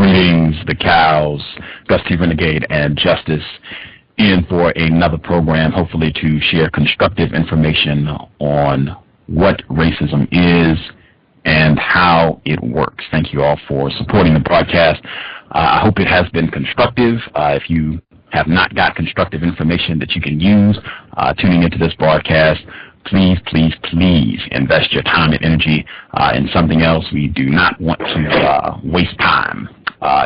Greetings, the cows, Gus T Renegade and Justice, in for another program, hopefully to share constructive information on what racism is and how it works. Thank you all for supporting the broadcast. I hope it has been constructive. If you have not got constructive information that you can use tuning into this broadcast, please, please, please invest your time and energy in something else. We do not want to waste time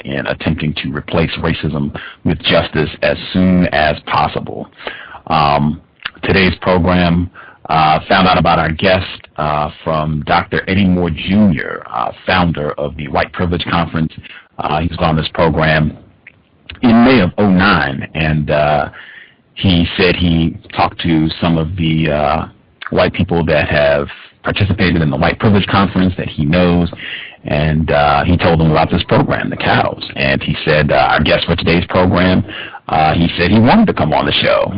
in attempting to replace racism with justice as soon as possible. Today's program found out about our guest from Dr. Eddie Moore Jr., founder of the White Privilege Conference. He was on this program in May of '09, and he said he talked to some of the white people that have participated in the White Privilege Conference that he knows, and he told them about this program, the cows. And he said, our guest for today's program, he said he wanted to come on the show,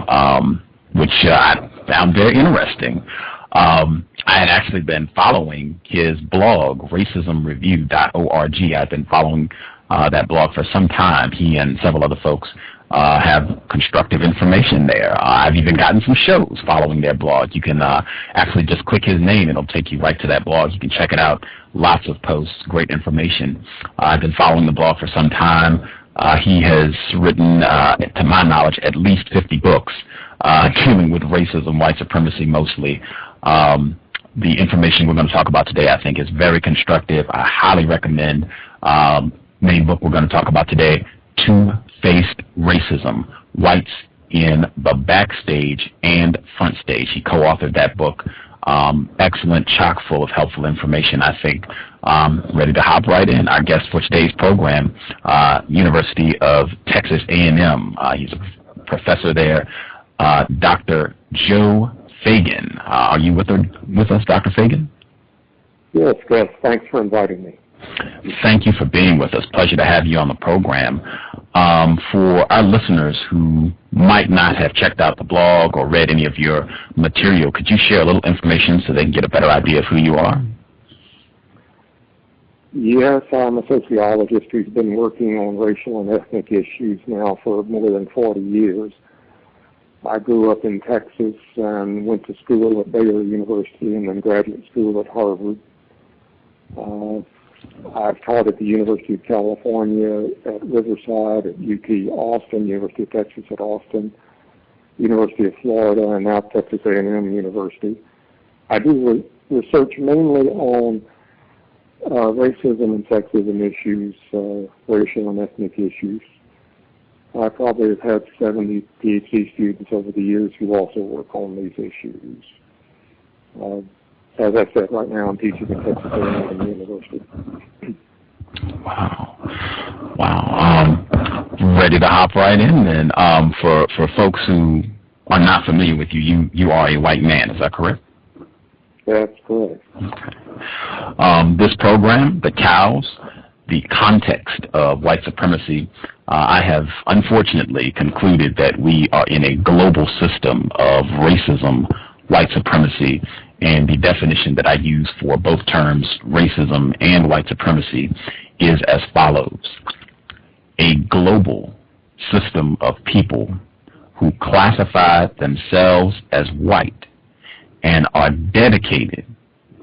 which I found very interesting. I had actually been following his blog, racismreview.org. I've been following that blog for some time. He and several other folks have constructive information there. I've even gotten some shows following their blog. You can actually just click his name. It'll take you right to that blog. You can check it out. Lots of posts, great information. I've been following the blog for some time. He has written, to my knowledge, at least 50 books dealing with racism, white supremacy mostly. The information we're going to talk about today, I think, is very constructive. I highly recommend main book we're going to talk about today, Two-Faced Racism, Whites in the Backstage and Frontstage. He co-authored that book. Excellent, chock full of helpful information, I think. Ready to hop right in. Our guest for today's program, University of Texas A&M. He's a professor there, Dr. Joe Feagin. Are you with us, Dr. Feagin? Yes, Gus. Thanks for inviting me. Thank you for being with us. Pleasure to have you on the program. For our listeners who might not have checked out the blog or read any of your material, could you share a little information so they can get a better idea of who you are? Yes, I'm a sociologist who's been working on racial and ethnic issues now for more than 40 years. I grew up in Texas and went to school at Baylor University and then graduate school at Harvard. I've taught at the University of California at Riverside, at UT Austin, University of Texas at Austin, University of Florida, and now Texas A&M University. I do research mainly on racism and sexism issues, racial and ethnic issues. I probably have had 70 PhD students over the years who also work on these issues. As I said, right now I'm teaching at Texas A&M University. Wow. Ready to hop right in then. For folks who are not familiar with you, you are a white man, is that correct? That's correct. Okay. This program, The Cows, the context of white supremacy, I have unfortunately concluded that we are in a global system of racism, white supremacy, and the definition that I use for both terms, racism and white supremacy, is as follows. A global system of people who classify themselves as white and are dedicated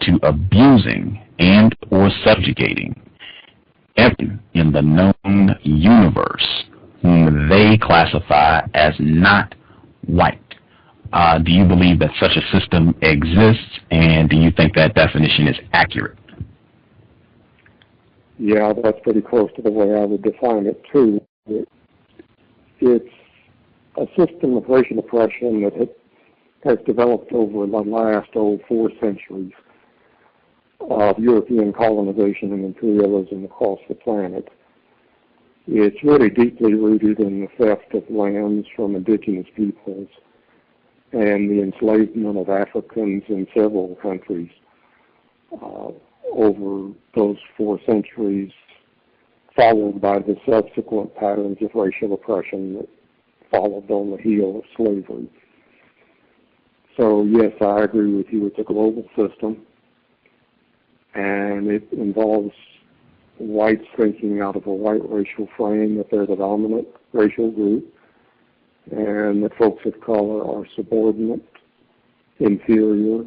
to abusing and or subjugating everyone in the known universe whom they classify as not white. Do you believe that such a system exists, and do you think that definition is accurate? Yeah, that's pretty close to the way I would define it, too. It's a system of racial oppression that has developed over the last 4 centuries of European colonization and imperialism across the planet. It's really deeply rooted in the theft of lands from indigenous peoples and the enslavement of Africans in several countries over those 4 centuries, followed by the subsequent patterns of racial oppression that followed on the heel of slavery. So yes, I agree with you. It's a global system, and it involves whites thinking out of a white racial frame that they're the dominant racial group, and that folks of color are subordinate, inferior.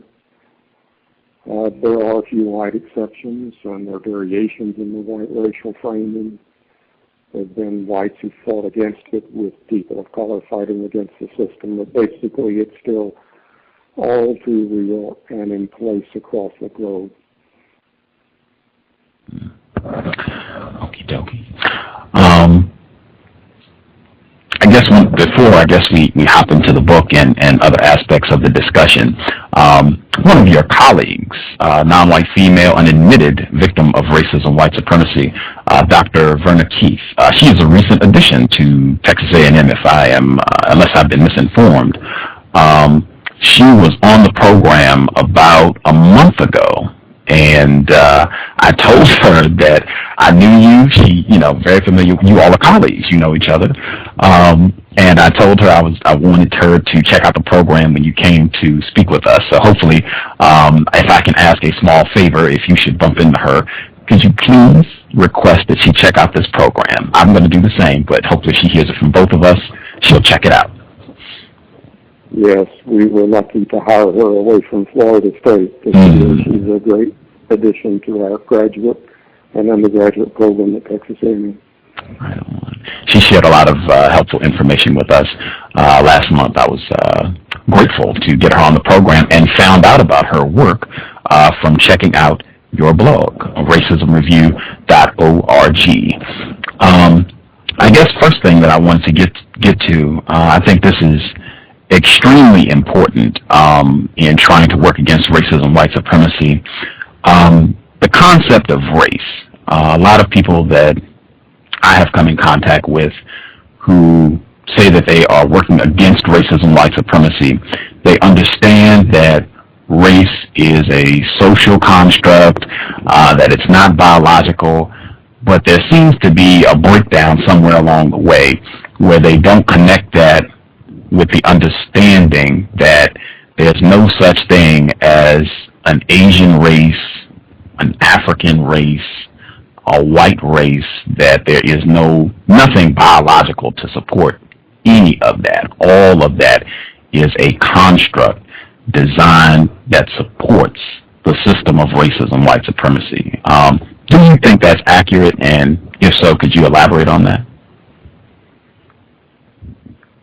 There are a few white exceptions, and there are variations in the white racial framing. There have been whites who fought against it with people of color fighting against the system, but basically it's still all too real and in place across the globe. Okie dokie. Before we hop into the book and other aspects of the discussion, one of your colleagues, non-white female, an admitted victim of racism, white supremacy, Dr. Verna Keith, she is a recent addition to Texas A&M, unless I've been misinformed. She was on the program about a month ago, and I told her that I knew you. She, very familiar. You all are colleagues. You know each other. And I told her I wanted her to check out the program when you came to speak with us. So hopefully, if I can ask a small favor, if you should bump into her, could you please request that she check out this program? I'm going to do the same, but hopefully she hears it from both of us. She'll check it out. Yes, we were lucky to hire her away from Florida State this year. She's a great addition to our graduate and undergraduate program at Texas A&M. Right on. She shared a lot of helpful information with us last month. I was grateful to get her on the program and found out about her work from checking out your blog, racismreview.org. I guess first thing that I wanted to get to, I think this is extremely important in trying to work against racism, white supremacy. The concept of race. A lot of people that I have come in contact with who say that they are working against racism, white supremacy, they understand that race is a social construct, that it's not biological, but there seems to be a breakdown somewhere along the way where they don't connect that with the understanding that there's no such thing as an Asian race, an African race, a white race, that there is nothing biological to support any of that. All of that is a construct designed that supports the system of racism, white supremacy. Do you think that's accurate? And if so, could you elaborate on that?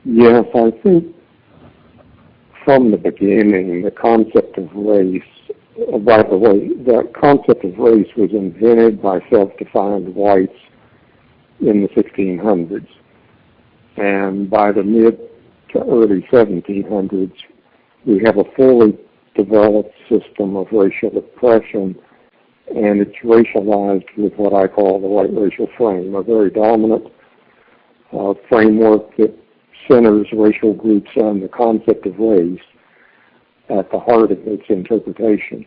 Yes, I think from the beginning, the concept of race, by the way, the concept of race was invented by self-defined whites in the 1600s. And by the mid to early 1700s, we have a fully developed system of racial oppression, and it's racialized with what I call the white racial frame, a very dominant framework that centers racial groups on the concept of race at the heart of its interpretation.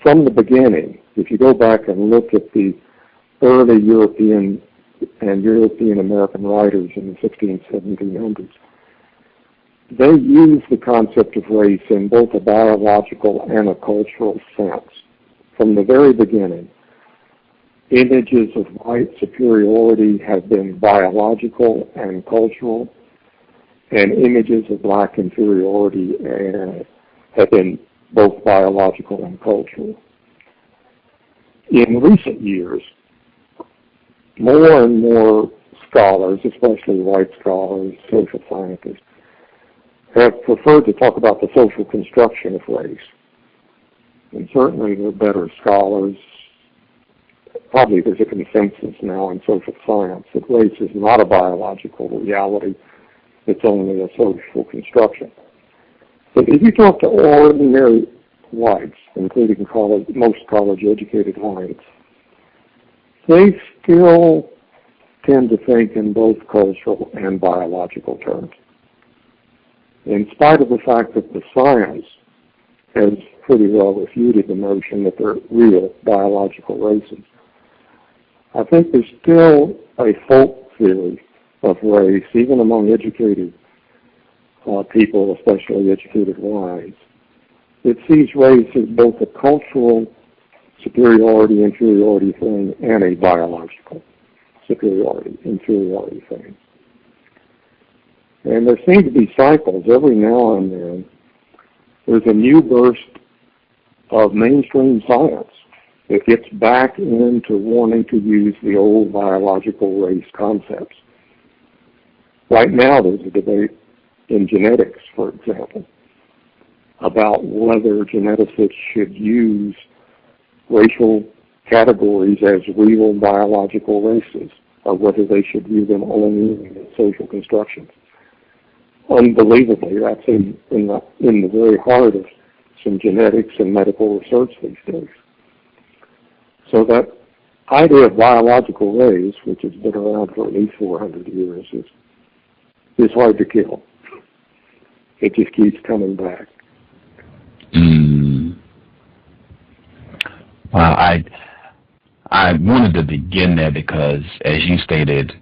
From the beginning, if you go back and look at the early European and European American writers in the 1700s, they used the concept of race in both a biological and a cultural sense. From the very beginning, images of white superiority have been biological and cultural, and images of black inferiority have been both biological and cultural. In recent years, more and more scholars, especially white scholars, social scientists, have preferred to talk about the social construction of race. And certainly the better scholars, probably there's a consensus now in social science that race is not a biological reality, it's only a social construction. But if you talk to ordinary whites, including most college-educated whites, they still tend to think in both cultural and biological terms. In spite of the fact that the science has pretty well refuted the notion that they're real biological races, I think there's still a folk theory of race, even among educated people, especially educated whites, that sees race as both a cultural superiority, inferiority thing, and a biological superiority, inferiority thing. And there seem to be cycles every now and then. There's a new burst of mainstream science that gets back into wanting to use the old biological race concepts. Right now there's a debate in genetics, for example, about whether geneticists should use racial categories as real biological races, or whether they should view them only as social constructions. Unbelievably, that's in the very heart of some genetics and medical research these days. So that idea of biological race, which has been around for at least 400 years, is hard to kill. It just keeps coming back. Well, I wanted to begin there because, as you stated,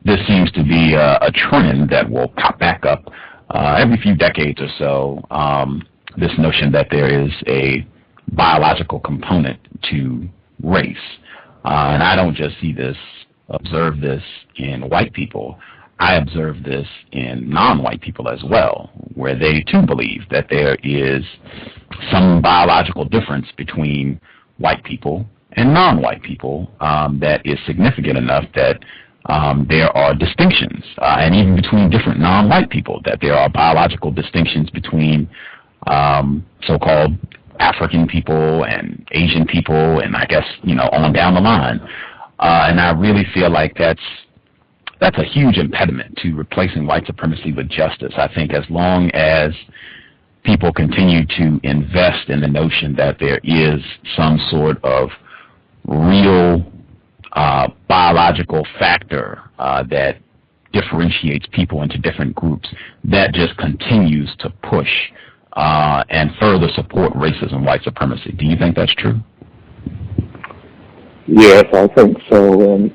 this seems to be a trend that will pop back up every few decades or so, this notion that there is a biological component to race. And I don't just observe this in white people. I observe this in non-white people as well, where they too believe that there is some biological difference between white people and non-white people that is significant enough that there are distinctions, and even between different non-white people, that there are biological distinctions between so-called African people and Asian people, and I guess, on down the line. And I really feel like that's a huge impediment to replacing white supremacy with justice. I think as long as people continue to invest in the notion that there is some sort of real biological factor that differentiates people into different groups, that just continues to push and further support racism, white supremacy. Do you think that's true? Yes, I think so. And,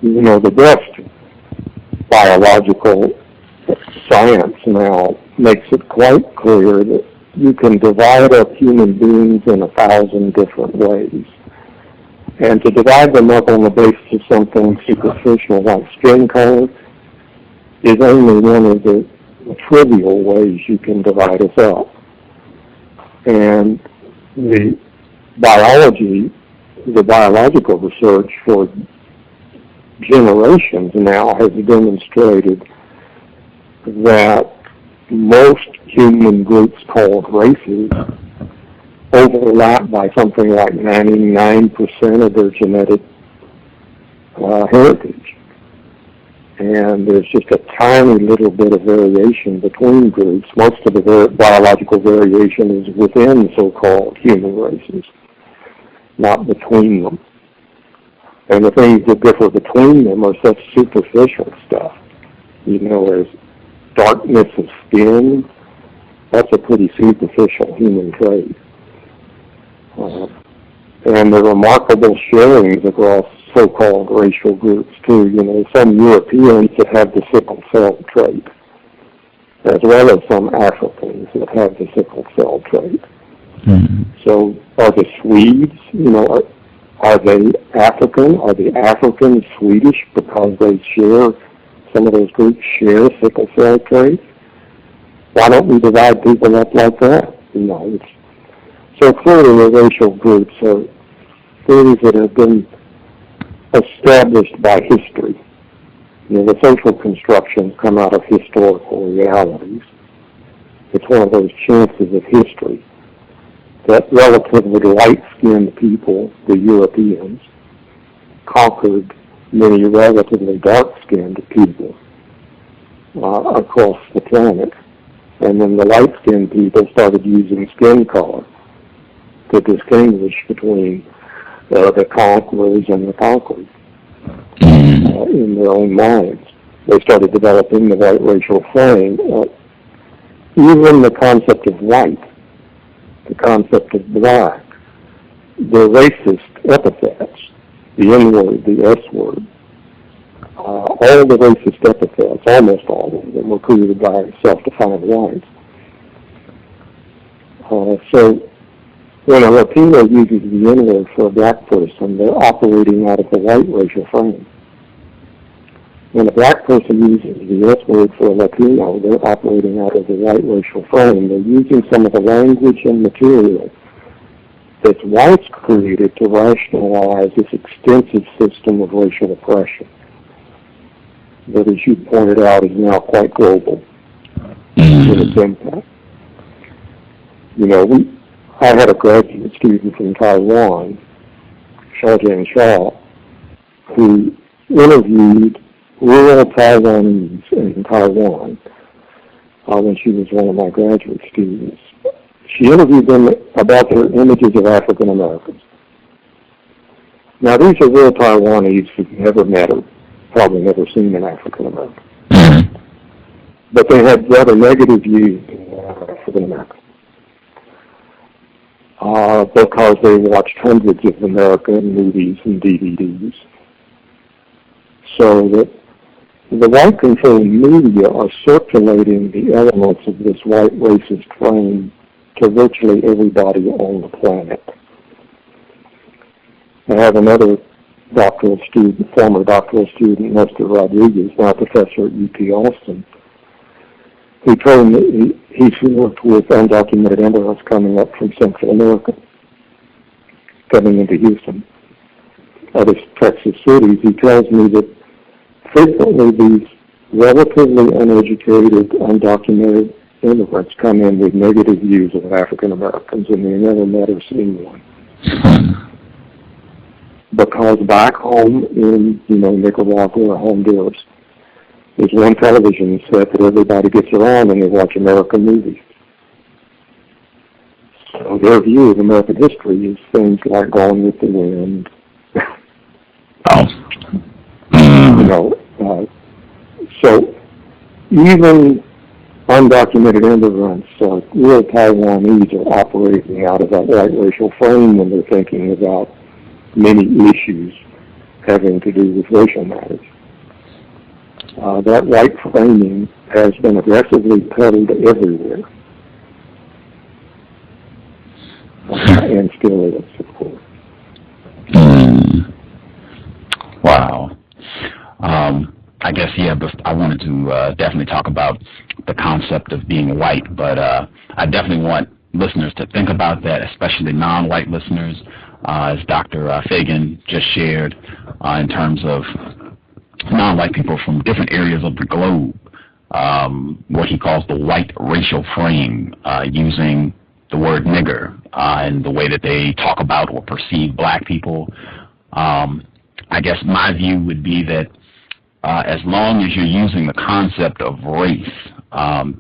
the best biological science now makes it quite clear that you can divide up human beings in 1,000 different ways. And to divide them up on the basis of something superficial like skin color is only one of the trivial ways you can divide us up. And the biological research for generations now has demonstrated that most human groups called races overlap by something like 99% of their genetic heritage. And there's just a tiny little bit of variation between groups. Most of the biological variation is within so-called human races, not between them. And the things that differ between them are such superficial stuff. As darkness of skin, that's a pretty superficial human trait. And the remarkable sharings across so-called racial groups too. Some Europeans that have the sickle cell trait, as well as some Africans that have the sickle cell trait. Mm-hmm. So are the Swedes, are they African? Are the Africans Swedish because some of those groups share sickle cell traits? Why don't we divide people up like that? So clearly the racial groups are things that have been established by history. The social constructions come out of historical realities. It's one of those chances of history that relatively light-skinned people, the Europeans, conquered many relatively dark-skinned people across the planet. And then the light-skinned people started using skin color to distinguish between the conquerors and the conquered in their own minds. They started developing the white racial frame. Even the concept of white, the concept of black, the racist epithets, the N-word, the S-word, all the racist epithets, almost all of them, were created by self-defined whites. So when a Latino uses the N-word for a black person, they're operating out of the white racial frame. When a black person uses the S-word for a Latino, they're operating out of the white racial frame. They're using some of the language and material that whites created to rationalize this extensive system of racial oppression that, as you pointed out, is now quite global in its impact. You know, I had a graduate student from Taiwan, Xiaojian Shaw, who interviewed rural Taiwanese in Taiwan when she was one of my graduate students. She interviewed them about their images of African Americans. Now, these are real Taiwanese who've never met or probably never seen an African American. But they had rather negative views of African Americans because they watched hundreds of American movies and DVDs. So that the white-controlled media are circulating the elements of this white racist frame to virtually everybody on the planet. I have another doctoral student, former doctoral student, Nestor Rodriguez, now professor at UT Austin, who told me he's worked with undocumented immigrants coming up from Central America, coming into Houston, other Texas cities. He tells me that frequently these relatively uneducated, undocumented immigrants come in with negative views of African Americans, and they never met or seen one. Because back home in, Nicaragua or Honduras, there's one television set that everybody gets around and they watch American movies. So their view of American history is things like Gone with the Wind. So even undocumented immigrants, real Taiwanese, are operating out of that white racial frame when they're thinking about many issues having to do with racial matters. That white framing has been aggressively peddled everywhere, and still is, of course. Wow. I guess, but I wanted to definitely talk about the concept of being white, but I definitely want listeners to think about that, especially non-white listeners, as Dr. Feagin just shared, in terms of non-white people from different areas of the globe, what he calls the white racial frame, using the word nigger and the way that they talk about or perceive black people. I guess my view would be that as long as you're using the concept of race,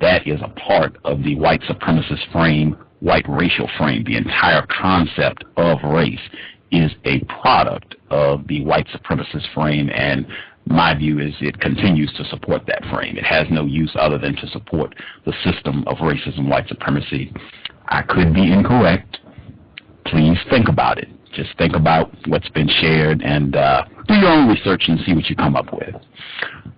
that is a part of the white supremacist frame, white racial frame. The entire concept of race is a product of the white supremacist frame, and my view is it continues to support that frame. It has no use other than to support the system of racism, white supremacy. I could be incorrect. Please think about it. Just think about what's been shared and do your own research and see what you come up with.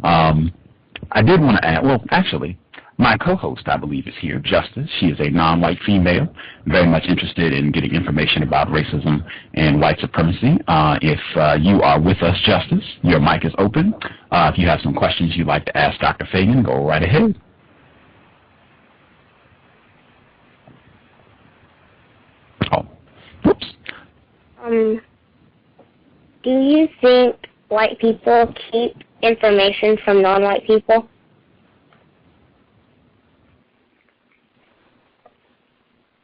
I did want to add, well, actually, my co-host, I believe, is here, Justice. She is a non-white female, very much interested in getting information about racism and white supremacy. If you are with us, Justice, your mic is open. If you have some questions you'd like to ask Dr. Feagin, go right ahead. Oh, whoops. Do you think white people keep information from non-white people?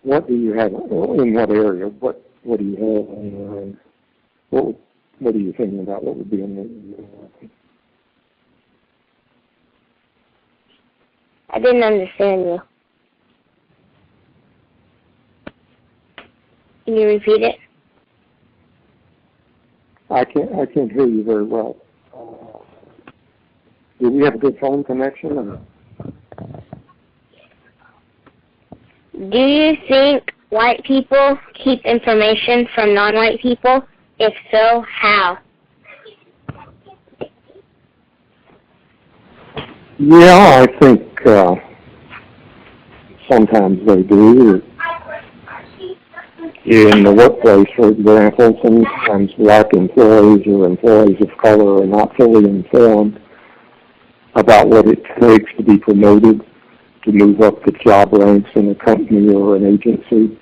What do you have in what area? What do you have in mind? What are you thinking about? What would be in the? I didn't understand you. Can you repeat it? I can't hear you very well. Do we have a good phone connection? Or? Do you think white people keep information from non-white people? If so, how? Yeah, I think sometimes they do. In the workplace, for example, sometimes black employees or employees of color are not fully informed about what it takes to be promoted, to move up the job ranks in a company or an agency.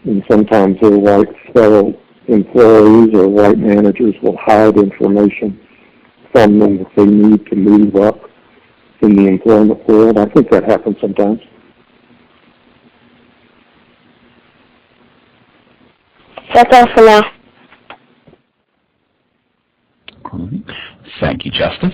And sometimes their white fellow employees or white managers will hide information from them that they need to move up in the employment world. I think that happens sometimes. That's all for now. Thank you, Justice.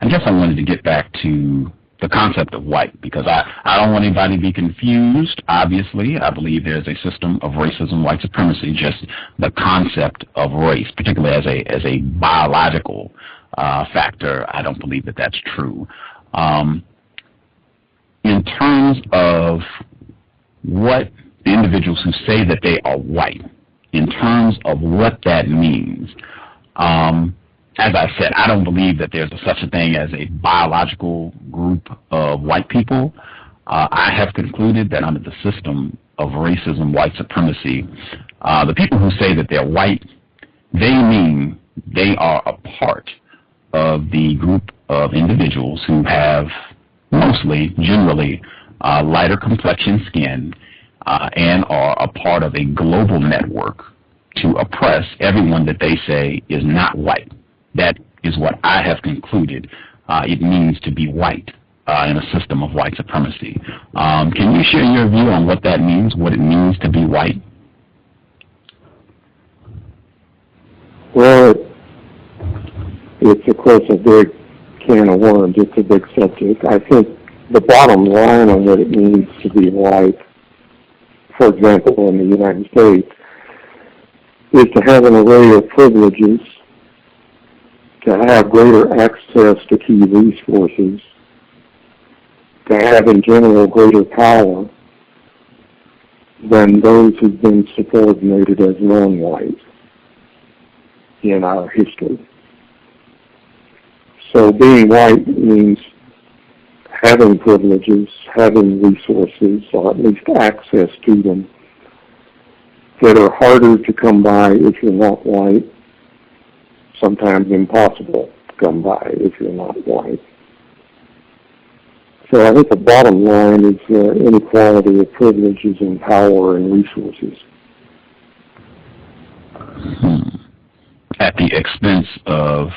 I guess I wanted to get back to the concept of white, because I don't want anybody to be confused. Obviously, I believe there's a system of racism, white supremacy, just the concept of race, particularly as a biological factor. I don't believe that that's true. In terms of what the individuals who say that they are white, in terms of what that means, as I said, I don't believe that there's such a thing as a biological group of white people. I have concluded that under the system of racism, white supremacy, the people who say that they're white, they mean they are a part of the group of individuals who have mostly, generally, lighter complexion skin and are a part of a global network to oppress everyone that they say is not white. That is what I have concluded it means to be white in a system of white supremacy. Can you share your view on what that means, what it means to be white? Well, it's, of course, a big can of worms. It's a big subject. I think the bottom line on what it means to be white, for example, in the United States, is to have an array of privileges, to have greater access to key resources, to have in general greater power than those who've been subordinated as non-white in our history. So being white means having privileges, having resources, or at least access to them, that are harder to come by if you're not white, sometimes impossible to come by if you're not white. So I think the bottom line is inequality of privileges and power and resources. At the expense of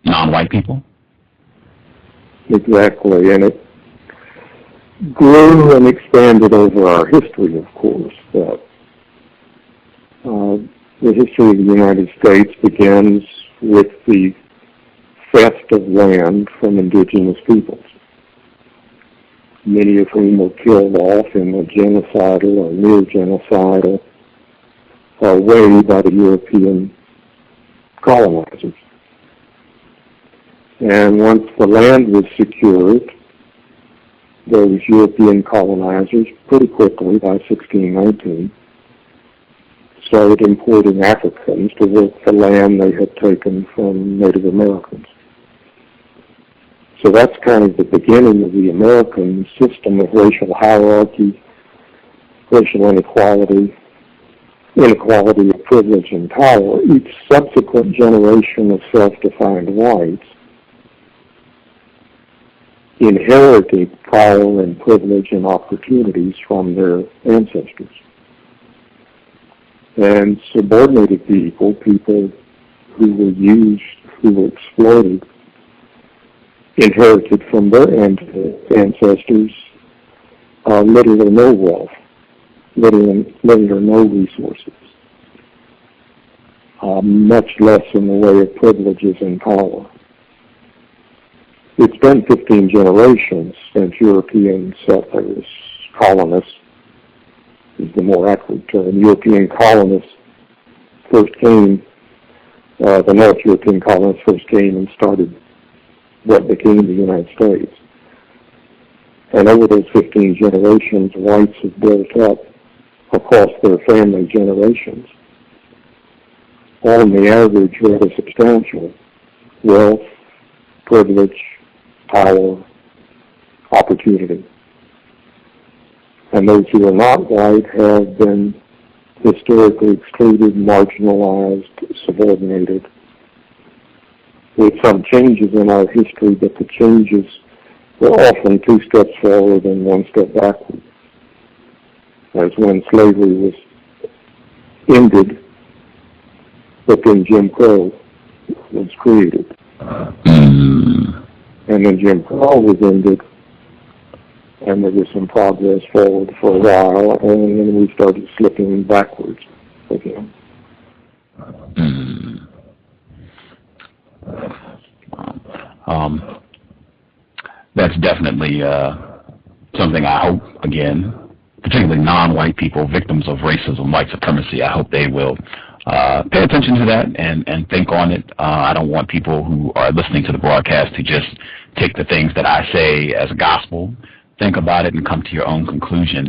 non-white people? Exactly, and it grew and expanded over our history, of course. The history of the United States begins with the theft of land from indigenous peoples, many of whom were killed off in a genocidal or near-genocidal way by the European colonizers. And once the land was secured, those European colonizers pretty quickly, by 1619, started importing Africans to work the land they had taken from Native Americans. So that's kind of the beginning of the American system of racial hierarchy, racial inequality, inequality of privilege and power. Each subsequent generation of self-defined whites inherited power and privilege and opportunities from their ancestors. And subordinated people, people who were used, who were exploited, inherited from their ancestors little or no wealth, little or no resources, much less in the way of privileges and power. It's been 15 generations since European settlers, colonists, is the more accurate term. European colonists first came, the North European colonists first came and started what became the United States. And over those 15 generations, whites have built up across their family generations, on the average, rather substantial wealth, privilege, power, opportunity. And those who are not white have been historically excluded, marginalized, subordinated, with some changes in our history, but the changes were often 2 steps forward and 1 step backward. As when slavery was ended, but then Jim Crow was created. And then Jim Crow was ended, and there was some progress forward for a while, and then we started slipping backwards again. That's definitely something I hope, again, particularly non-white people, victims of racism, white supremacy, I hope they will pay attention to that and think on it. I don't want people who are listening to the broadcast to just take the things that I say as gospel. Think about it and come to your own conclusion.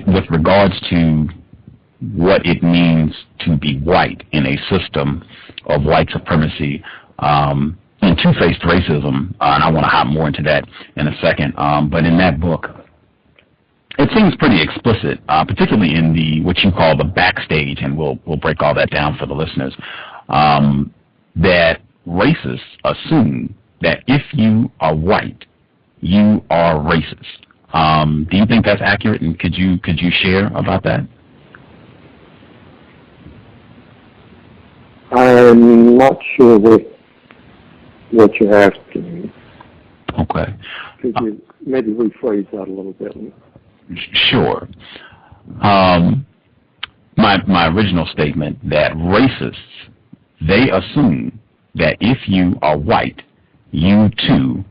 With regards to what it means to be white in a system of white supremacy and two-faced racism, and I want to hop more into that in a second, but in that book, it seems pretty explicit, particularly in the what you call the backstage, and we'll break all that down for the listeners, that racists assume that if you are white, you are racist. Do you think that's accurate, and could you share about that? I'm not sure what you're asking. Okay. Could you maybe rephrase that a little bit? Sure. My original statement that racists, they assume that if you are white, you too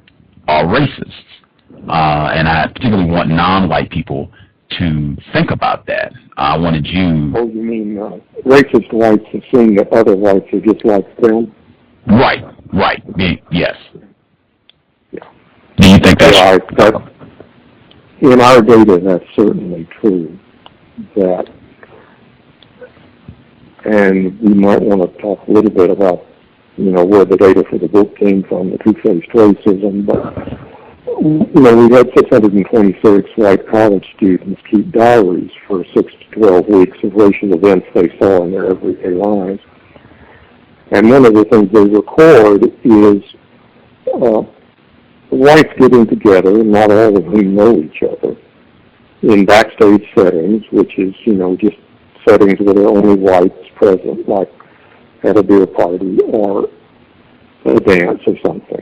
are racist. And I particularly want non-white people to think about that. I wanted you... Oh, you mean racist whites assume that other whites are just like them? Right. Yes. Yeah. Do you think that's... Yeah, in our data, that's certainly true. And we might want to talk a little bit about, where the data for the book came from, the two-faced racism. But, we had 626 white college students keep diaries for 6 to 12 weeks of racial events they saw in their everyday lives. And one of the things they record is whites getting together, not all of whom know each other, in backstage settings, which is, just settings where there are only whites present, like at a beer party or a dance or something.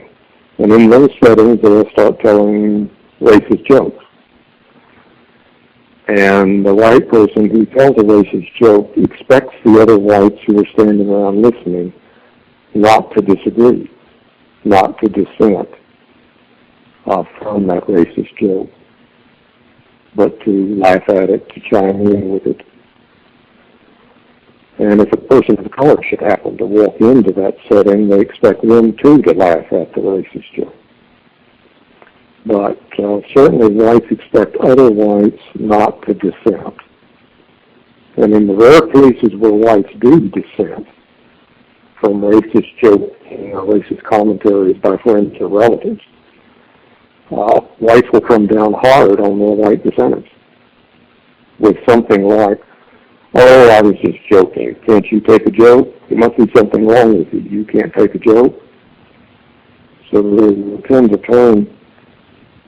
And in those settings, they'll start telling racist jokes. And the white person who tells a racist joke expects the other whites who are standing around listening not to disagree, not to dissent from that racist joke, but to laugh at it, to chime in with it. And if a person of color should happen to walk into that setting, they expect them too to laugh at the racist joke. But certainly whites expect other whites not to dissent. And in the rare cases where whites do dissent from racist jokes or racist commentaries by friends or relatives, whites will come down hard on their white dissenters with something like, "Oh, I was just joking. Can't you take a joke? There must be something wrong with you. You can't take a joke." So they will tend to turn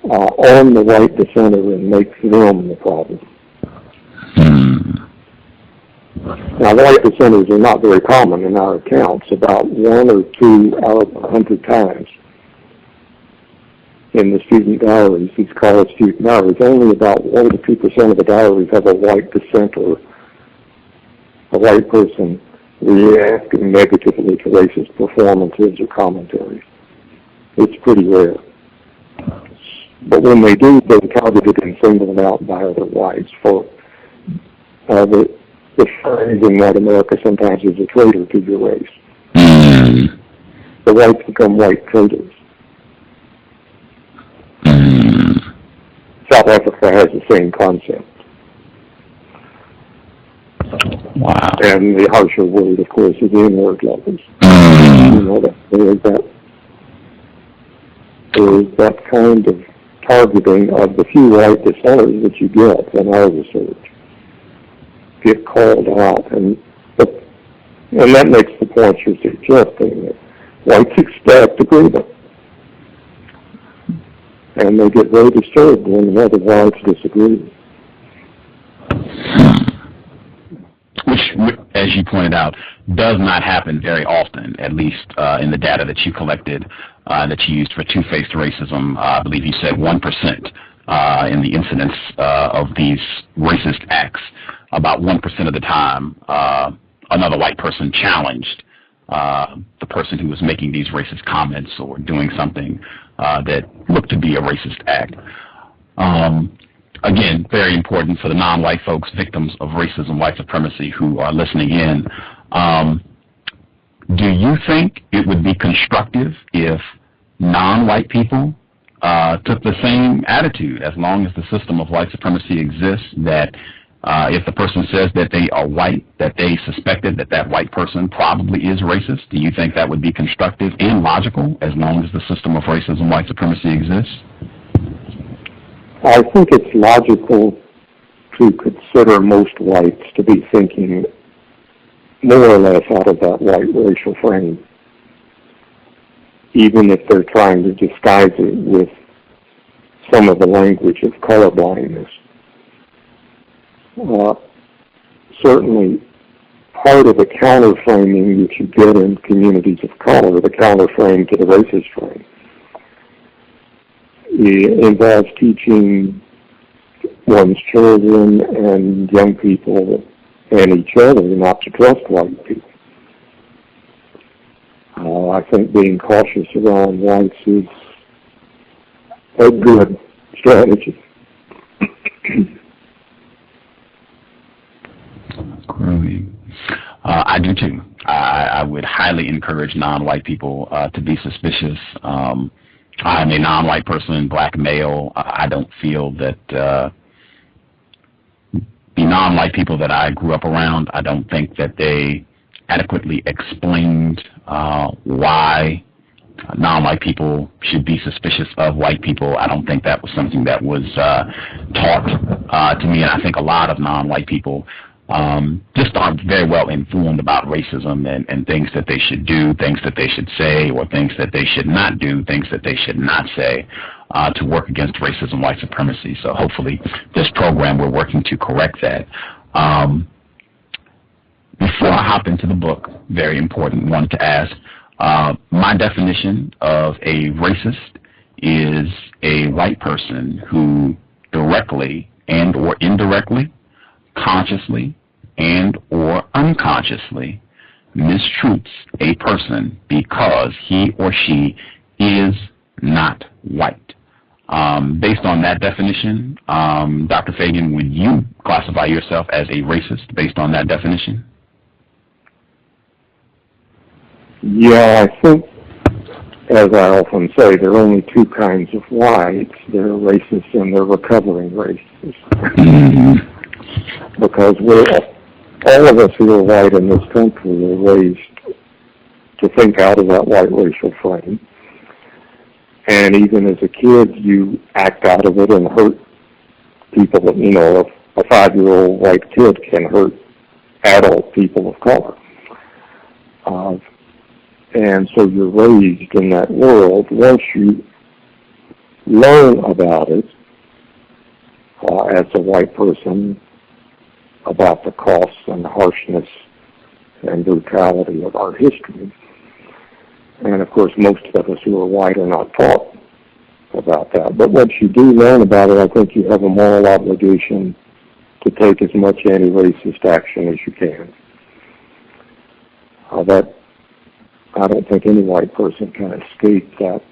on the white dissenter and make them the problem. Now, white dissenters are not very common in our accounts, about 1 or 2 out of 100 times. In the student diaries, these college student diaries, only about 1 to 2% of the diaries have a white dissenter, a white person reacting negatively to racist performances or commentaries. It's pretty rare. But when they do, they're targeted and singled out by other whites for the phrase in white America sometimes is a traitor to your race. The whites become white traitors. South Africa has the same concept. Wow. And the harsher word, of course, is the N-word lovers. There is that kind of targeting of the few white dissenters that you get in our research get called out, and that makes the point you're suggesting, that whites expect agreement, and they get very disturbed when the other whites disagree. Which, as you pointed out, does not happen very often, at least in the data that you collected, that you used for two-faced racism. I believe you said 1% in the incidence of these racist acts. About 1% of the time, another white person challenged the person who was making these racist comments or doing something that looked to be a racist act. Again, very important for the non-white folks, victims of racism, white supremacy, who are listening in. Do you think it would be constructive if non-white people took the same attitude, as long as the system of white supremacy exists, that if the person says that they are white, that they suspected that that white person probably is racist? Do you think that would be constructive and logical, as long as the system of racism, white supremacy exists? I think it's logical to consider most whites to be thinking more or less out of that white racial frame, even if they're trying to disguise it with some of the language of colorblindness. Certainly, part of the counterframing that you get in communities of color, the counterframe to the racist frame, it involves teaching one's children and young people and each other not to trust white people. I think being cautious around whites is a good strategy. I do too. I would highly encourage non-white people to be suspicious. I'm a non-white person, black male. I don't feel that the non-white people that I grew up around, I don't think that they adequately explained why non-white people should be suspicious of white people. I don't think that was something that was taught to me, and I think a lot of non-white people just aren't very well informed about racism and things that they should do, things that they should say, or things that they should not do, things that they should not say to work against racism, white supremacy. So hopefully this program, we're working to correct that. Before I hop into the book, very important, wanted to ask, my definition of a racist is a white person who directly and or indirectly, consciously and or unconsciously mistruths a person because he or she is not white. Based on that definition, Dr. Feagin, would you classify yourself as a racist based on that definition? Yeah, I think, as I often say, there are only two kinds of whites. They're racists and they're recovering racists. Because all of us who are white in this country are raised to think out of that white racial frame. And even as a kid, you act out of it and hurt people. You know, a 5-year-old white kid can hurt adult people of color. And so you're raised in that world. Once you learn about it as a white person, about the costs and harshness and brutality of our history. And of course, most of us who are white are not taught about that. But once you do learn about it, I think you have a moral obligation to take as much anti-racist action as you can. I don't think any white person can escape that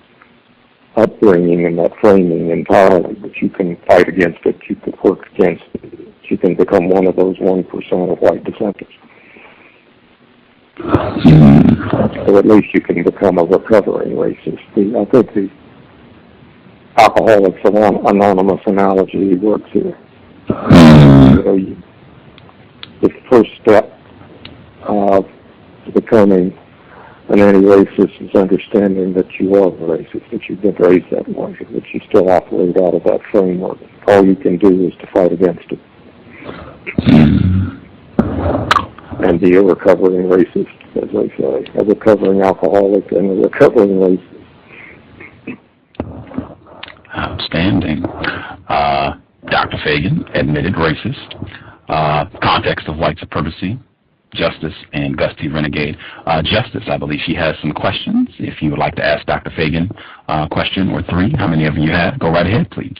upbringing and that framing entirely, but you can fight against it, you can work against it, you can become one of those 1% of white dissenters. So at least you can become a recovering racist. I think the Alcoholics Anonymous analogy works here. The first step of becoming An anti-racist is understanding that you are racist, that you've been raised that way, that you still operate out of that framework. All you can do is to fight against it. And be a recovering racist, as they say, a recovering alcoholic and a recovering racist. Outstanding. Dr. Feagin, admitted racist. Context of white supremacy. Justice and Gus T Renegade. Justice, I believe she has some questions. If you would like to ask Dr. Feagin a question or three, how many of you have? Go right ahead, please.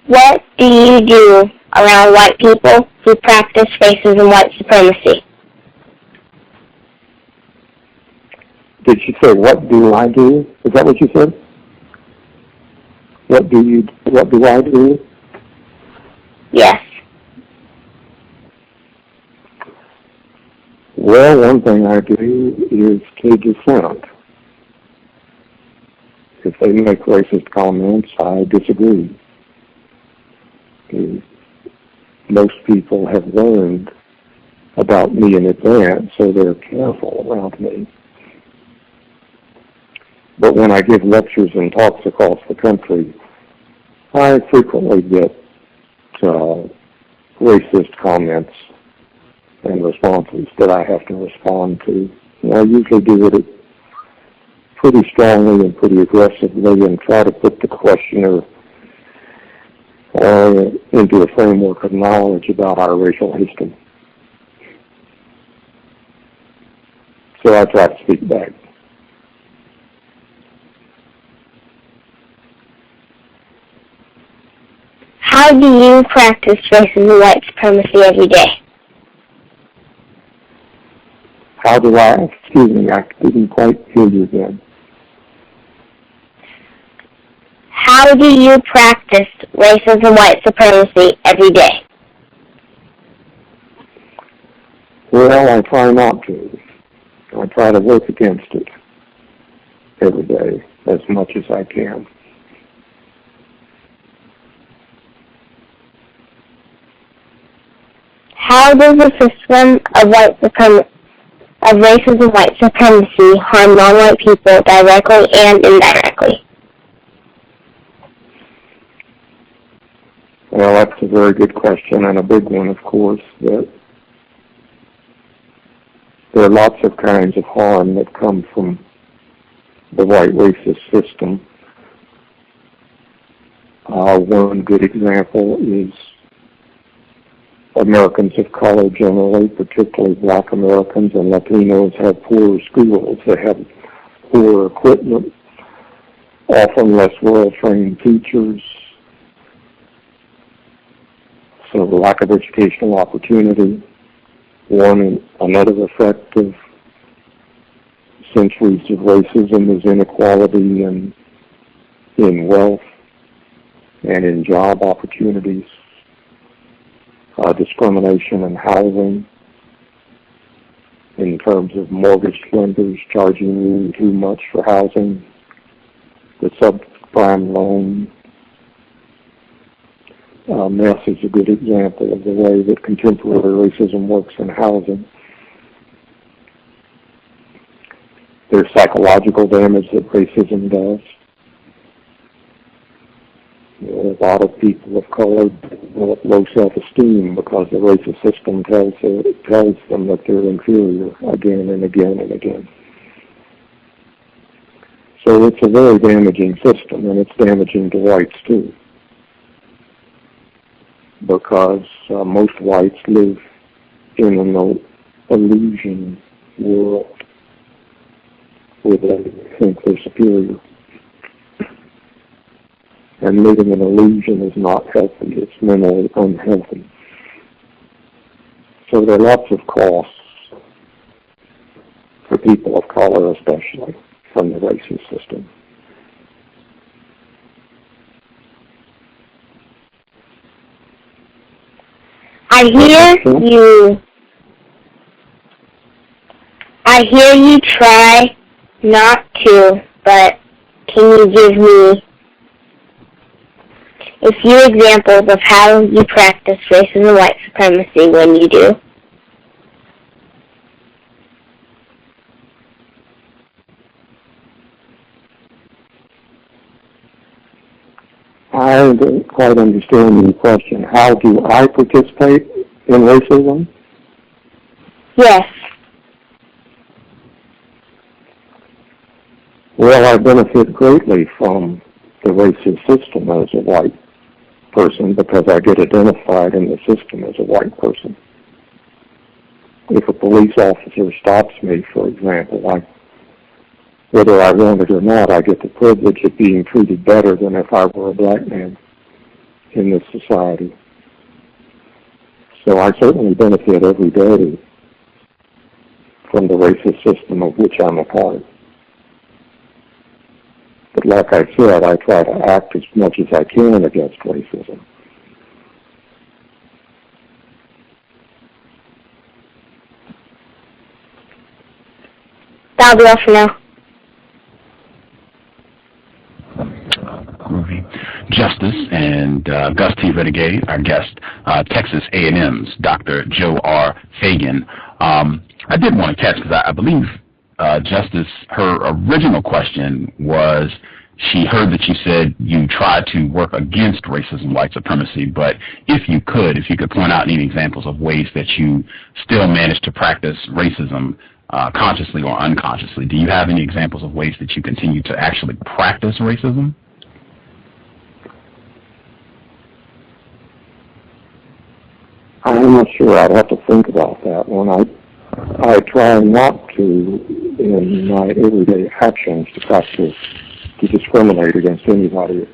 What do you do around white people who practice racism and white supremacy? Did she say, what do I do? Is that what you said? What do I do? Yes. Well, one thing I do is cage a friend. If they make racist comments, I disagree. Most people have learned about me in advance, so they're careful around me. But when I give lectures and talks across the country, I frequently get racist comments and responses that I have to respond to. And I usually do it pretty strongly and pretty aggressively and try to put the questioner into a framework of knowledge about our racial history. So I try to speak back. How do you practice racism and white supremacy every day? How do I? Excuse me, I didn't quite hear you then. How do you practice racism and white supremacy every day? Well, I try not to. I try to work against it every day as much as I can. How does the system of racism and white supremacy harm non-white people directly and indirectly? Well, that's a very good question and a big one, of course. That there are lots of kinds of harm that come from the white racist system. One good example is Americans of color generally, particularly black Americans and Latinos, have poorer schools. They have poorer equipment, often less well-trained teachers, so the lack of educational opportunity. Another effect of centuries of racism is inequality in wealth and in job opportunities. Discrimination in housing in terms of mortgage lenders charging you too much for housing, the subprime loan mess is a good example of the way that contemporary racism works in housing. There's psychological damage that racism does. A lot of people of color develop low self-esteem because the racist system tells them that they're inferior again and again and again. So it's a very damaging system, and it's damaging to whites too, because most whites live in an illusion world where they think they're superior. And living an illusion is not healthy. It's mentally unhealthy. So there are lots of costs for people of color, especially, from the racist system. I hear you try not to, but can you give me a few examples of how you practice racism and white supremacy when you do? I don't quite understand your question. How do I participate in racism? Yes. Well, I benefit greatly from the racist system as a white person because I get identified in the system as a white person. If a police officer stops me, for example, whether I want it or not, I get the privilege of being treated better than if I were a black man in this society. So I certainly benefit every day from the racist system of which I'm a part. But like I said, I try to act as much as I can against racism. That'll be all for now. Justice and Gus T Renegade, our guest, Texas A&M's Dr. Joe R. Feagin. I did want to catch, because I believe Justice, her original question was, she heard that you said you tried to work against racism, white supremacy, but if you could point out any examples of ways that you still managed to practice racism consciously or unconsciously. Do you have any examples of ways that you continue to actually practice racism? I'm not sure. I'd have to think about that one. I try not to, in my everyday actions, to discriminate against anybody.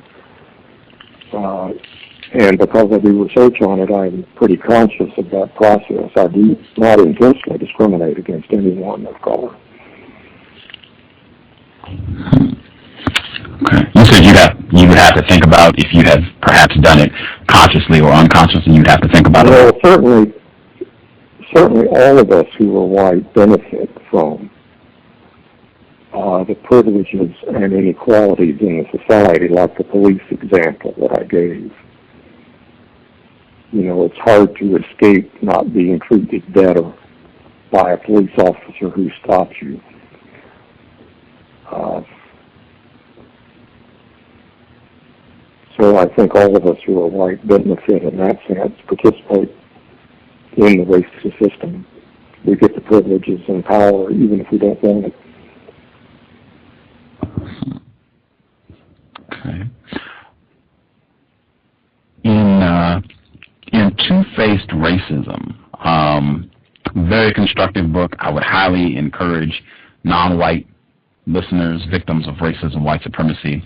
And because I do research on it, I'm pretty conscious of that process. I do not intentionally discriminate against anyone of color. Okay. You said you would have to think about if you had perhaps done it consciously or unconsciously. You'd have to think about it. Well, certainly all of us who are white benefit from the privileges and inequalities in the society, like the police example that I gave. You know, it's hard to escape not being treated better by a police officer who stops you. So I think all of us who are white benefit in that sense, participate in the racist system. We get the privileges and power even if we don't want it. Okay. In Two-Faced Racism, very constructive book. I would highly encourage non-white listeners, victims of racism, white supremacy,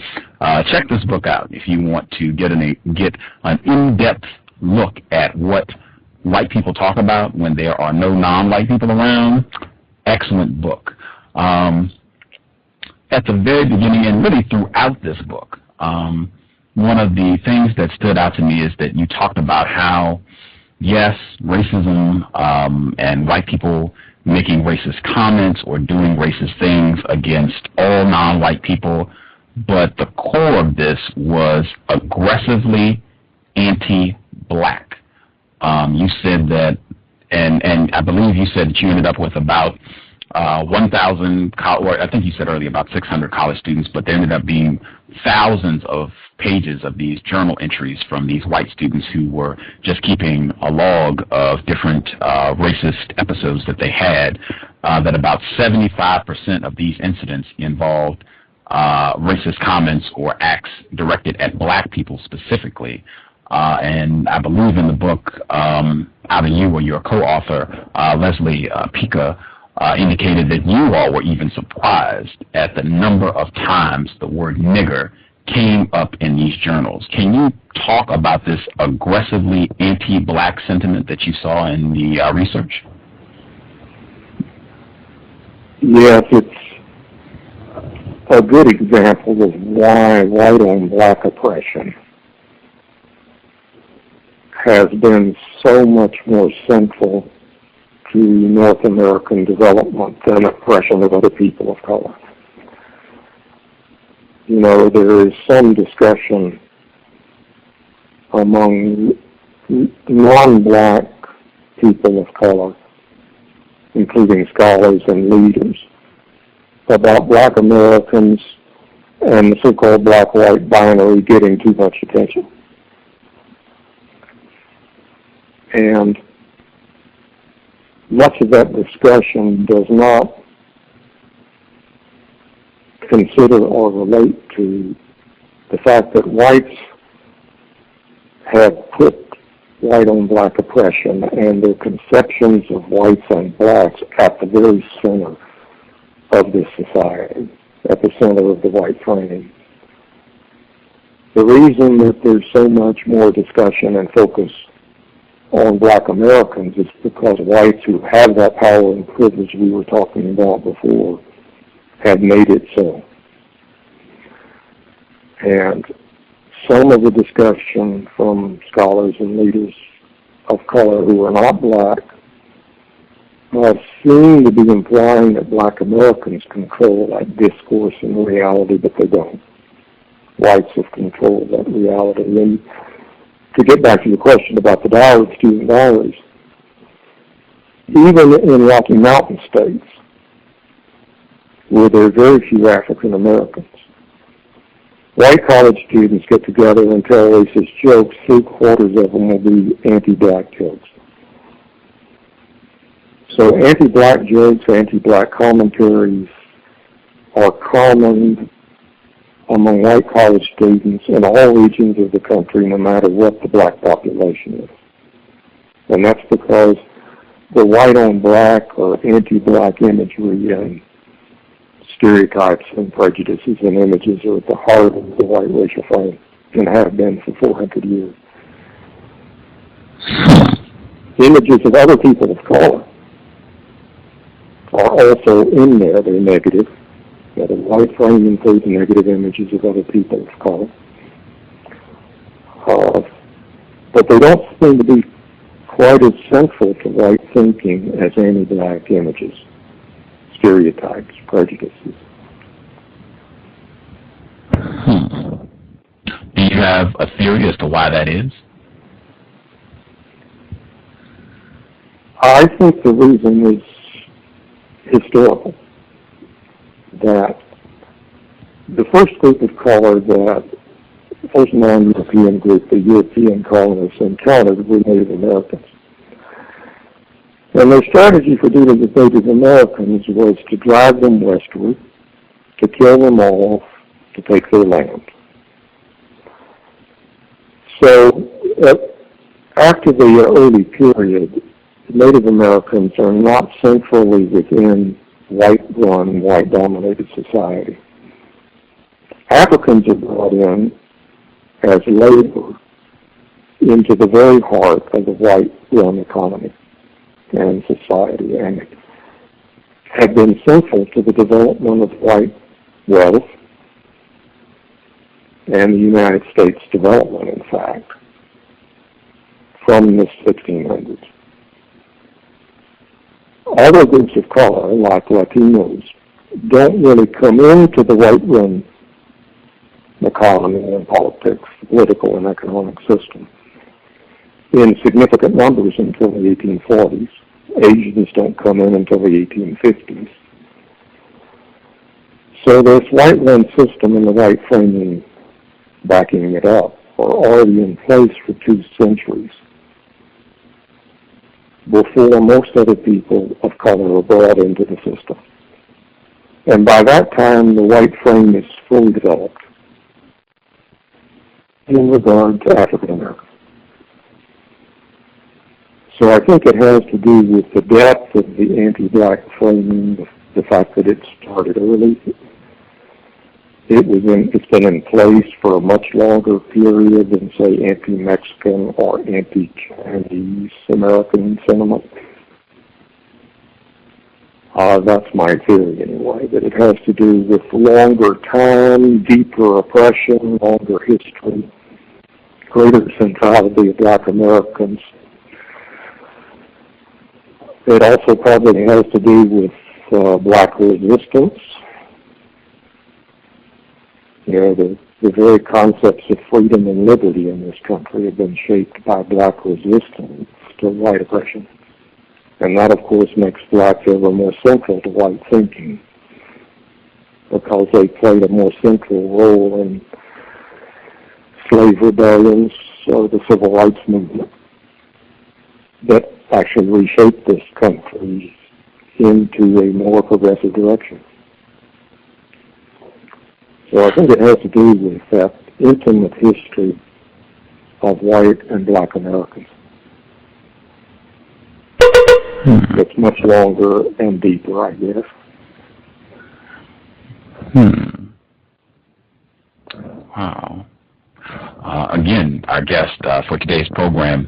check this book out if you want to get an in-depth look at what white people talk about when there are no non-white people around. Excellent book. At the very beginning and really throughout this book, one of the things that stood out to me is that you talked about how, yes, racism and white people making racist comments or doing racist things against all non-white people, but the core of this was aggressively anti-black. You said that, and I believe you said that you ended up with about 1,000, or I think you said earlier about 600 college students, but there ended up being thousands of pages of these journal entries from these white students who were just keeping a log of different racist episodes that they had, that about 75% of these incidents involved racist comments or acts directed at black people specifically. And I believe in the book, either you or your co-author, Leslie Pica, indicated that you all were even surprised at the number of times the word nigger came up in these journals. Can you talk about this aggressively anti-black sentiment that you saw in the research? Yes, it's a good example of why white-on-black oppression has been so much more central to North American development than oppression of other people of color. You know, there is some discussion among non-black people of color, including scholars and leaders, about black Americans and the so-called black-white binary getting too much attention. And much of that discussion does not consider or relate to the fact that whites have put white on black oppression and their conceptions of whites and blacks at the very center of this society, at the center of the white framing. The reason that there's so much more discussion and focus on black Americans is because whites who have that power and privilege we were talking about before have made it so. And some of the discussion from scholars and leaders of color who are not black seem to be implying that black Americans control that discourse and reality, but they don't. Whites have controlled that reality. And to get back to the question about the diaries, student diaries, even in Rocky Mountain states, where there are very few African Americans, white college students get together and tell racist jokes. 3/4 of them will be anti-black jokes. So anti-black jokes, anti-black commentaries are common among white college students in all regions of the country, no matter what the black population is. And that's because the white on black or anti-black imagery and stereotypes and prejudices and images are at the heart of the white racial frame and have been for 400 years. Images of other people of color are also in there. They're negative. The white frame includes negative images of other people of color. But they don't seem to be quite as central to white thinking as anti-black images, stereotypes, prejudices. Do you have a theory as to why that is? I think the reason is historical. That the first group of color that, the first non-European group, the European colonists encountered were Native Americans. And their strategy for dealing with Native Americans was to drive them westward, to kill them off, to take their land. So after the early period, Native Americans are not centrally within white-run, white-dominated society. Africans are brought in as labor into the very heart of the white-run economy and society, and have been central to the development of white wealth and the United States development, in fact, from the 1600s. Other groups of color, like Latinos, don't really come into the white-run economy and politics, political and economic system in significant numbers until the 1840s. Asians don't come in until the 1850s. So this white-run system and the white framing backing it up are already in place for 2 centuries before most other people of color are brought into the system. And by that time, the white frame is fully developed in regard to African Americans. So I think it has to do with the depth of the anti-black framing, the fact that it started early. It's been in place for a much longer period than, say, anti-Mexican or anti-Chinese American sentiment. That's my theory, anyway, that it has to do with longer time, deeper oppression, longer history, greater centrality of black Americans. It also probably has to do with black resistance. You know, the very concepts of freedom and liberty in this country have been shaped by black resistance to white oppression. And that, of course, makes blacks ever more central to white thinking. because they played a more central role in slave rebellions or the civil rights movement that actually reshaped this country into a more progressive direction. So I think it has to do with that intimate history of white and black Americans. It's much longer and deeper, I guess. Wow. Again, our guest for today's program,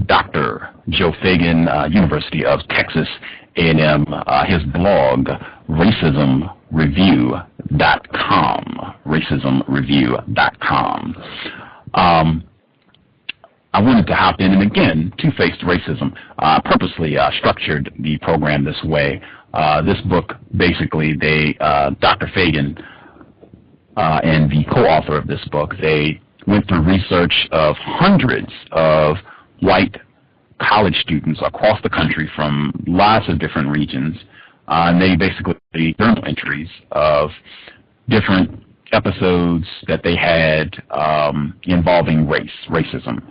Dr. Joe Feagin, University of Texas A&M, his blog, racismreview.com, racismreview.com. I wanted to hop in, and again, two-faced racism. Purposely structured the program this way. This book, basically, Dr. Feagin and the co-author of this book, they went through research of hundreds of white college students across the country from lots of different regions, and they basically journal entries of different episodes that they had involving racism.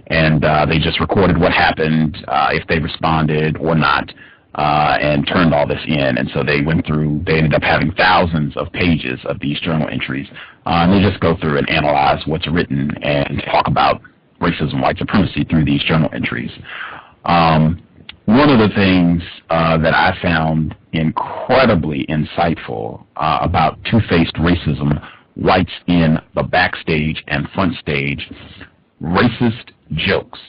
And they just recorded what happened, if they responded or not, and turned all this in. And so they ended up having thousands of pages of these journal entries. And they just go through and analyze what's written and talk about racism, white supremacy through these journal entries. One of the things that I found incredibly insightful about two-faced racism, whites in the Backstage and Frontstage, racist jokes.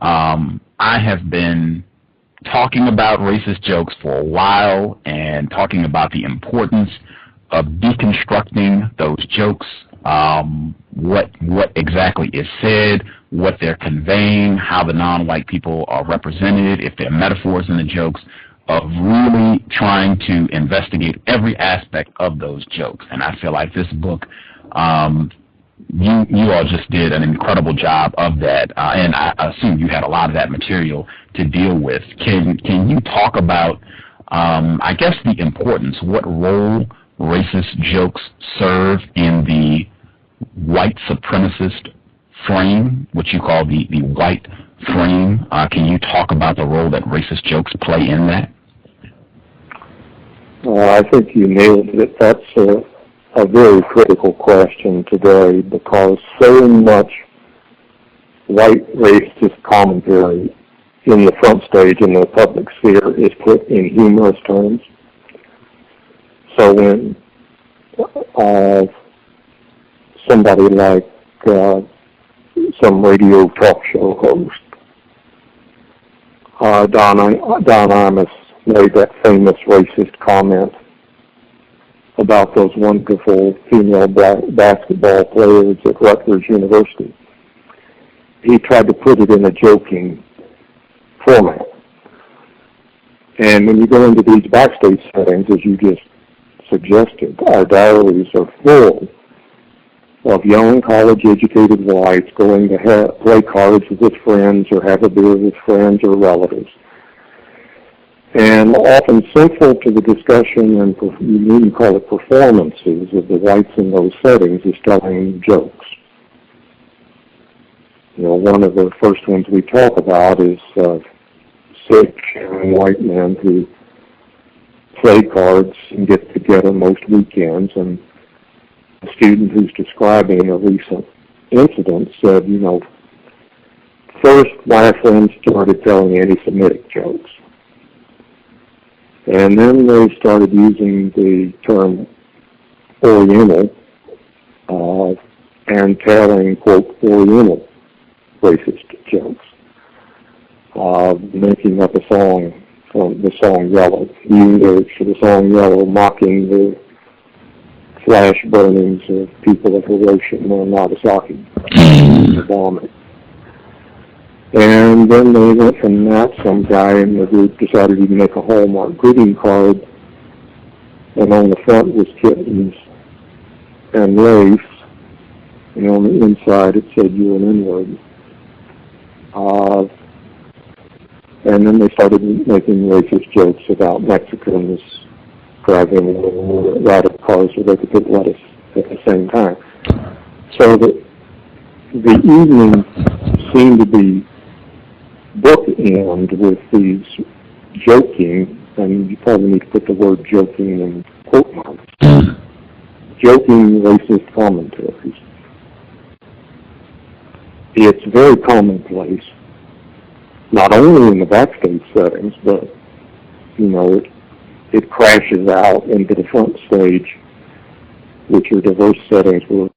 I have been talking about racist jokes for a while and talking about the importance of deconstructing those jokes, what exactly is said, what they're conveying, how the non-white people are represented, if they're metaphors in the jokes, of really trying to investigate every aspect of those jokes. And I feel like this book, you all just did an incredible job of that, and I assume you had a lot of that material to deal with. Can you talk about, I guess, the importance, what role racist jokes serve in the white supremacist frame, what you call the white frame? Can you talk about the role that racist jokes play in that? I think you nailed it. That's a very critical question today, because so much white racist commentary in the front stage in the public sphere is put in humorous terms. So when somebody like some radio talk show host, Don Imus, made that famous racist comment about those wonderful female basketball players at Rutgers University. He tried to put it in a joking format. And when you go into these backstage settings, as you just suggested, our diaries are full of young college-educated whites going to play cards with his friends or have a beer with friends or relatives. And often central to the discussion, and you can call it performances, of the whites in those settings is telling jokes. You know, one of the first ones we talk about is 6 white men who play cards and get together most weekends, and a student who's describing a recent incident said, you know, first my friends started telling anti-Semitic jokes. And then they started using the term Oriental and telling, quote, Oriental racist jokes, making up a song from the song Yellow, new lyrics for the song Yellow, mocking the flash burnings of people of Hiroshima and Nagasaki, the bombing. And then they went from that. Some guy in the group decided he'd make a Hallmark greeting card, and on the front was kittens and lace, and on the inside it said, "You an N-word." And then they started making racist jokes about Mexicans driving a little louder cars so they could put lettuce at the same time. So the evening seemed to be bookend with these joking, and you probably need to put the word joking in quote marks, joking racist commentaries. It's very commonplace, not only in the backstage settings, but, you know, it crashes out into the front stage, which are diverse settings where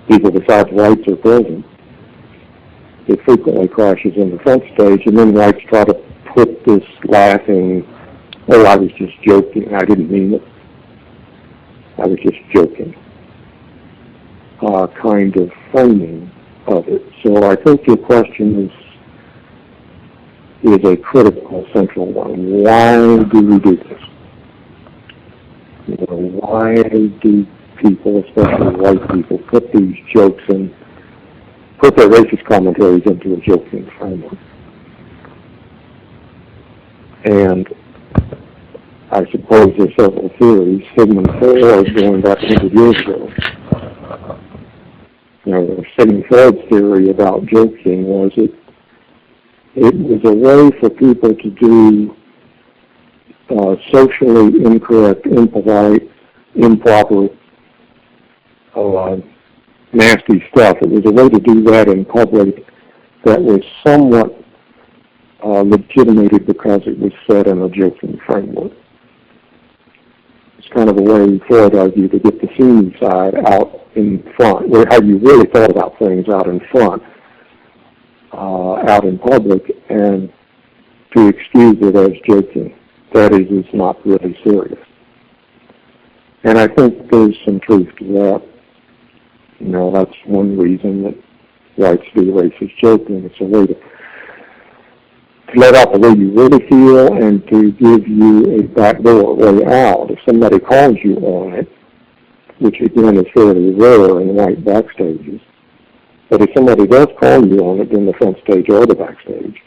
people besides whites are present. It frequently crashes in the front stage, and then whites try to put this laughing, oh, I was just joking, I didn't mean it, I was just joking, kind of framing of it. So I think your question is a critical, central one. Why do we do this? You know, why do people, especially white people, put these jokes in, put their racist commentaries into a joking framework? And I suppose there's several theories. Sigmund Freud, going back 100 years ago, you know, Sigmund Freud's theory about joking was it was a way for people to do socially incorrect, impolite, improper, nasty stuff. It was a way to do that in public that was somewhat legitimated because it was said in a joking framework. It's kind of a way, Freud argued, to get the seamy side out in front, where how you really thought about things out in front, out in public, and to excuse it as joking. That is, it's not really serious. And I think there's some truth to that. You know, that's one reason that whites do racist joking. It's a way to let out the way you really feel and to give you a backdoor way out. If somebody calls you on it, which again is fairly rare in white backstages, but if somebody does call you on it in the front stage or the backstage,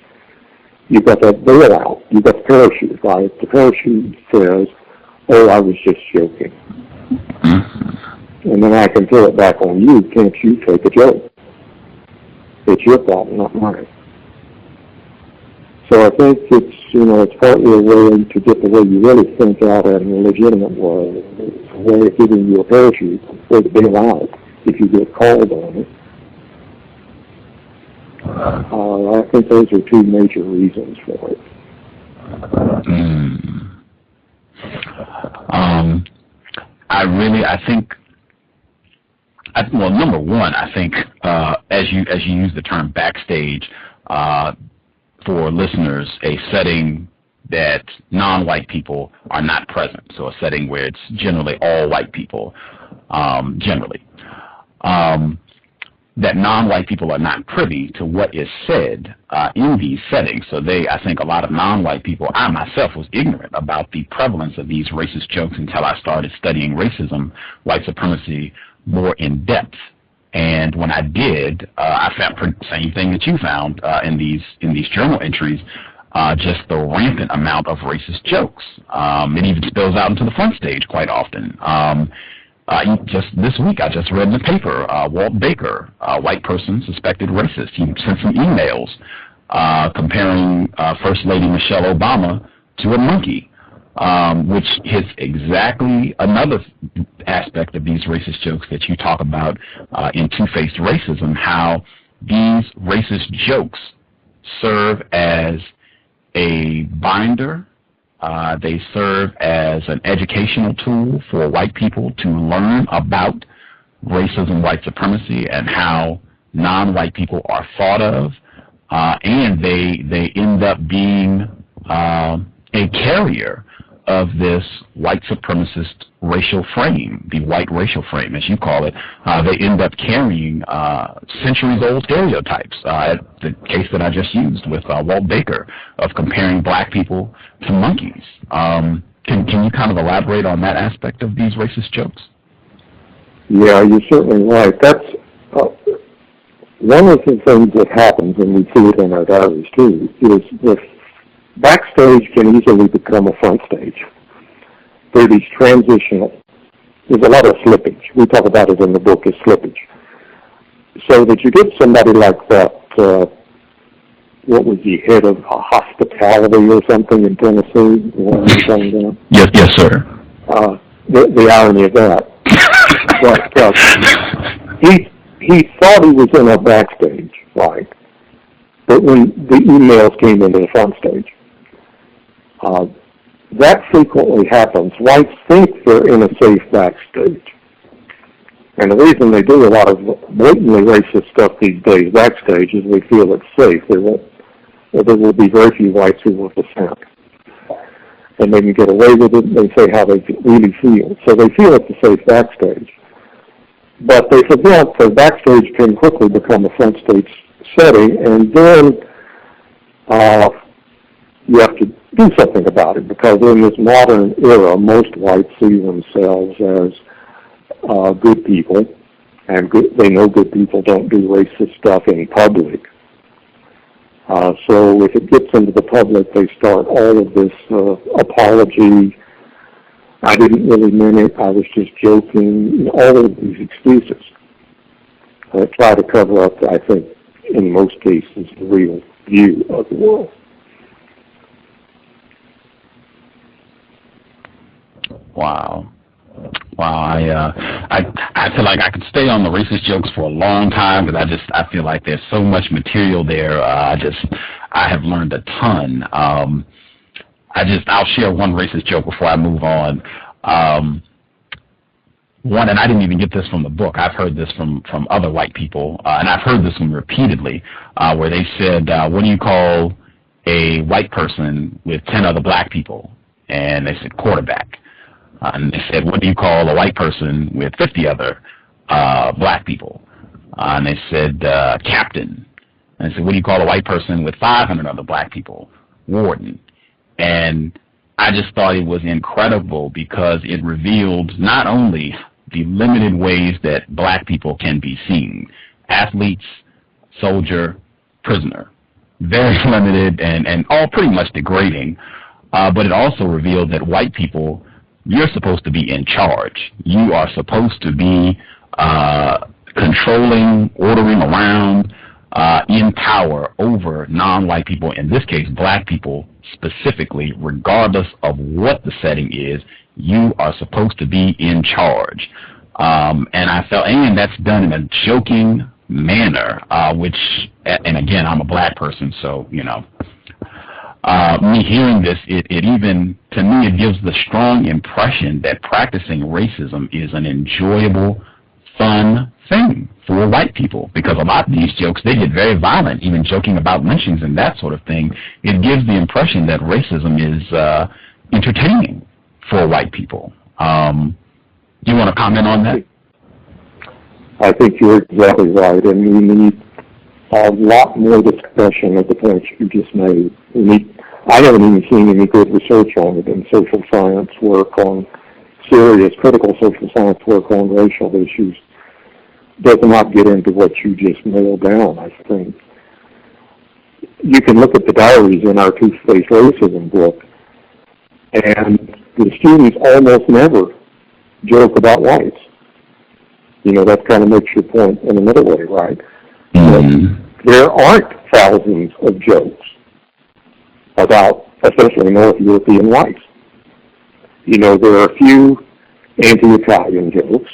you've got that bailout. You've got the parachute, right? The parachute says, oh, I was just joking. And then I can throw it back on you. Can't you take a joke? It's your problem, not mine. So I think it's, you know, it's partly a way to get the way you really think out in a legitimate way. It's a way of giving you a parachute, a way to bail out if you get called on it. I think those are two major reasons for it. Well, number one, I think as you use the term backstage, for listeners, a setting that non-white people are not present, so a setting where it's generally all white people, that non-white people are not privy to what is said in these settings. So I think a lot of non-white people, I myself was ignorant about the prevalence of these racist jokes until I started studying racism, white supremacy, more in depth. And when I did, I found the same thing that you found in these journal entries, just the rampant amount of racist jokes. It even spills out into the front stage quite often. Just this week, I just read in the paper, Walt Baker, a white person suspected racist. He sent some emails comparing First Lady Michelle Obama to a monkey, which hits exactly another aspect of these racist jokes that you talk about in Two-Faced Racism, how these racist jokes serve as a binder. They serve as an educational tool for white people to learn about racism, white supremacy, and how non-white people are thought of, and they end up being a carrier of this white supremacist racial frame, the white racial frame, as you call it. They end up carrying centuries-old stereotypes. The case that I just used with Walt Baker of comparing black people to monkeys. Can you kind of elaborate on that aspect of these racist jokes? Yeah, you're certainly right. That's one of the things that happens, and we see it in our diaries too, is the backstage can easily become a front stage. they're these transitional. There's a lot of slippage. We talk about it in the book as slippage. So that you get somebody like that, what was he, head of hospitality or something in Tennessee? Yes, sir. The irony of that. But he thought he was in a backstage, right? But when the emails came into the Frontstage, that frequently happens. Whites think they're in a safe backstage. And the reason they do a lot of blatantly racist stuff these days backstage is they feel it's safe. There will be very few whites who will dissent. And they can get away with it, and they say how they really feel. So they feel it's a safe backstage. But they forget that backstage can quickly become a front stage setting, and then you have to do something about it, because in this modern era, most whites see themselves as good people, and they know good people don't do racist stuff in public. So if it gets into the public, they start all of this apology. I didn't really mean it. I was just joking. All of these excuses try to cover up, I think, in most cases, the real view of the world. Wow. I feel like I could stay on the racist jokes for a long time, because I feel like there's so much material there. I have learned a ton. I'll share one racist joke before I move on. One, and I didn't even get this from the book. I've heard this from other white people, and I've heard this one repeatedly, where they said, what do you call a white person with 10 other black people? And they said, quarterback. And they said, what do you call a white person with 50 other black people? And they said, captain. And I said, what do you call a white person with 500 other black people? Warden. And I just thought it was incredible, because it revealed not only the limited ways that black people can be seen: athletes, soldier, prisoner. Very limited and all pretty much degrading. But it also revealed that white people, you're supposed to be in charge. You are supposed to be controlling, ordering around, in power over non-white people, in this case black people specifically. Regardless of what the setting is, you are supposed to be in charge. And I felt, and that's done in a joking manner, which, and again, I'm a black person, so, me hearing this, it even, to me, it gives the strong impression that practicing racism is an enjoyable, fun thing for white people, because a lot of these jokes, they get very violent, even joking about lynchings and that sort of thing. It gives the impression that racism is entertaining for white people. Do you want to comment on that? I think you're exactly right, and we need a lot more discussion at the points you just made. I haven't even seen any good research on it in social science work, on serious critical social science work on racial issues. Does not get into what you just nailed down, I think. You can look at the diaries in our Two-Faced Racism book, and the students almost never joke about whites. That kind of makes your point in another way, right? Mm-hmm. There aren't thousands of jokes about, especially North European whites. There are a few anti-Italian jokes,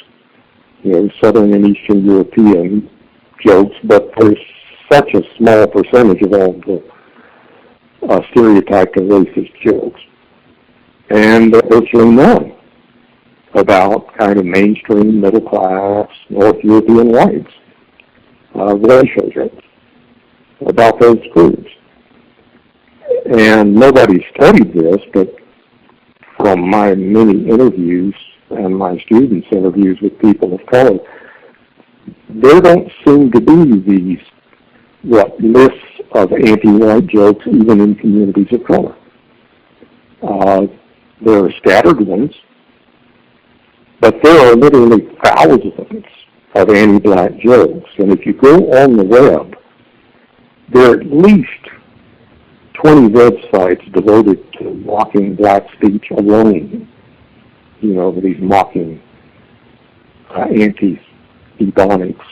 Southern and Eastern European jokes, but there's such a small percentage of all the stereotyped and racist jokes. And virtually none about kind of mainstream, middle-class, North European whites, racial jokes about those groups. And nobody studied this, but from my many interviews and my students' interviews with people of color, there don't seem to be these lists of anti-white jokes even in communities of color. There are scattered ones, but there are literally thousands of anti-black jokes. And if you go on the web, there are at least 20 websites devoted to blocking black speech alone. these mocking anti-Ebonics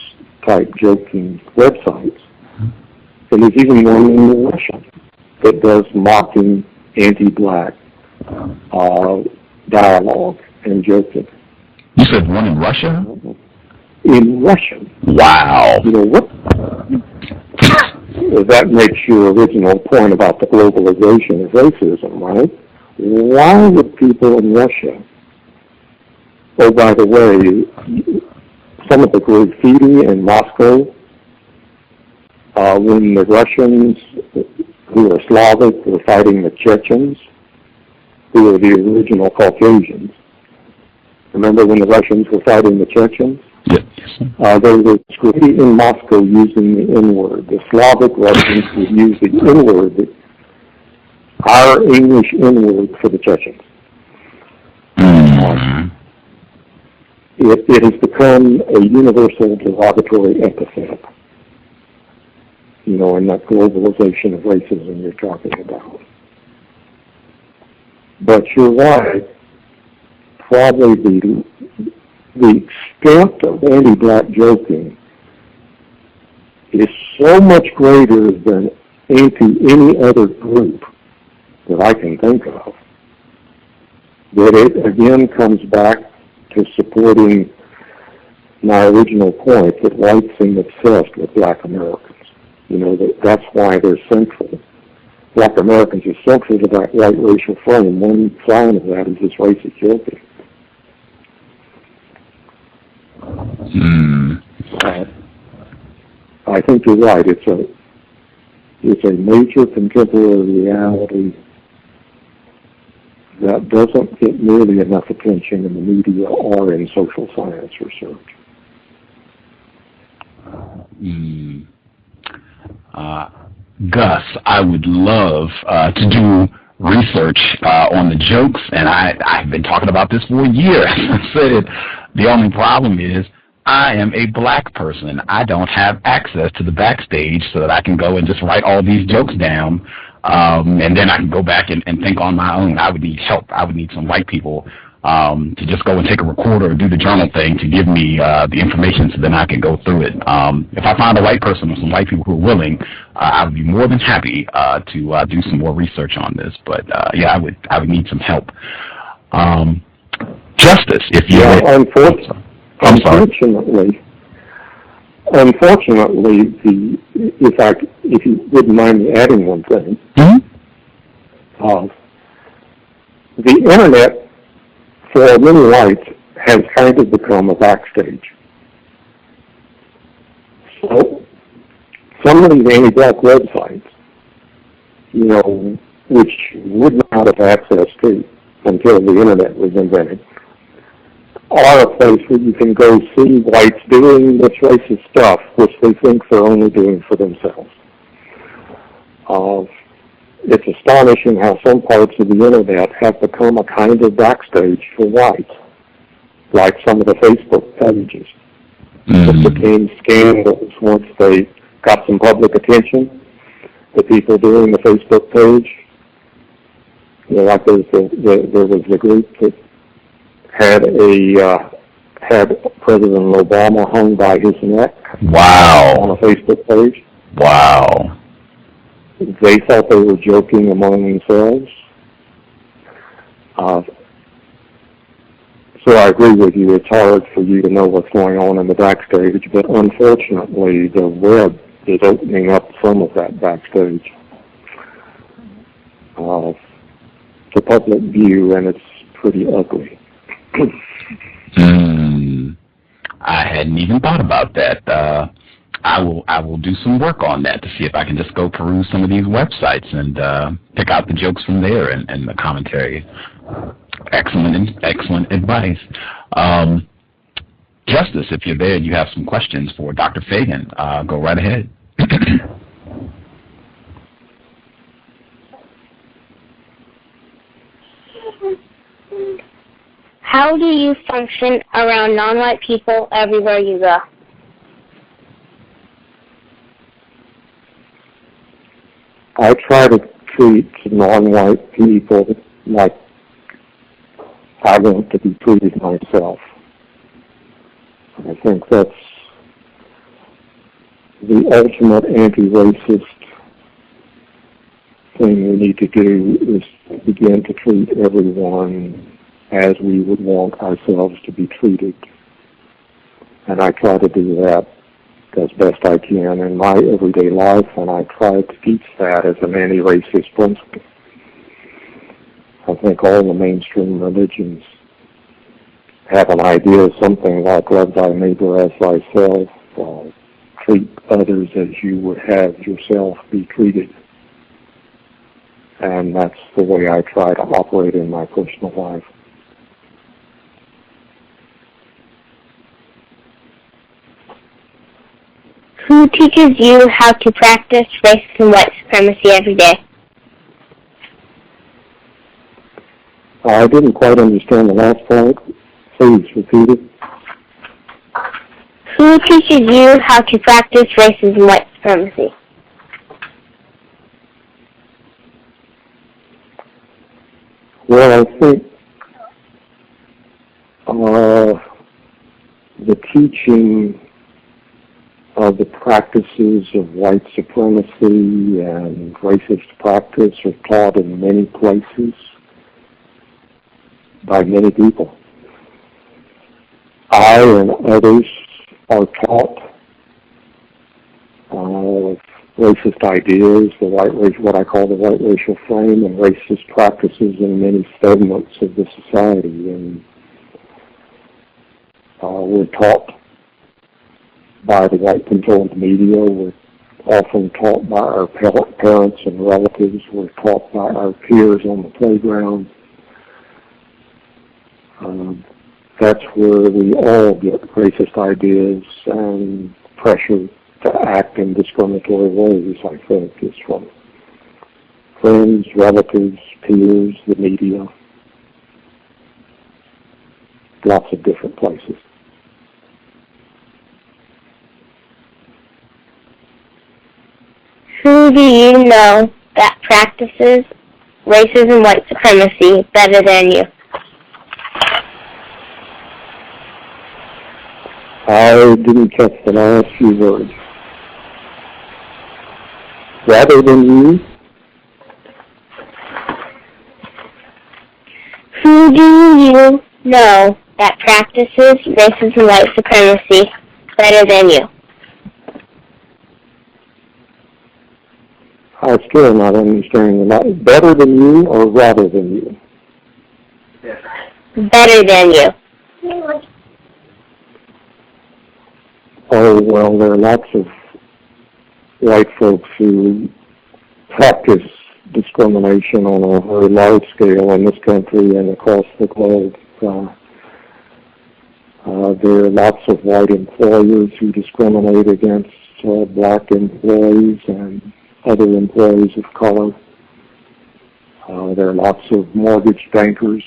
type joking websites. And there's even one in Russia that does mocking anti-black dialogue and joking. You said one in Russia? In Russian. Wow. What? That makes your original point about the globalization of racism, right? Why would people in Russia, oh, by the way, some of the graffiti in Moscow, when the Russians who are Slavic were fighting the Chechens, who are the original Caucasians. Remember when the Russians were fighting the Chechens? Yes. There was graffiti in Moscow using the N-word. The Slavic Russians would use the N-word, our English N-word for the Chechens. It has become a universal derogatory epithet, in that globalization of racism you're talking about. But you're right, probably the extent of anti-black joking is so much greater than any other group that I can think of, that it again comes back to supporting my original point that whites seem obsessed with black Americans. That's why they're central. Black Americans are central to that white racial frame. One sign of that is this racist joking. I think you're right. It's a major contemporary reality that doesn't get nearly enough attention in the media or in social science research. Gus, I would love to do research on the jokes, and I've been talking about this for a year. I said the only problem is I am a black person. I don't have access to the Backstage so that I can go and just write all these jokes down, and then I can go back and think on my own. I would need help. I would need some white people to just go and take a recorder or do the journal thing to give me the information so then I can go through it. If I find a white person or some white people who are willing, I would be more than happy to do some more research on this. But yeah, I would need some help. Justice, if you Unfortunately, if you wouldn't mind me adding one thing, the internet for many whites has kind of become a backstage. So some of these anti-black websites, which would not have access to until the internet was invented, are a place where you can go see whites doing this racist stuff, which they think they're only doing for themselves. It's astonishing how some parts of the internet have become a kind of backstage for whites, like some of the Facebook pages that became scandals once they got some public attention. The people doing the Facebook page, like there was the group that had President Obama hung by his neck. Wow. On a Facebook page. Wow. They thought they were joking among themselves. So I agree with you. It's hard for you to know what's going on in the backstage, but unfortunately, the web is opening up some of that backstage to public view, and it's pretty ugly. I hadn't even thought about that. I will do some work on that to see if I can just go peruse some of these websites and pick out the jokes from there and the commentary. Excellent advice. Justice, if you're there and you have some questions for Dr. Feagin, go right ahead. How do you function around non-white people everywhere you go? I try to treat non-white people like I want to be treated myself. I think that's the ultimate anti-racist thing we need to do, is begin to treat everyone as we would want ourselves to be treated. And I try to do that as best I can in my everyday life, and I try to teach that as an anti-racist principle. I think all the mainstream religions have an idea of something like love thy neighbor as thyself, treat others as you would have yourself be treated. And that's the way I try to operate in my personal life. Who teaches you how to practice race and white supremacy every day? I didn't quite understand the last part. Please repeat it. Who teaches you how to practice racism and white supremacy? Well, I think the teaching of the practices of white supremacy and racist practice are taught in many places by many people. I and others are taught racist ideas, the white race, what I call the white racial frame, and racist practices in many segments of the society. And we're taught by the white-controlled media. We're often taught by our parents and relatives. We're taught by our peers on the playground. That's where we all get racist ideas and pressure to act in discriminatory ways, I think, is from friends, relatives, peers, the media, lots of different places. Who do you know that practices racism and white supremacy better than you? I didn't catch the last few words. Rather than you? Who do you know that practices racism and white supremacy better than you? I still am not understanding. Better than you or rather than you? Better than you. Oh, well, there are lots of white folks who practice discrimination on a very large scale in this country and across the globe. There are lots of white employers who discriminate against black employees and other employees of color. There are lots of mortgage bankers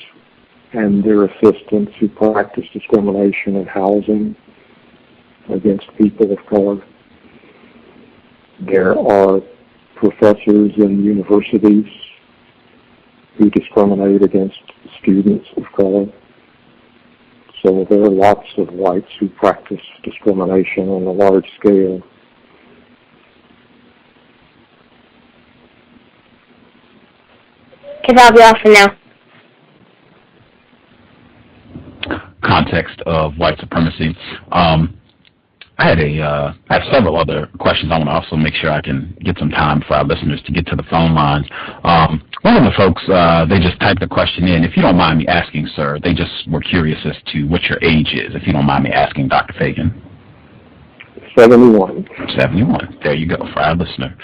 and their assistants who practice discrimination in housing against people of color. There are professors in universities who discriminate against students of color. So there are lots of whites who practice discrimination on a large scale. Okay, that'll be all for now. Context of white supremacy. I have several other questions. I want to also make sure I can get some time for our listeners to get to the phone lines. One of the folks, they just typed the question in. If you don't mind me asking, sir, they just were curious as to what your age is, if you don't mind me asking, Dr. Feagin. 71. 71. There you go, for our listener.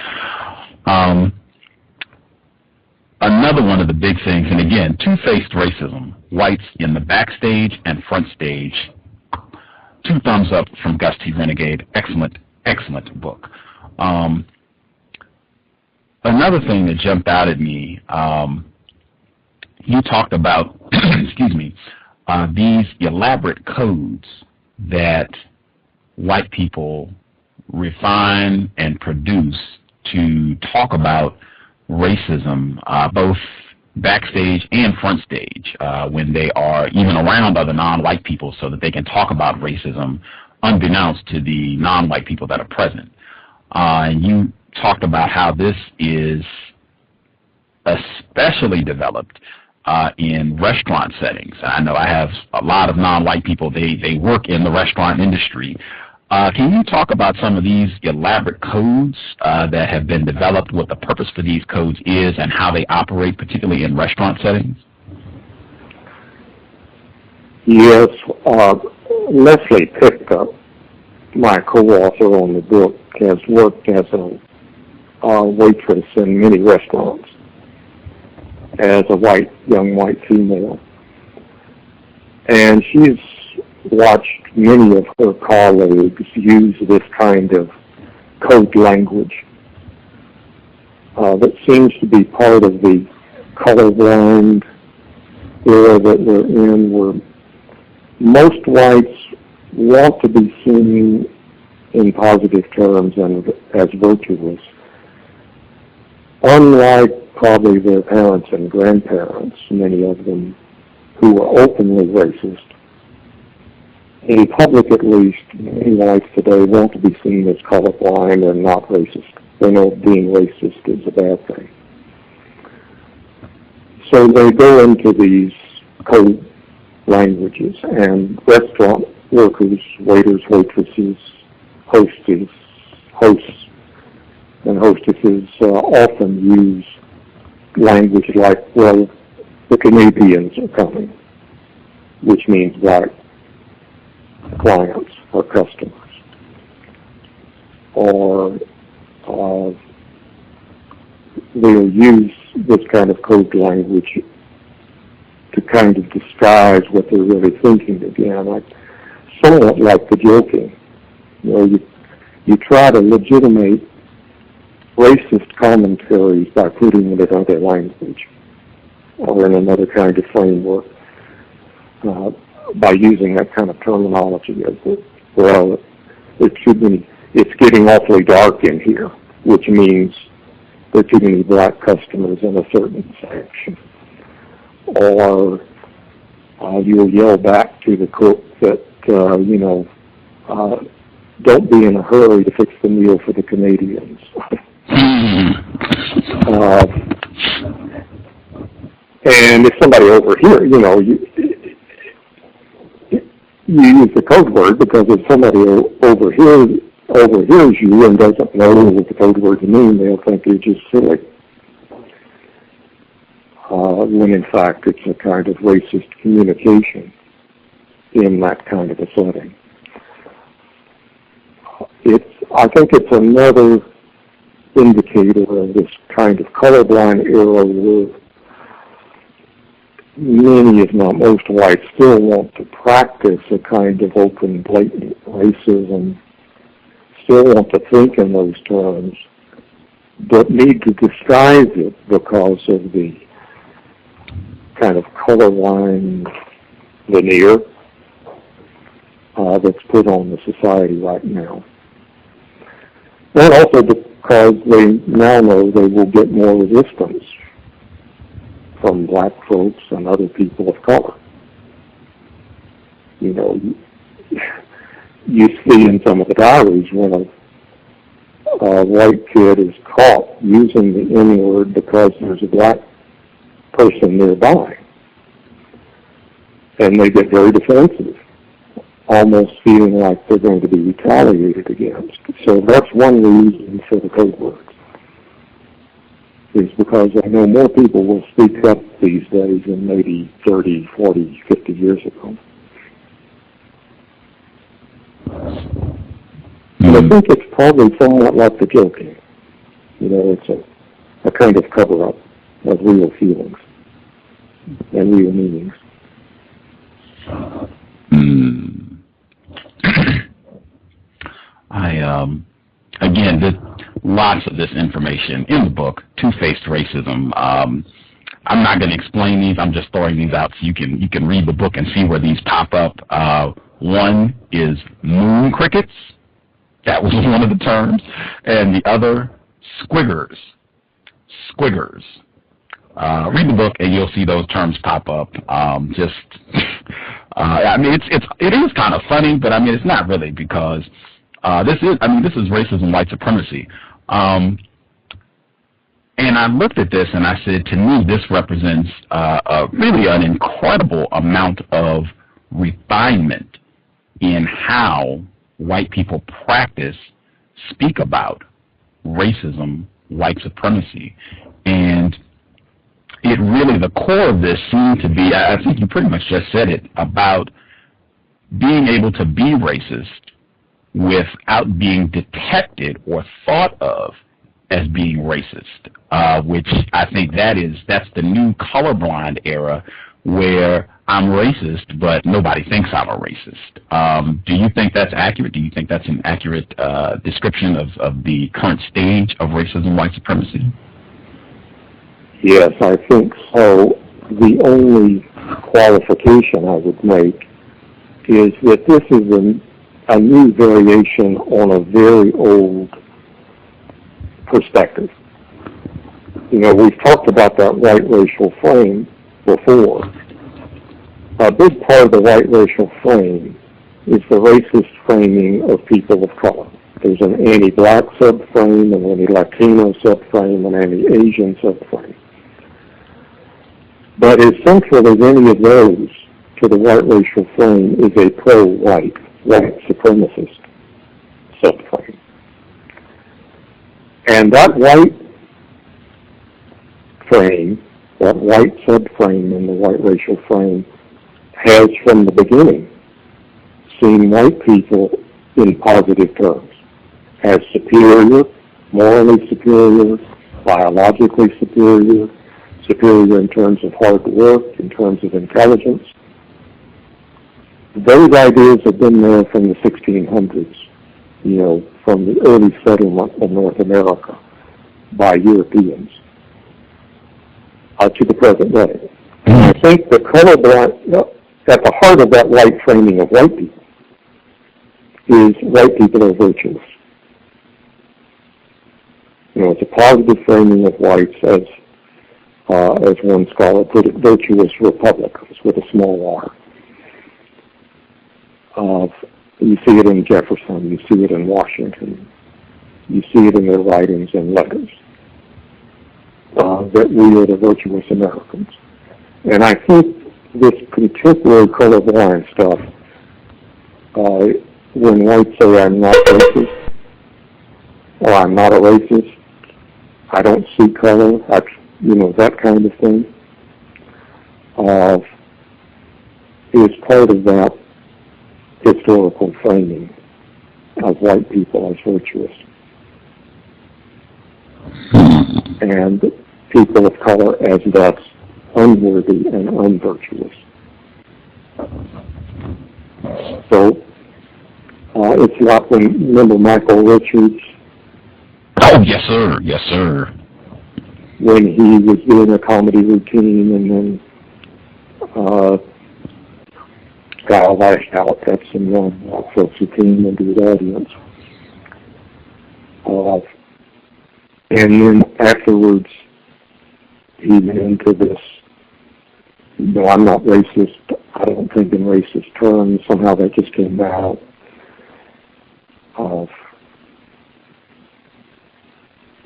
Another one of the big things, and again, two-faced racism, whites in the Backstage and Frontstage. 2 thumbs up from Gus T Renegade. Excellent, excellent book. Another thing that jumped out at me, you talked about, excuse me, these elaborate codes that white people refine and produce to talk about racism, both Backstage and Frontstage when they are even around other non-white people so that they can talk about racism unbeknownst to the non-white people that are present. And you talked about how this is especially developed in restaurant settings. I know I have a lot of non-white people, they work in the restaurant industry. Can you talk about some of these elaborate codes that have been developed, what the purpose for these codes is, and how they operate, particularly in restaurant settings? Yes, Leslie Pickup, my co-author on the book, has worked as a waitress in many restaurants as a young white female. And she's watched many of her colleagues use this kind of code language that seems to be part of the colorblind era that we're in, where most whites want to be seen in positive terms and as virtuous, unlike probably their parents and grandparents, many of them who are openly racist. In public, at least, many whites today want to be seen as colorblind and not racist. They know being racist is a bad thing. So they go into these code languages, and restaurant workers, waiters, waitresses, hosts and hostesses often use language like, well, the Canadians are coming, which means black clients or customers. Or they'll use this kind of code language to kind of disguise what they're really thinking again, like somewhat like the joking. You know, you try to legitimate racist commentaries by putting it in other language or in another kind of framework by using that kind of terminology as, well, it's getting awfully dark in here, which means there are too many black customers in a certain section. Or you'll yell back to the cook that, don't be in a hurry to fix the meal for the Canadians. And if somebody overhears, you use the code word, because if somebody overhears you and doesn't know what the code words mean, they'll think you're just silly. When in fact it's a kind of racist communication in that kind of a setting. I think it's another indicator of this kind of colorblind era where many, if not most whites, still want to practice a kind of open, blatant racism, still want to think in those terms, but need to disguise it because of the kind of colorblind veneer that's put on the society right now. And also because they now know they will get more resistance from black folks and other people of color. You see in some of the diaries when a white kid is caught using the N-word because there's a black person nearby. And they get very defensive, almost feeling like they're going to be retaliated against. So that's one reason for the code words, is because I know more people will speak up these days than maybe 30, 40, 50 years ago. And I think it's probably somewhat like the joking. It's a kind of cover-up of real feelings and real meanings. Again, there's lots of this information in the book, Two-Faced Racism. I'm not going to explain these. I'm just throwing these out so you can read the book and see where these pop up. One is moon crickets. That was one of the terms. And the other, squiggers. Squiggers. read the book and you'll see those terms pop up. I mean, it is kind of funny, but I mean, it's not really, because this is racism, white supremacy. And I looked at this and I said, to me, this represents really an incredible amount of refinement in how white people speak about racism, white supremacy. And it really, the core of this seemed to be, I think you pretty much just said it, about being able to be racist without being detected or thought of as being racist, which I think that's the new colorblind era, where I'm racist, but nobody thinks I'm a racist. Do you think that's accurate? Do you think that's an accurate description of the current stage of racism, white supremacy? Yes, I think so. The only qualification I would make is that this is a new variation on a very old perspective. You know, we've talked about that white racial frame before. A big part of the white racial frame is the racist framing of people of color. There's an anti-black subframe, an anti-Latino subframe, an anti-Asian subframe. But as central as any of those to the white racial frame is a pro-white, white supremacist subframe. And that white frame, that white subframe in the white racial frame, has from the beginning seen white people in positive terms, as superior, morally superior, biologically superior, superior in terms of hard work, in terms of intelligence. Those ideas have been there from the 1600s, you know, from the early settlement of North America by Europeans to the present day. And I think the colorblind, at the heart of that white framing of white people is white people are virtuous. You know, it's a positive framing of whites, as one scholar put it, virtuous republicans with a small r. You see it in Jefferson, you see it in Washington, you see it in their writings and letters, that we are the virtuous Americans. And I think this contemporary colorblind stuff, when whites say I'm not racist, or I'm not a racist, I don't see color, you know, that kind of thing, is part of that historical framing of white people as virtuous. And people of color as thus unworthy and unvirtuous. So it's like when, remember Michael Richards? Oh, yes, sir. Yes, sir. When he was doing a comedy routine and then guy lashed out at someone folks who came into his audience. And then afterwards, he went into this, no, I'm not racist, I don't think in racist terms, somehow that just came out.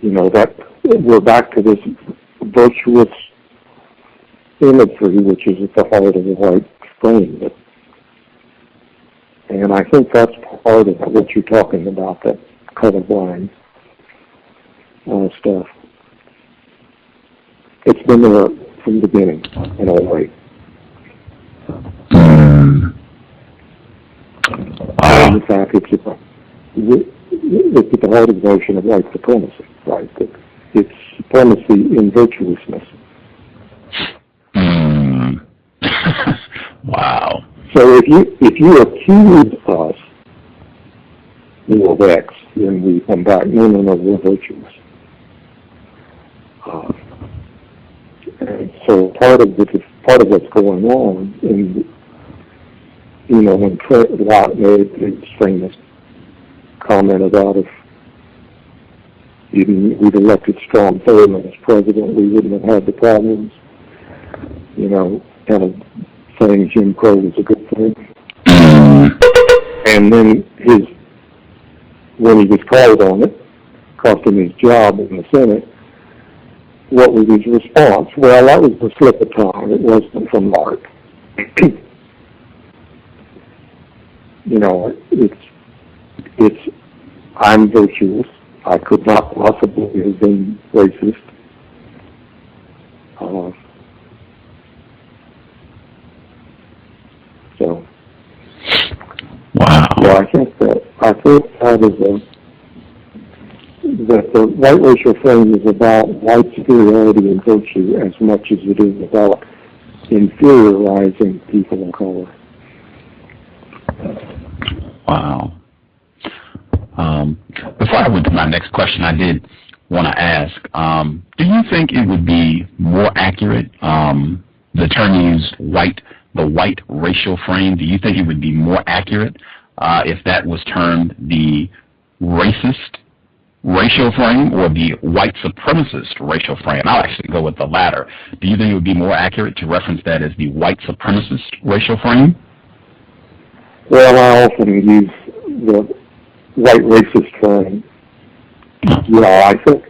You know, that we're back to this virtuous imagery, which is at the heart of the white frame. And I think that's part of what you're talking about, that colorblind stuff. It's been there from the beginning, in a way. And in fact, it's at the heart of the notion of white supremacy, right? It's supremacy in virtuousness. Wow. So if you accuse us, you know, of X, then we come back, no, we're virtuous. And so part of what's going on in, you know, when Trent Lott made his famous comment about if even we'd elected Strom Thurmond as president, we wouldn't have had the problems, kind of saying Jim Crow was a good thing. And then when he was called on it, cost him his job in the Senate, what was his response? Well, that was the slip of tongue. It wasn't from Mark. I'm virtuous. I could not possibly have been racist. Wow. Yeah, I think that the white racial frame is about white superiority and virtue as much as it is about inferiorizing people of color. Wow. Before I went to my next question, I did want to ask, do you think it would be more accurate, the term used, the white racial frame, do you think it would be more accurate if that was termed the racist racial frame or the white supremacist racial frame? I'll actually go with the latter. Do you think it would be more accurate to reference that as the white supremacist racial frame? Well, I often use the white racist frame. Yeah, I think,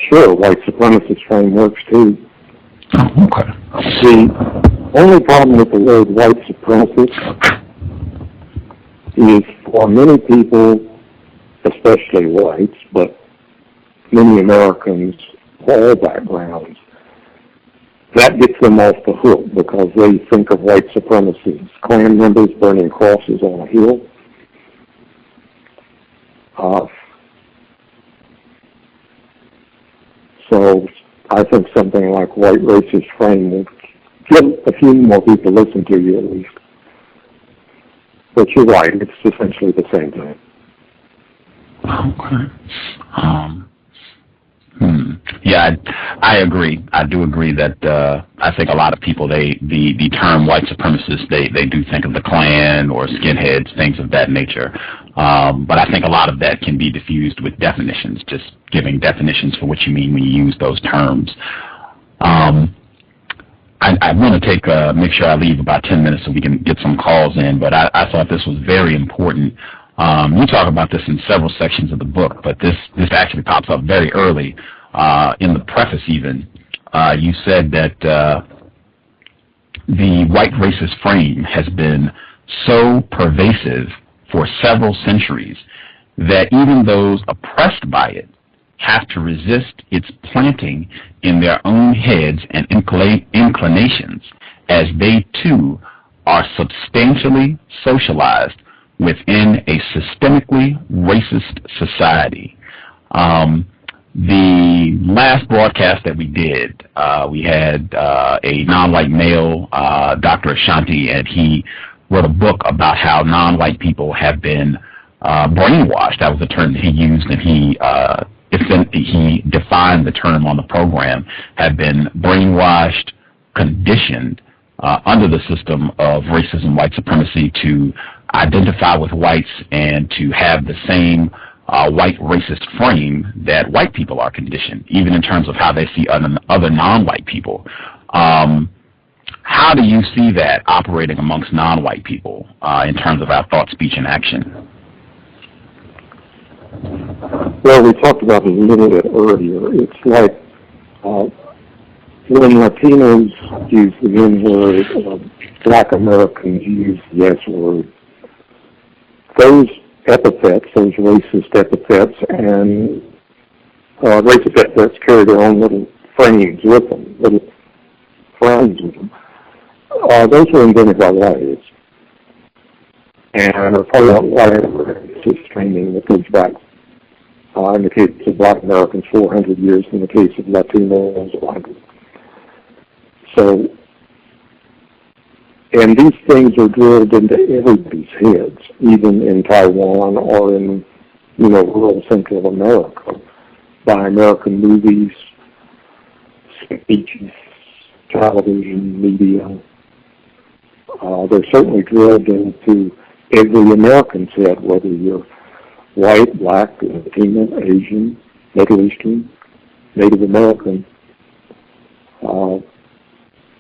sure, white supremacist frame works too. Oh, okay. The only problem with the word white supremacist is for many people, especially whites, but many Americans of all backgrounds, that gets them off the hook because they think of white supremacy as Klan members burning crosses on a hill. So I think something like white racist frame will get a few more people listen to you at least. But you're right, it's essentially the same thing. Okay. Yeah, I agree. I do agree that I think a lot of people, the term white supremacists, they do think of the Klan or skinheads, things of that nature. But I think a lot of that can be diffused with definitions, just giving definitions for what you mean when you use those terms. I want to make sure I leave about 10 minutes so we can get some calls in, but I thought this was very important. You talk about this in several sections of the book, but this actually pops up very early in the preface even. You said that the white racist frame has been so pervasive for several centuries that even those oppressed by it have to resist its planting in their own heads and inclinations, as they too are substantially socialized within a systemically racist society. The last broadcast that we did, we had a non-white male, Dr. Ashanti, and he wrote a book about how non-white people have been brainwashed. That was the term that he used, and he defined the term on the program, have been brainwashed, conditioned under the system of racism, white supremacy, to identify with whites and to have the same white racist frame that white people are conditioned, even in terms of how they see other non-white people. How do you see that operating amongst non-white people in terms of our thought, speech, and action? Well, we talked about it a little bit earlier. It's like when Latinos use the N-word, Black Americans use the S-word. Those epithets, those racist epithets, and racist epithets carry their own little frames with them, little frames with them. Those were invented by whites, and are part of white racist training that goes back, in the case of Black Americans, 400 years, in the case of Latinos, 100. So, and these things are drilled into everybody's heads, even in Taiwan or in, rural Central America, by American movies, speeches, television, media. They're certainly drilled into every American's head, whether you're white, black, Latino, Asian, Middle Eastern, Native American,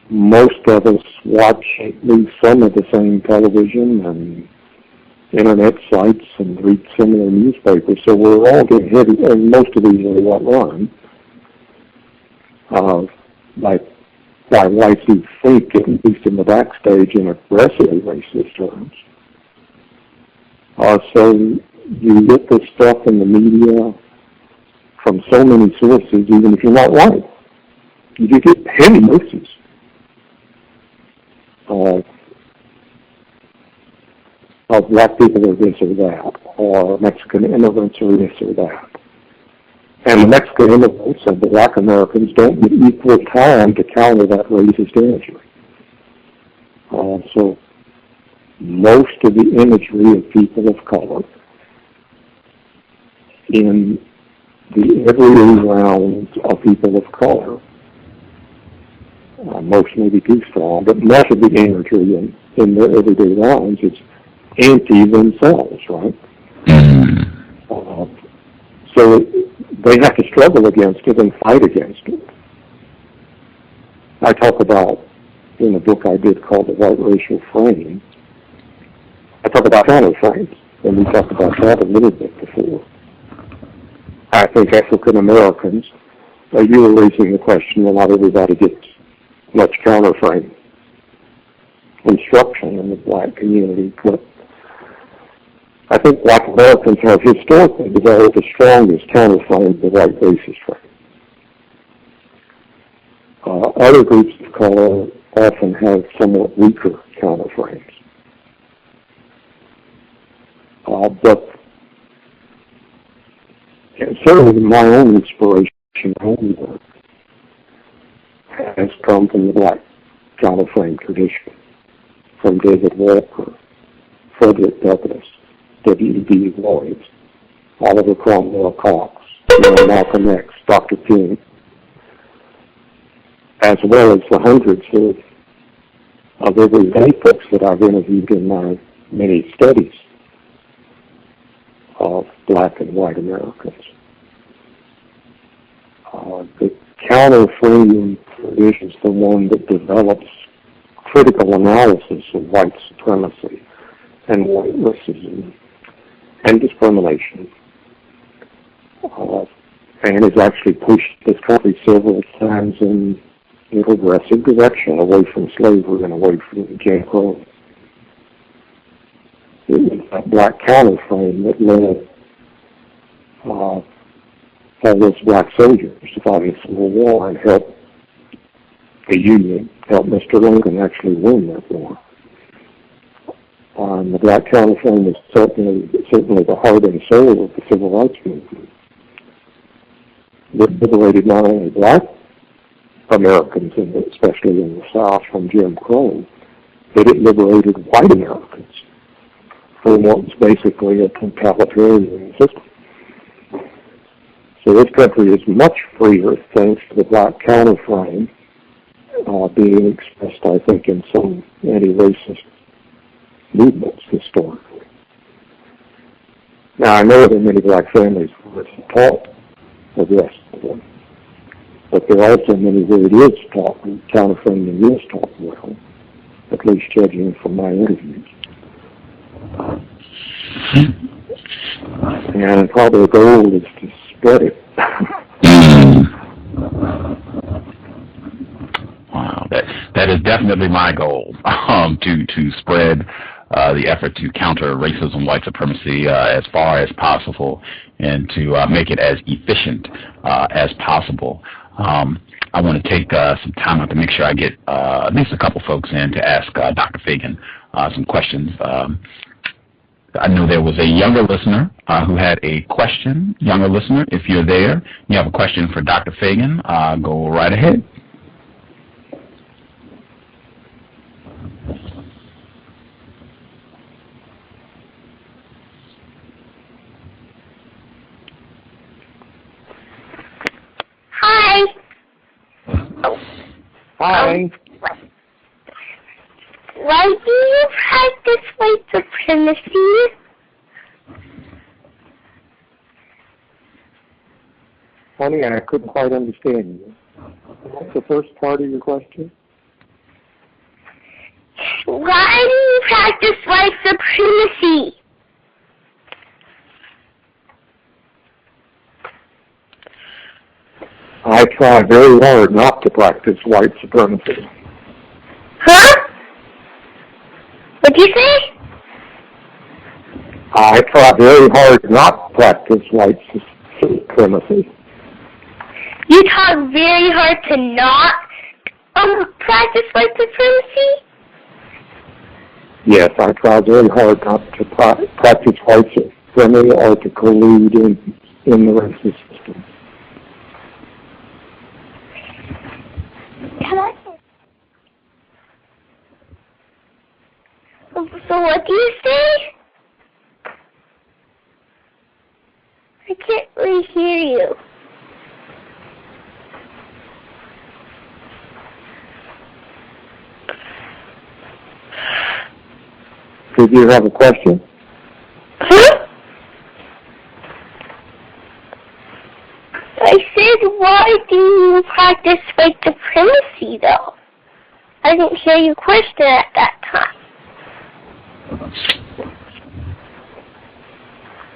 most of us watch at least some of the same television and internet sites and read similar newspapers, so we're all getting hit, and most of these are what run, by whites who think, at least in the backstage, in aggressively racist terms. So you get this stuff in the media from so many sources, even if you're not white. You just get heavy doses of black people are this or that, or Mexican immigrants are this or that. And the Mexican immigrants and the black Americans don't get equal time to counter that racist imagery. So most of the imagery of people of color in the everyday rounds of people of color, most may be too strong, but much of the imagery in their everyday rounds is anti-themselves, right? So they have to struggle against it and fight against it. I talk about, in a book I did called The White Racial Frame, I talk about counterframes, and we talked about that a little bit before. I think African Americans, you were raising the question, well, not everybody gets much counterframe instruction in the black community, but I think black Americans have historically developed the strongest counterframe, the white racist frame. Other groups of color often have somewhat weaker counterframes. But certainly my own inspiration, my own work, has come from the black counterframe tradition, from David Walker, Frederick Douglass, W.E.B. Du Bois, Oliver Cromwell Cox, Malcolm X, Dr. King, as well as the hundreds of everyday folks that I've interviewed in my many studies of black and white Americans. The counter-framing tradition is the one that develops critical analysis of white supremacy and white racism and discrimination, and has actually pushed this country several times in a progressive direction, away from slavery and away from Jim Crow. It was that black counterframe that led all those black soldiers to fight in the Civil War and help the Union, help Mr. Lincoln actually win that war. The black counterframe is certainly the heart and soul of the civil rights movement. It liberated not only black Americans, especially in the South, from Jim Crow, but it liberated white Americans from what was basically a totalitarian system. So this country is much freer thanks to the black counterframe being expressed, I think, in some anti-racist movements historically. Now, I know there are many black families where it's taught aggressively, but there are also many where it is taught, and counterframing is taught well, at least judging from my interviews. And probably the goal is to spread it. Wow, that is definitely my goal, to spread the effort to counter racism, white supremacy as far as possible, and to make it as efficient as possible. I want to take some time out to make sure I get at least a couple folks in to ask Dr. Feagin some questions. I know there was a younger listener who had a question. Younger listener, if you're there, you have a question for Dr. Feagin, go right ahead. Hi. Hi. Why do you practice white supremacy? Honey, I couldn't quite understand you. What's the first part of your question? Why do you practice white supremacy? I try very hard not to practice white supremacy. Huh? What'd you say? I try very hard not to practice white supremacy. You talk very hard to not practice white supremacy? Yes, I try very hard not to practice white supremacy or to collude in the racist system. Come on. So what do you say? I can't really hear you. Did you have a question? Huh? I said, why do you practice white supremacy, though? I didn't hear your question at that time.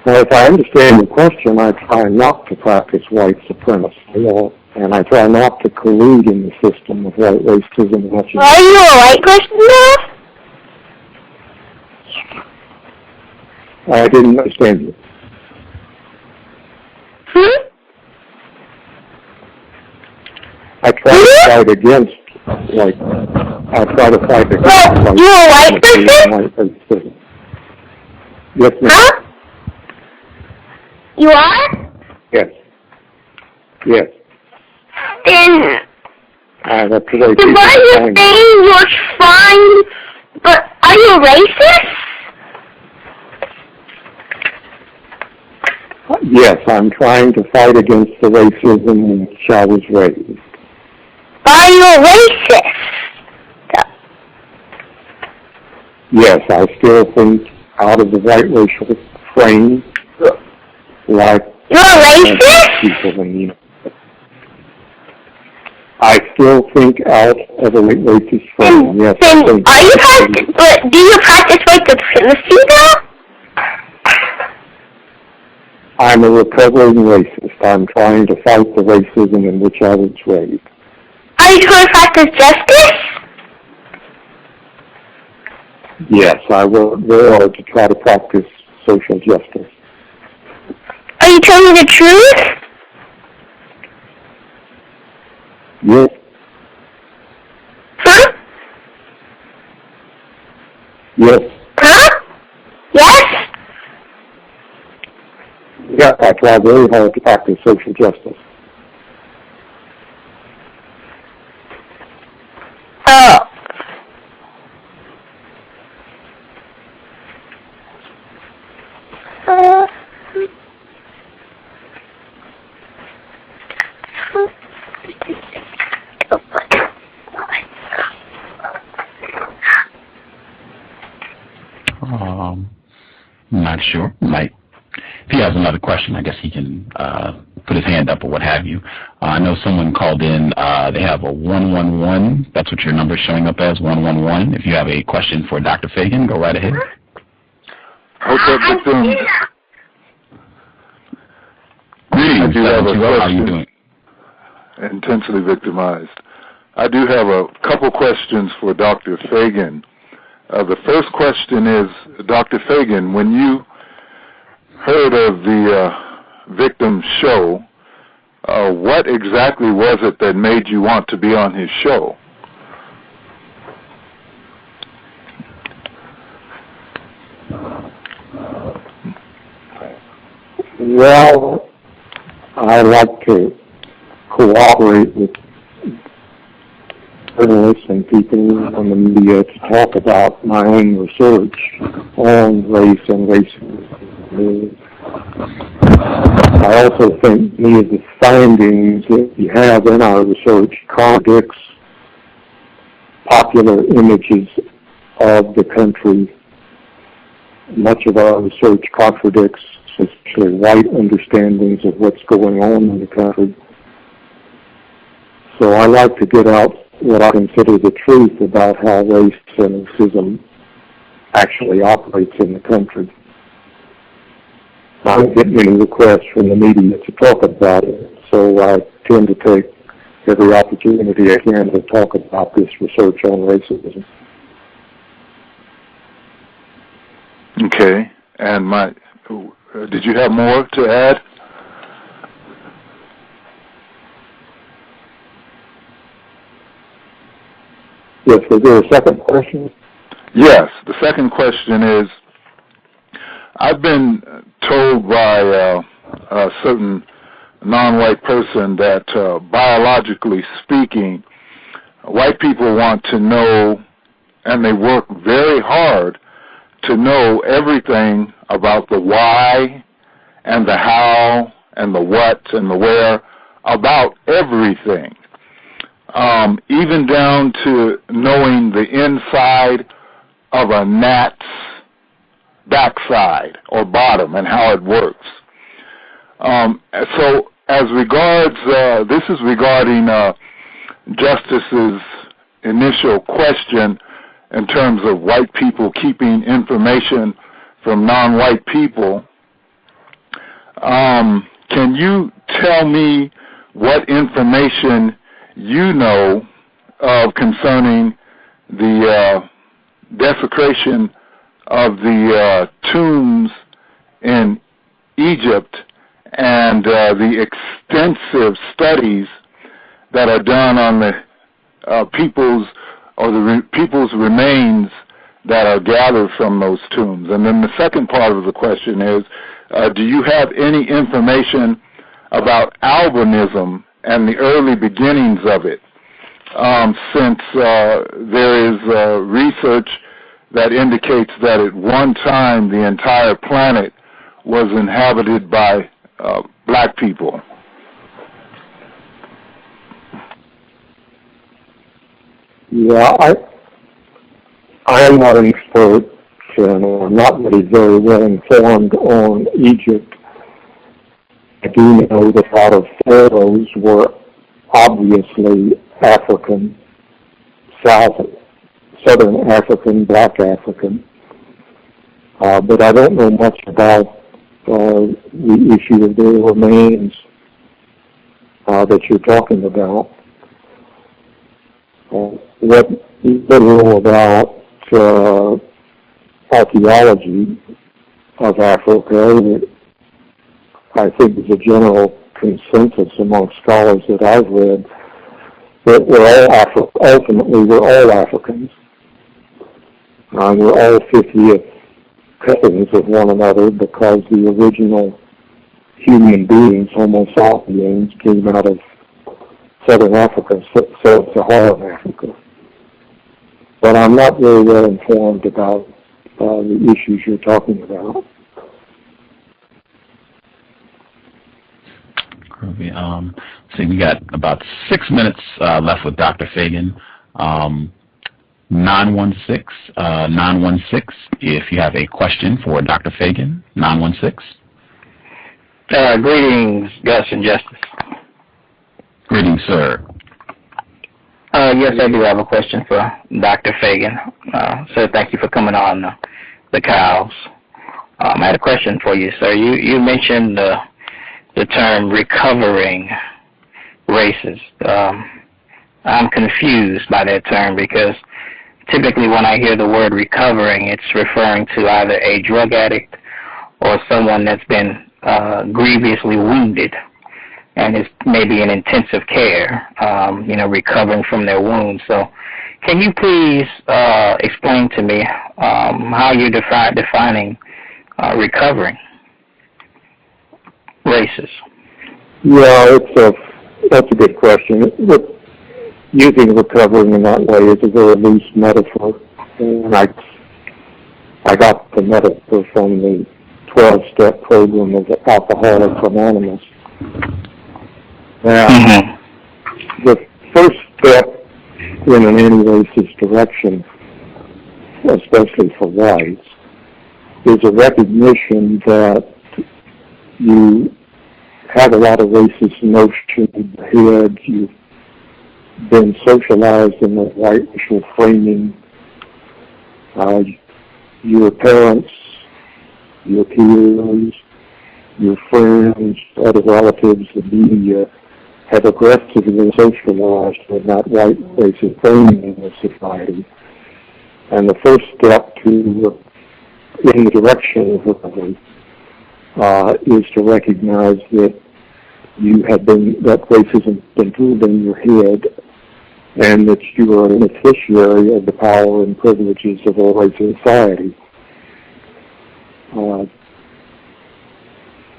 Well, if I understand your question, I try not to practice white supremacy, and I try not to collude in the system of white racism. Are you a white person, though? I didn't understand you. I try to fight against, I try to fight against you a white person? White racism. Yes, ma'am. Huh? You are? Yes. Yes. Then That's the way why are you saying you're fine, but are you racist? Yes, I'm trying to fight against the racism in which I was raised. Are you a racist? Yes, I still think out of the white racial frame, like you're a racist? people in the United States. I still think out of a racist frame. Yes, then are you but do you practice white supremacy though? I'm a recovering racist. I'm trying to fight the racism in which I was raised. Are you trying to practice justice? Yes, I work very hard to try to practice social justice. Are you telling me the truth? Yes. Huh? Yes. Huh? Yes? Yes, I try very hard to practice social justice. Oh. Not sure. Might. If he has another question, I guess he can put his hand up or what have you. I know someone called in. They have a 111. That's what your number is showing up as, 111. If you have a question for Dr. Feagin, go right ahead. I do have a question. How are you doing? Intensely victimized. I do have a couple questions for Dr. Feagin. The first question is, Dr. Feagin, when you heard of the victim's show, what exactly was it that made you want to be on his show? Well, I like to cooperate with journalists and people on the media to talk about my own research on race and racism. I also think many of the findings that we have in our research contradicts popular images of the country. Much of our research contradicts especially white understandings of what's going on in the country. So I like to get out what I consider the truth about how race and racism actually operates in the country. I don't get many requests from the media to talk about it, so I tend to take every opportunity I can to talk about this research on racism. Okay, and did you have more to add? Yes, was there a second question? Yes, the second question is, I've been told by a certain non-white person that biologically speaking, white people want to know, and they work very hard to know everything about the why and the how and the what and the where about everything, even down to knowing the inside of a gnat's backside or bottom and how it works. So as regards, this is regarding Justice's initial question in terms of white people keeping information from non-white people. Can you tell me what information you know of concerning the desecration of the tombs in Egypt and the extensive studies that are done on the people's remains that are gathered from those tombs? And then the second part of the question is, do you have any information about albinism and the early beginnings of it, since there is research that indicates that at one time the entire planet was inhabited by black people? Yeah, I am not an expert, and I'm not really very well informed on Egypt. I do know that a lot of pharaohs were obviously African, Southern African, Black African, but I don't know much about the issue of their remains that you're talking about. What little about archaeology of Africa, I think is a general consensus among scholars that I've read, that ultimately we're all Africans. We're all 50th cousins of one another because the original human beings, Homo sapiens, came out of Southern Africa, Sub-Saharan Africa. But I'm not very well informed about the issues you're talking about. See, we got about 6 minutes left with Dr. Feagin. 916, if you have a question for Dr. Feagin, 916. Greetings, Gus and Justice. Greetings, sir. Yes, I do have a question for Dr. Feagin. So thank you for coming on the C.O.W.S. I had a question for you, sir. You mentioned the term recovering races. I'm confused by that term because typically when I hear the word recovering, it's referring to either a drug addict or someone that's been grievously wounded and is maybe in intensive care, recovering from their wounds. So can you please explain to me how you're defining recovering races? Yeah, that's a good question. Using recovering in that way is a very loose metaphor, and I got the metaphor from the 12-step program of Alcoholics Anonymous. Now, the first step in an anti-racist direction, especially for whites, is a recognition that you have a lot of racist notions in your head. You've been socialized in the white racial framing. Your parents, your peers, your friends, other relatives, the media have aggressively socialized with that white racist framing in the society. And the first step in the direction of recovery is to recognize that that racism has been drilled in your head, and that you are a beneficiary of the power and privileges of a racist society.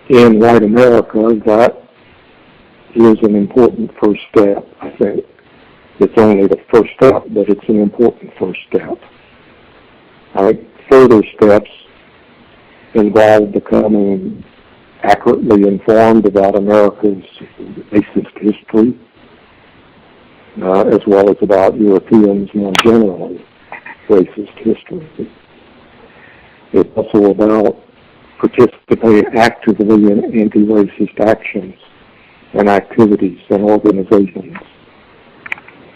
In white America, that is an important first step, I think. It's only the first step, but it's an important first step. Further steps involve becoming accurately informed about America's racist history, as well as about Europeans more generally, racist history. It's also about participating actively in anti-racist actions and activities and organizations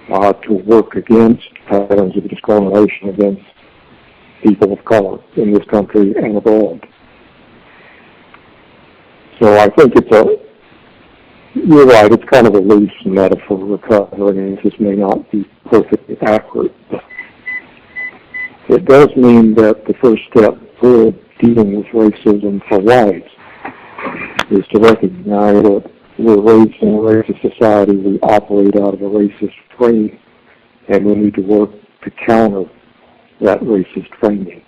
to work against patterns of discrimination against people of color in this country and abroad. So I think you're right, it's kind of a loose metaphor, recovery, and this may not be perfectly accurate. It does mean that the first step toward dealing with racism for whites is to recognize that we're raised in a racist society, we operate out of a racist frame, and we need to work to counter that racist framing.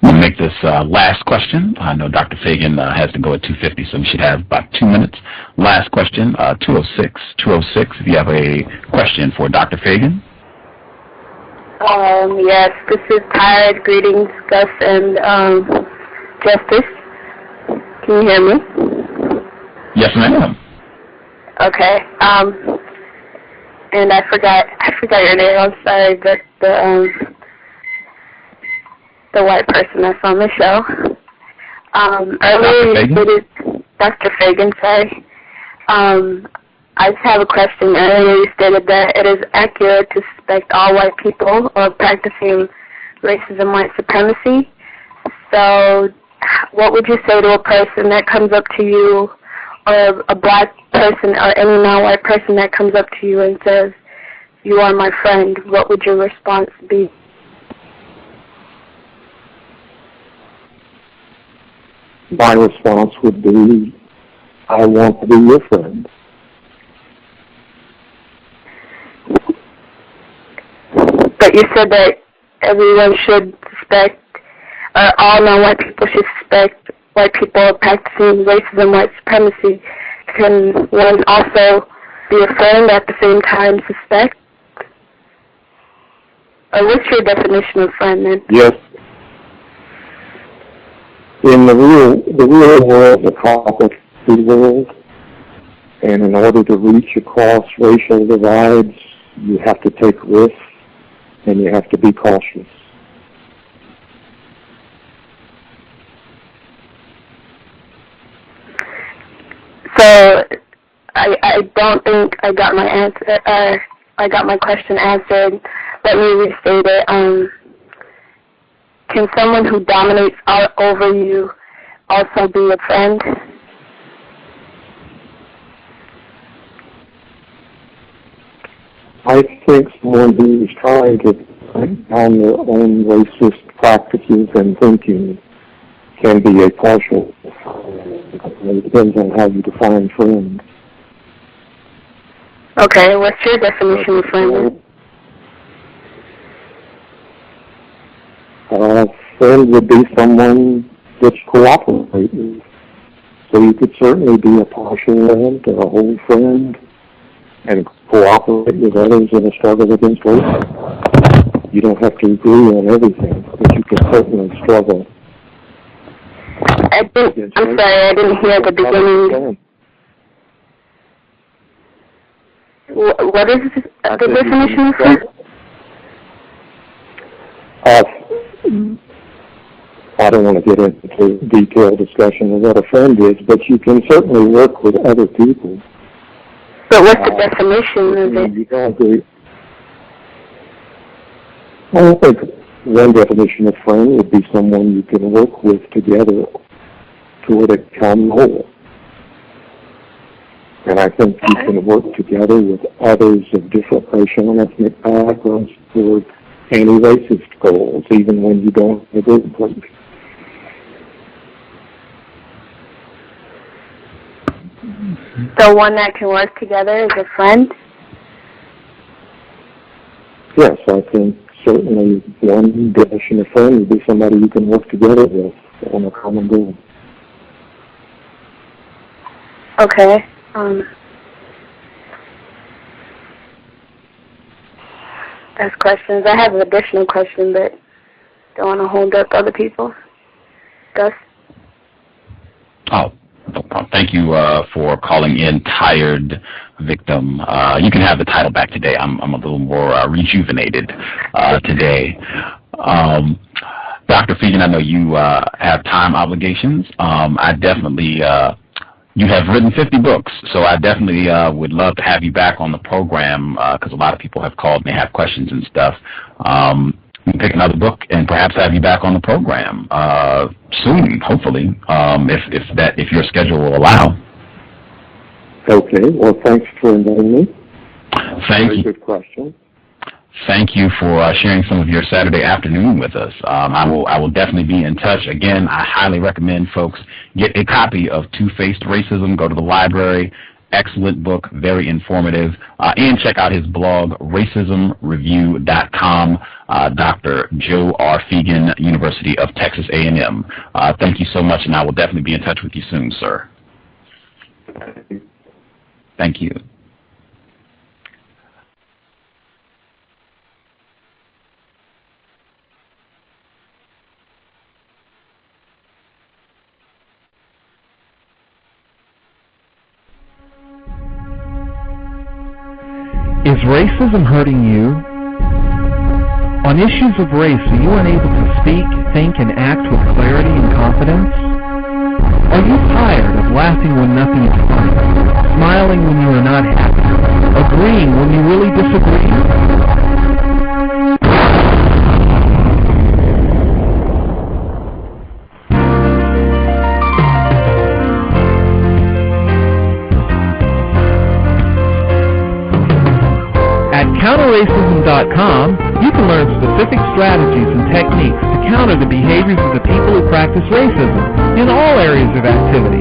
We'll make this last question. I know Dr. Feagin has to go at 2:50, so we should have about 2 minutes. Last question, 206, if you have a question for Dr. Feagin. Yes, this is Tired. Greetings, Gus and Justice. Can you hear me? Yes, ma'am. Okay. And I forgot your name. I'm sorry, but the white person that's on the show. Earlier you stated, Dr. Feagin, sorry. I just have a question. Earlier you stated that it is accurate to suspect all white people of practicing racism, white supremacy. So what would you say to a person that comes up to you, or a black person or any non-white person that comes up to you and says, "You are my friend"? What would your response be? My response would be, I want to be your friend. But you said that everyone should suspect, or all non-white people should suspect white people are practicing racism, white supremacy. Can one also be a friend at the same time suspect? Or what's your definition of friend then? Yes. In the real world, the complicated world, and in order to reach across racial divides, you have to take risks and you have to be cautious. So I don't think I got my answer. I got my question answered. Let me restate it. Can someone who dominates over you also be a friend? I think someone who is trying to break down their own racist practices and thinking can be a partial friend. It depends on how you define friend. Okay, what's your definition of friend? Friend would be someone that's cooperating. So you could certainly be a partial friend or a whole friend and cooperate with others in a struggle against racism. You don't have to agree on everything, but you can certainly struggle. I'm sorry, I didn't hear the beginning. What is the definition of friend? I don't want to get into detailed discussion of what a friend is, but you can certainly work with other people. But what's the definition of it? You don't agree. I think one definition of friend would be someone you can work with together toward a common goal. And I think you can work together with others of different racial and ethnic backgrounds toward anti-racist goals, even when you don't agree completely. So one that can work together is a friend? Yes, I think certainly one definition of friend would be somebody you can work together with on a common goal. Okay. That's questions. I have an additional question, but don't want to hold up other people. Gus? Oh, no problem. Thank you for calling in, Tired Victim. You can have the title back today. I'm a little more rejuvenated today. Dr. Feagin, I know you have time obligations. I definitely, you have written 50 books, so I definitely would love to have you back on the program because a lot of people have called and they have questions and stuff. We can pick another book and perhaps have you back on the program soon, hopefully, if your schedule will allow. Okay. Well, thanks for inviting me. Thank you. Good question. Thank you for sharing some of your Saturday afternoon with us. I will definitely be in touch. Again, I highly recommend folks get a copy of Two-Faced Racism. Go to the library. Excellent book, very informative. And check out his blog, racismreview.com. Dr. Joe R. Feagin, University of Texas A&M. Thank you so much, and I will definitely be in touch with you soon, sir. Thank you. Is racism hurting you? On issues of race, are you unable to speak, think, and act with clarity and confidence? Are you tired of laughing when nothing is funny, smiling when you are not happy, agreeing when you really disagree? CounterRacism.com, you can learn specific strategies and techniques to counter the behaviors of the people who practice racism in all areas of activity.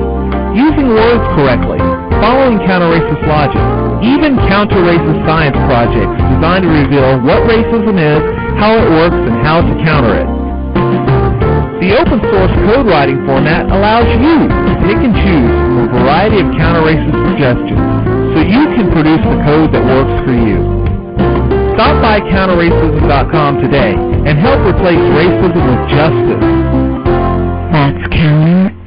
Using words correctly, following counter-racist logic, even counter-racist science projects designed to reveal what racism is, how it works, and how to counter it. The open-source code writing format allows you to pick and choose from a variety of counter-racist suggestions so you can produce the code that works for you. Stop by CounterRacism.com today and help replace racism with justice. That's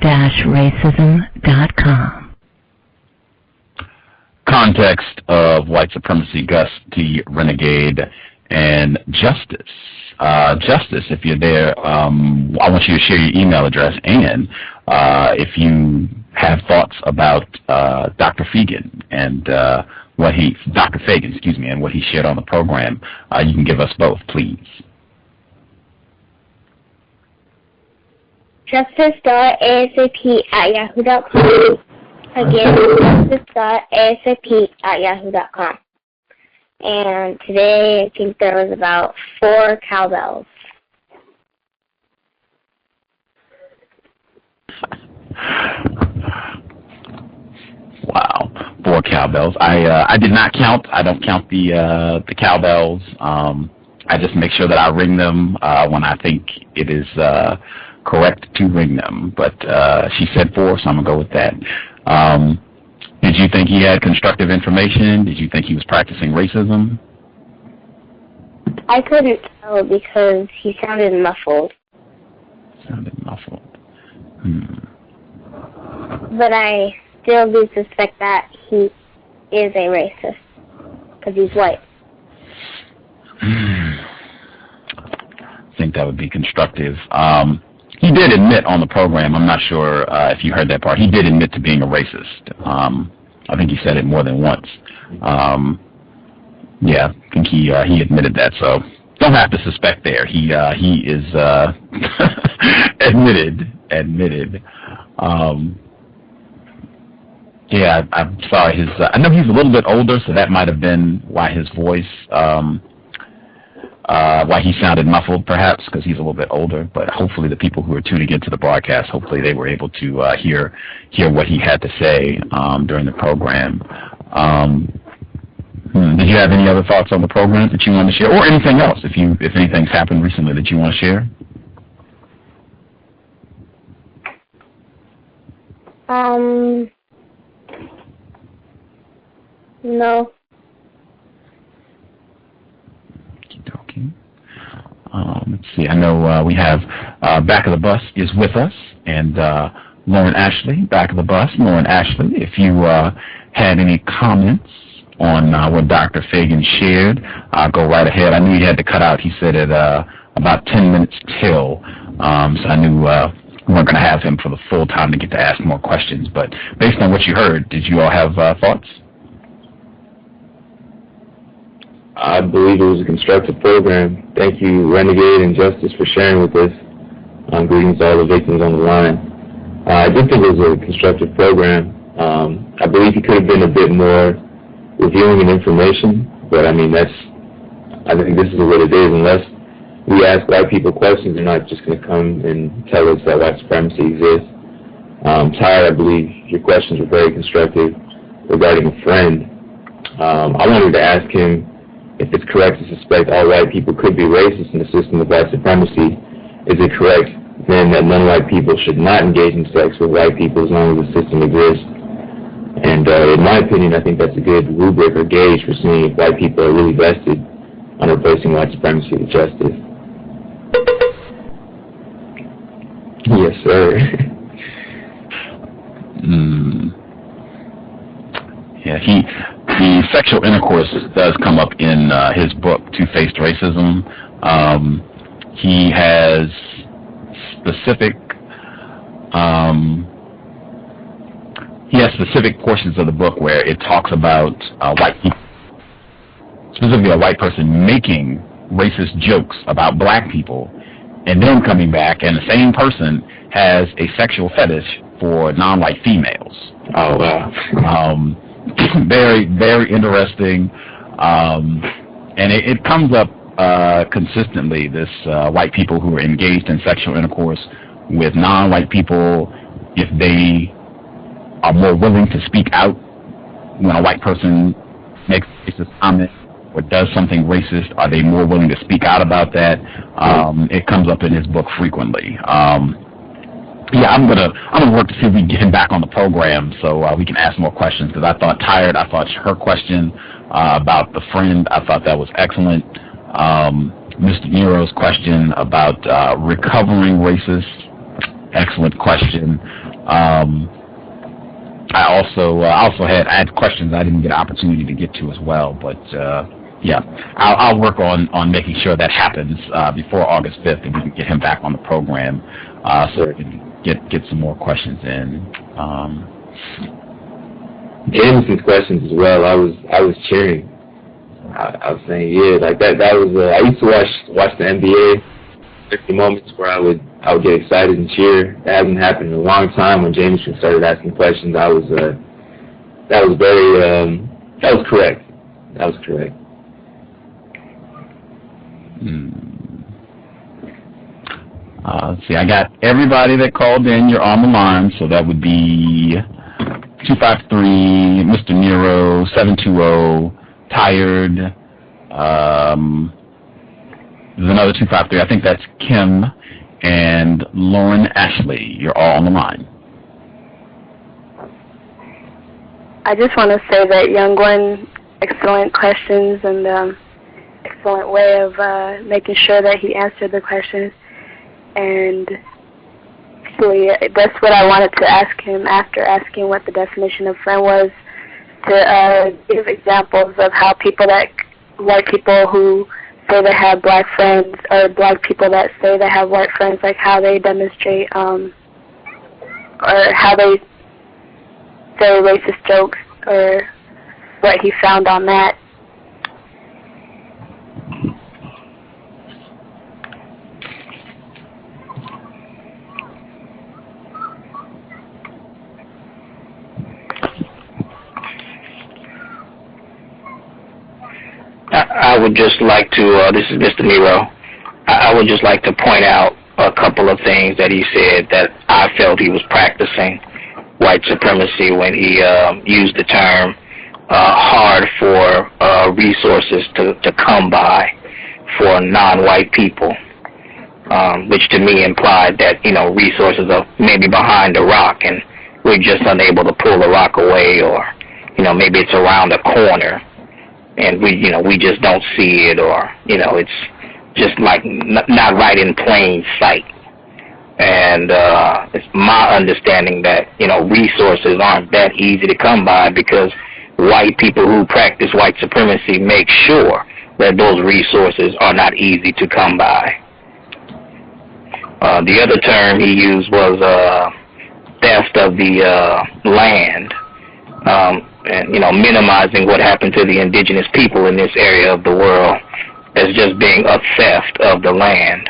counter-racism.com. Context of White Supremacy, Gus T Renegade, and Justice. Justice, if you're there, I want you to share your email address, and if you have thoughts about Dr. Feagin and Dr. Feagin, and what he shared on the program, you can give us both, please. Justice.asap@yahoo.com. Again, justice.asap@yahoo.com. And today, I think there was about 4 cowbells. Wow, 4 cowbells. I did not count. I don't count the cowbells. I just make sure that I ring them when I think it is correct to ring them. But she said 4, so I'm gonna go with that. Did you think he had constructive information? Did you think he was practicing racism? I couldn't tell because he sounded muffled. But I still do suspect that he is a racist because he's white. I think that would be constructive. He did admit on the program, I'm not sure if you heard that part, he did admit to being a racist. I think he said it more than once. Yeah, I think he admitted that, so don't have to suspect there. He is admitted. Yeah, I'm sorry. I know he's a little bit older, so that might have been why his voice, why he sounded muffled, perhaps, because he's a little bit older. But hopefully, the people who are tuning into the broadcast, hopefully, they were able to hear what he had to say during the program. Did you have any other thoughts on the program that you want to share, or anything else? If anything's happened recently that you want to share? No. Okay. Let's see. I know we have Back of the Bus is with us, and Lauren Ashley, Back of the Bus. Lauren Ashley, if you had any comments on what Dr. Feagin shared, go right ahead. I knew he had to cut out. He said at about 10 minutes till, so I knew we weren't going to have him for the full time to get to ask more questions. But based on what you heard, did you all have thoughts? I believe it was a constructive program. Thank you, Renegade and Justice, for sharing with us. Greetings to all the victims on the line. I did think it was a constructive program. I believe he could have been a bit more revealing in information, but I mean, I think this is what it is. Unless we ask white people questions, they're not just going to come and tell us that white supremacy exists. Ty, I believe your questions were very constructive regarding a friend. I wanted to ask him if it's correct to suspect all white people could be racist in the system of white supremacy. Is it correct then that non-white people should not engage in sex with white people as long as the system exists? And in my opinion, I think that's a good rubric or gauge for seeing if white people are really vested on replacing white supremacy with justice. Yes, sir. Yeah, the sexual intercourse does come up in his book, Two-Faced Racism. He has specific portions of the book where it talks about white people, specifically a white person making racist jokes about black people, and then coming back, and the same person has a sexual fetish for non-white females. Oh, wow. Very, very interesting, and it comes up consistently, this white people who are engaged in sexual intercourse with non-white people, if they are more willing to speak out when a white person makes a racist comment or does something racist, are they more willing to speak out about that? It comes up in his book frequently. Yeah, I'm gonna work to see if we can get him back on the program so we can ask more questions, because I thought her question about the friend, I thought that was excellent. Mr. Nero's question about recovering racists, excellent question. I also had questions I didn't get an opportunity to get to as well, but yeah, I'll work on making sure that happens before August 5th, and we can get him back on the program so we can get some more questions in. Jameson's questions as well. I was cheering. I was saying, yeah, like that was. I used to watch the NBA. 50 moments where I would get excited and cheer. That hasn't happened in a long time. When Jameson started asking questions, that was correct. That was correct. Let's see, I got everybody that called in. You're on the line, so that would be 253, Mr. Nero, 720, Tired. There's another 253. I think that's Kim and Lauren Ashley. You're all on the line. I just want to say that young one, excellent questions and excellent way of making sure that he answered the questions. And actually, that's what I wanted to ask him after asking what the definition of friend was, to give examples of how white people who say they have black friends, or black people that say they have white friends, like how they demonstrate, or how they say racist jokes, or what he found on that. I would just like to, this is Mr. Nero, I would just like to point out a couple of things that he said that I felt he was practicing white supremacy when he used the term hard for resources to come by for non-white people, which to me implied that, you know, resources are maybe behind a rock and we're just unable to pull the rock away, or, you know, maybe it's around a corner and we just don't see it, or, you know, it's just like not right in plain sight. And it's my understanding that, you know, resources aren't that easy to come by because white people who practice white supremacy make sure that those resources are not easy to come by. The other term he used was theft of the land, and, you know, minimizing what happened to the indigenous people in this area of the world as just being a theft of the land.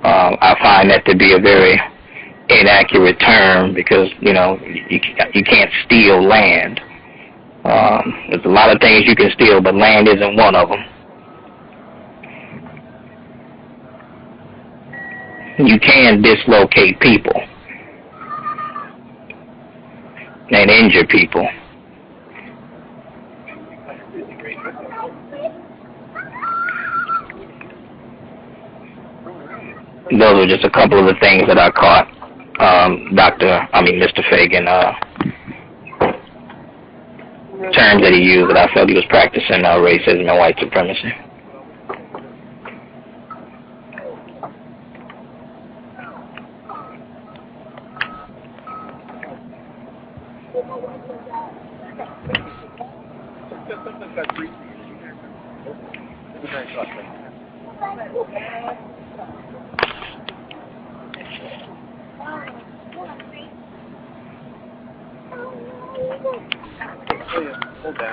I find that to be a very inaccurate term because, you know, you can't steal land. There's a lot of things you can steal, but land isn't one of them. You can dislocate people and injure people. Those are just a couple of the things that I caught Mr. Feagin, terms that he used that I felt he was practicing racism and white supremacy.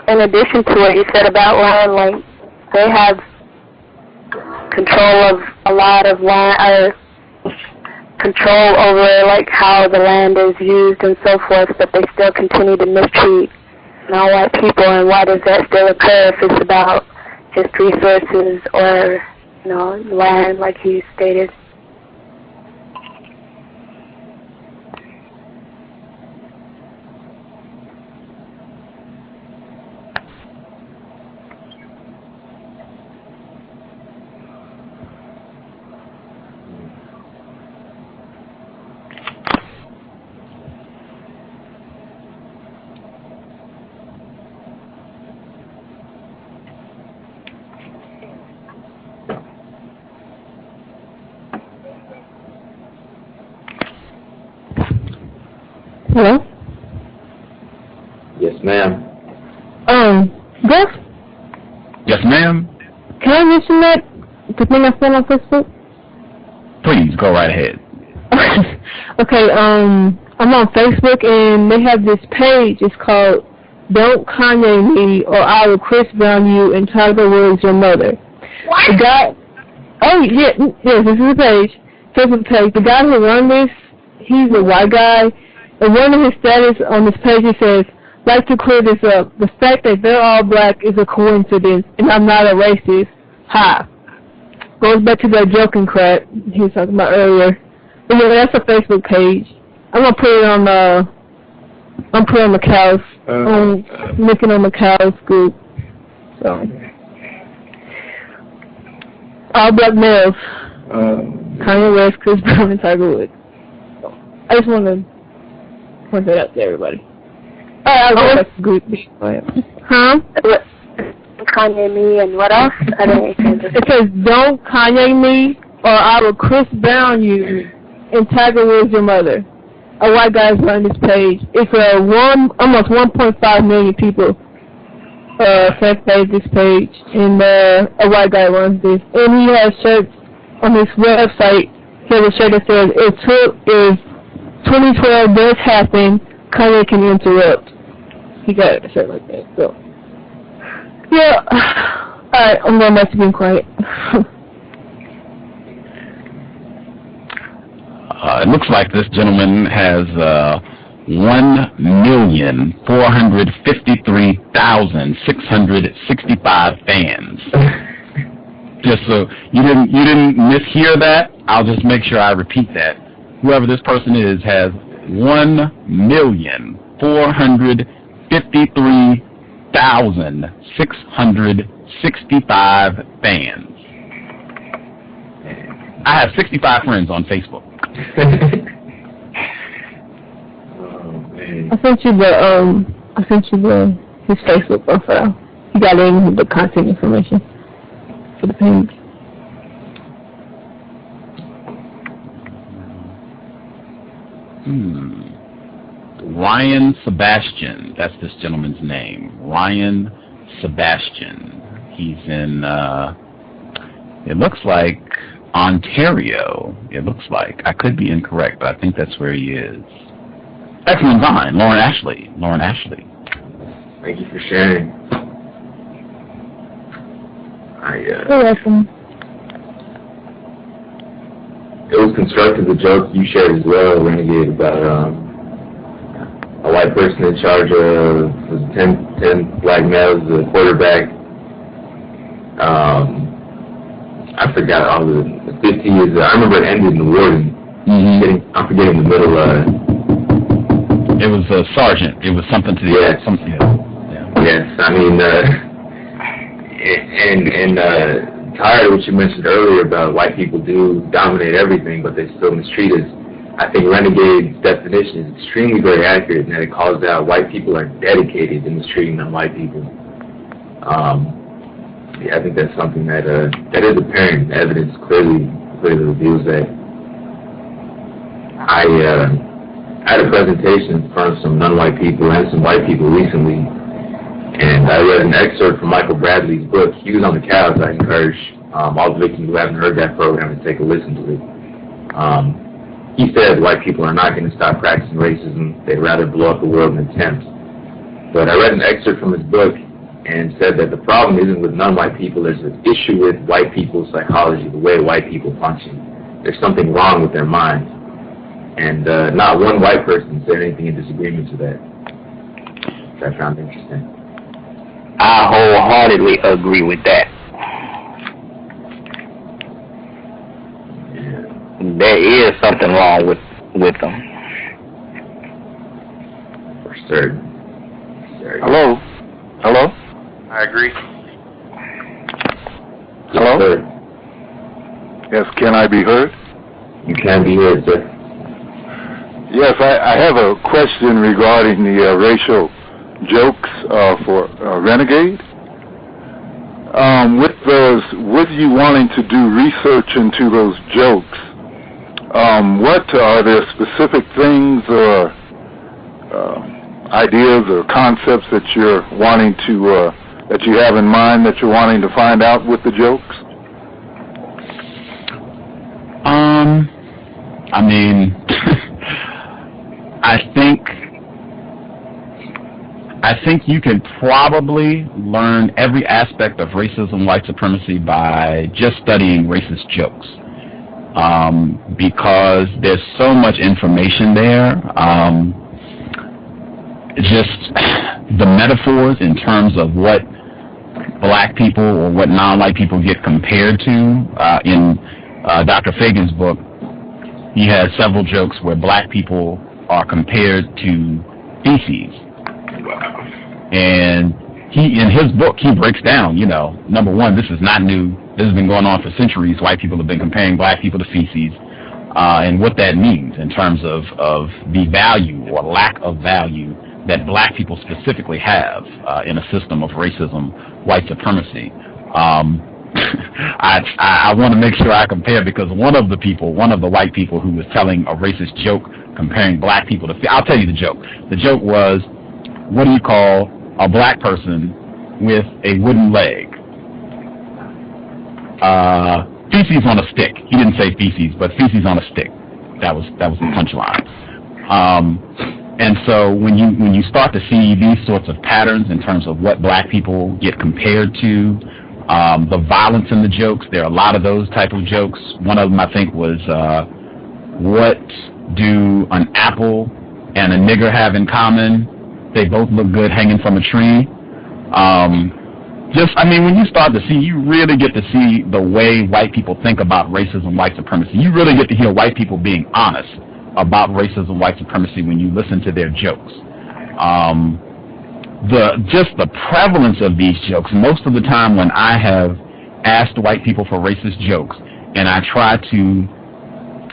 In addition to what you said about land, like, they have control of a lot of land, or control over, like, how the land is used and so forth, but they still continue to mistreat non-white people. And why does that still occur if it's about just resources or, you know, land, like he stated? Hello? Yes, ma'am. Gus? Yes, ma'am. Can I mention that? The thing I sent on Facebook? Please, go right ahead. Okay, I'm on Facebook and they have this page. It's called Don't Kanye Me or I Will Chris Brown You and Tiger Woods Your Mother. What? The guy, yes, this is the page. Facebook page. The guy who run this, he's a white guy. And one of his status on this page, he says, like to clear this up. The fact that they're all black is a coincidence, and I'm not a racist. Ha. Goes back to that joking crap he was talking about earlier. But yeah, that's a Facebook page. I'm gonna put it on the Cows, looking on the Cows group. So, all black males. Kanye West, Chris Brown, and Tiger Woods. So, I just want to point that out to everybody. I'll go back to group. Huh? Kanye me and what else? I didn't It says, don't Kanye me or I will Chris Brown you and Tiger Woods your mother. A white guy's running this page. It's almost 1.5 million people fact pages page, and a white guy runs this, and he has shirts on his website. He has a shirt that says, if 2012 does happen, Kanye can interrupt. He got a shirt like that, so. Yeah. Alright, I'm going back to being quiet. It looks like this gentleman has 1,453,665 fans. Just so you didn't mishear that, I'll just make sure I repeat that. Whoever this person is has 1,453,665 fans. I have 65 friends on Facebook. I sent you his Facebook profile. You got in the contact information for the page. Ryan Sebastian, that's this gentleman's name. Ryan Sebastian. He's in, it looks like Ontario. It looks like. I could be incorrect, but I think that's where he is. Excellent vine. Lauren Ashley. Thank you for sharing. You're welcome. It was constructive, the joke you shared as well, Renegade, about a white person in charge of 10 black males, the quarterback. I forgot all the 50 years. I remember it ended in the warden. I'm forgetting the middle. It was a sergeant. It was something to the something. Yeah. Yes, I mean, tired of what you mentioned earlier about white people do dominate everything, but they still mistreat us. I think Renegade's definition is extremely very accurate, and that it calls out white people are dedicated to mistreating non-white people. I think that's something that is apparent. Evidence clearly reveals that. I had a presentation in front of some non-white people and some white people recently, and I read an excerpt from Michael Bradley's book. He was on the couch. I encourage all the victims who haven't heard that program to take a listen to it. He said white people are not going to stop practicing racism. They'd rather blow up the world in attempts. But I read an excerpt from his book and said that the problem isn't with non-white people. There's an issue with white people's psychology, the way white people function. There's something wrong with their minds. And not one white person said anything in disagreement to that. Which I found interesting. I wholeheartedly agree with that. Yeah. There is something wrong with them. For certain. Hello? I agree. Hello? Sir. Yes, can I be heard? You can be heard, sir. Yes, I have a question regarding the racial jokes for Renegade. With you wanting to do research into those jokes, what are there specific things or ideas or concepts that you're wanting to that you have in mind that you're wanting to find out with the jokes? I mean, I think you can probably learn every aspect of racism, white supremacy by just studying racist jokes, because there's so much information there. Just the metaphors in terms of what black people or what non-white people get compared to. In Dr. Feagin's book, he has several jokes where black people are compared to feces. And in his book, he breaks down, number one, this is not new. This has been going on for centuries. White people have been comparing black people to feces, and what that means in terms of the value or lack of value that black people specifically have in a system of racism, white supremacy. I want to make sure I compare, because one of the white people who was telling a racist joke comparing black people to, I'll tell you the joke. The joke was, what do you call a black person with a wooden leg. Feces on a stick. He didn't say feces, but feces on a stick. That was the punchline. And so when you start to see these sorts of patterns in terms of what black people get compared to, the violence in the jokes, there are a lot of those type of jokes. One of them I think was, what do an apple and a nigger have in common? They both look good hanging from a tree. When you start to see, you really get to see the way white people think about racism, white supremacy. You really get to hear white people being honest about racism, white supremacy when you listen to their jokes. The prevalence of these jokes, most of the time when I have asked white people for racist jokes and I try to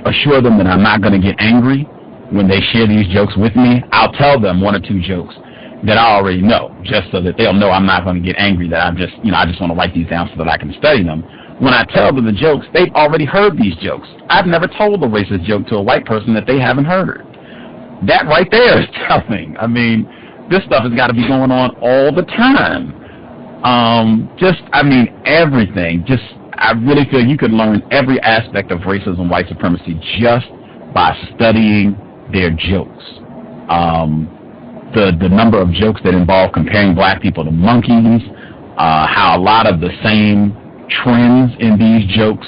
assure them that I'm not going to get angry when they share these jokes with me, I'll tell them one or two jokes that I already know, just so that they'll know I'm not going to get angry, that I just want to write these down so that I can study them. When I tell them the jokes, they've already heard these jokes. I've never told a racist joke to a white person that they haven't heard. That right there is telling. This stuff has got to be going on all the time. Everything. I really feel you could learn every aspect of racism, white supremacy just by studying their jokes. The number of jokes that involve comparing black people to monkeys, how a lot of the same trends in these jokes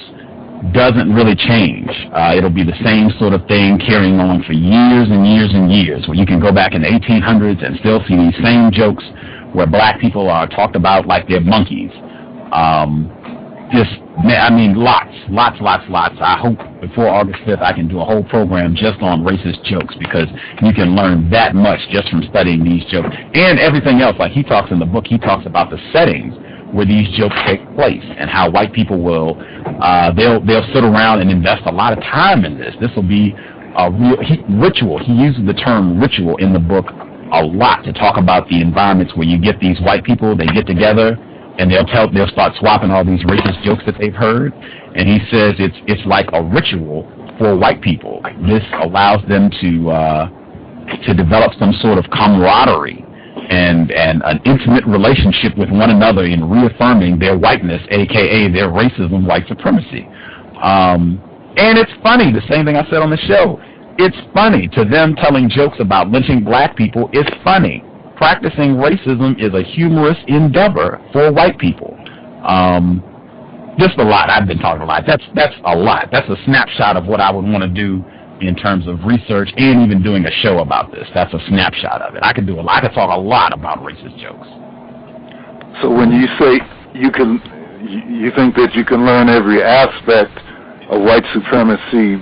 doesn't really change. It'll be the same sort of thing carrying on for years and years and years, where you can go back in the 1800s and still see these same jokes where black people are talked about like they're monkeys. Lots. I hope before August 5th I can do a whole program just on racist jokes, because you can learn that much just from studying these jokes and everything else. Like he talks in the book, he talks about the settings where these jokes take place and how white people will, they'll sit around and invest a lot of time in this. This will be a real ritual. He uses the term ritual in the book a lot to talk about the environments where you get these white people, they get together, and they'll start swapping all these racist jokes that they've heard. And he says it's like a ritual for white people. This allows them to develop some sort of camaraderie and an intimate relationship with one another in reaffirming their whiteness, aka their racism, white supremacy. And it's funny, the same thing I said on the show. It's funny to them telling jokes about lynching black people. It's funny. Practicing racism is a humorous endeavor for white people. Just a lot. I've been talking a lot. That's a lot. That's a snapshot of what I would want to do in terms of research and even doing a show about this. That's a snapshot of it. I could talk a lot about racist jokes. So when you say you think that you can learn every aspect of white supremacy,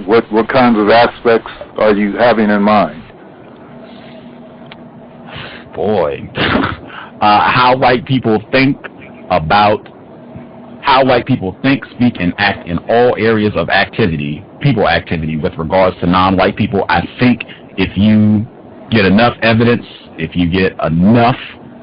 what kinds of aspects are you having in mind? Boy, how white people think, speak, and act in all areas of people activity with regards to non-white people. I think if you get enough evidence, if you get enough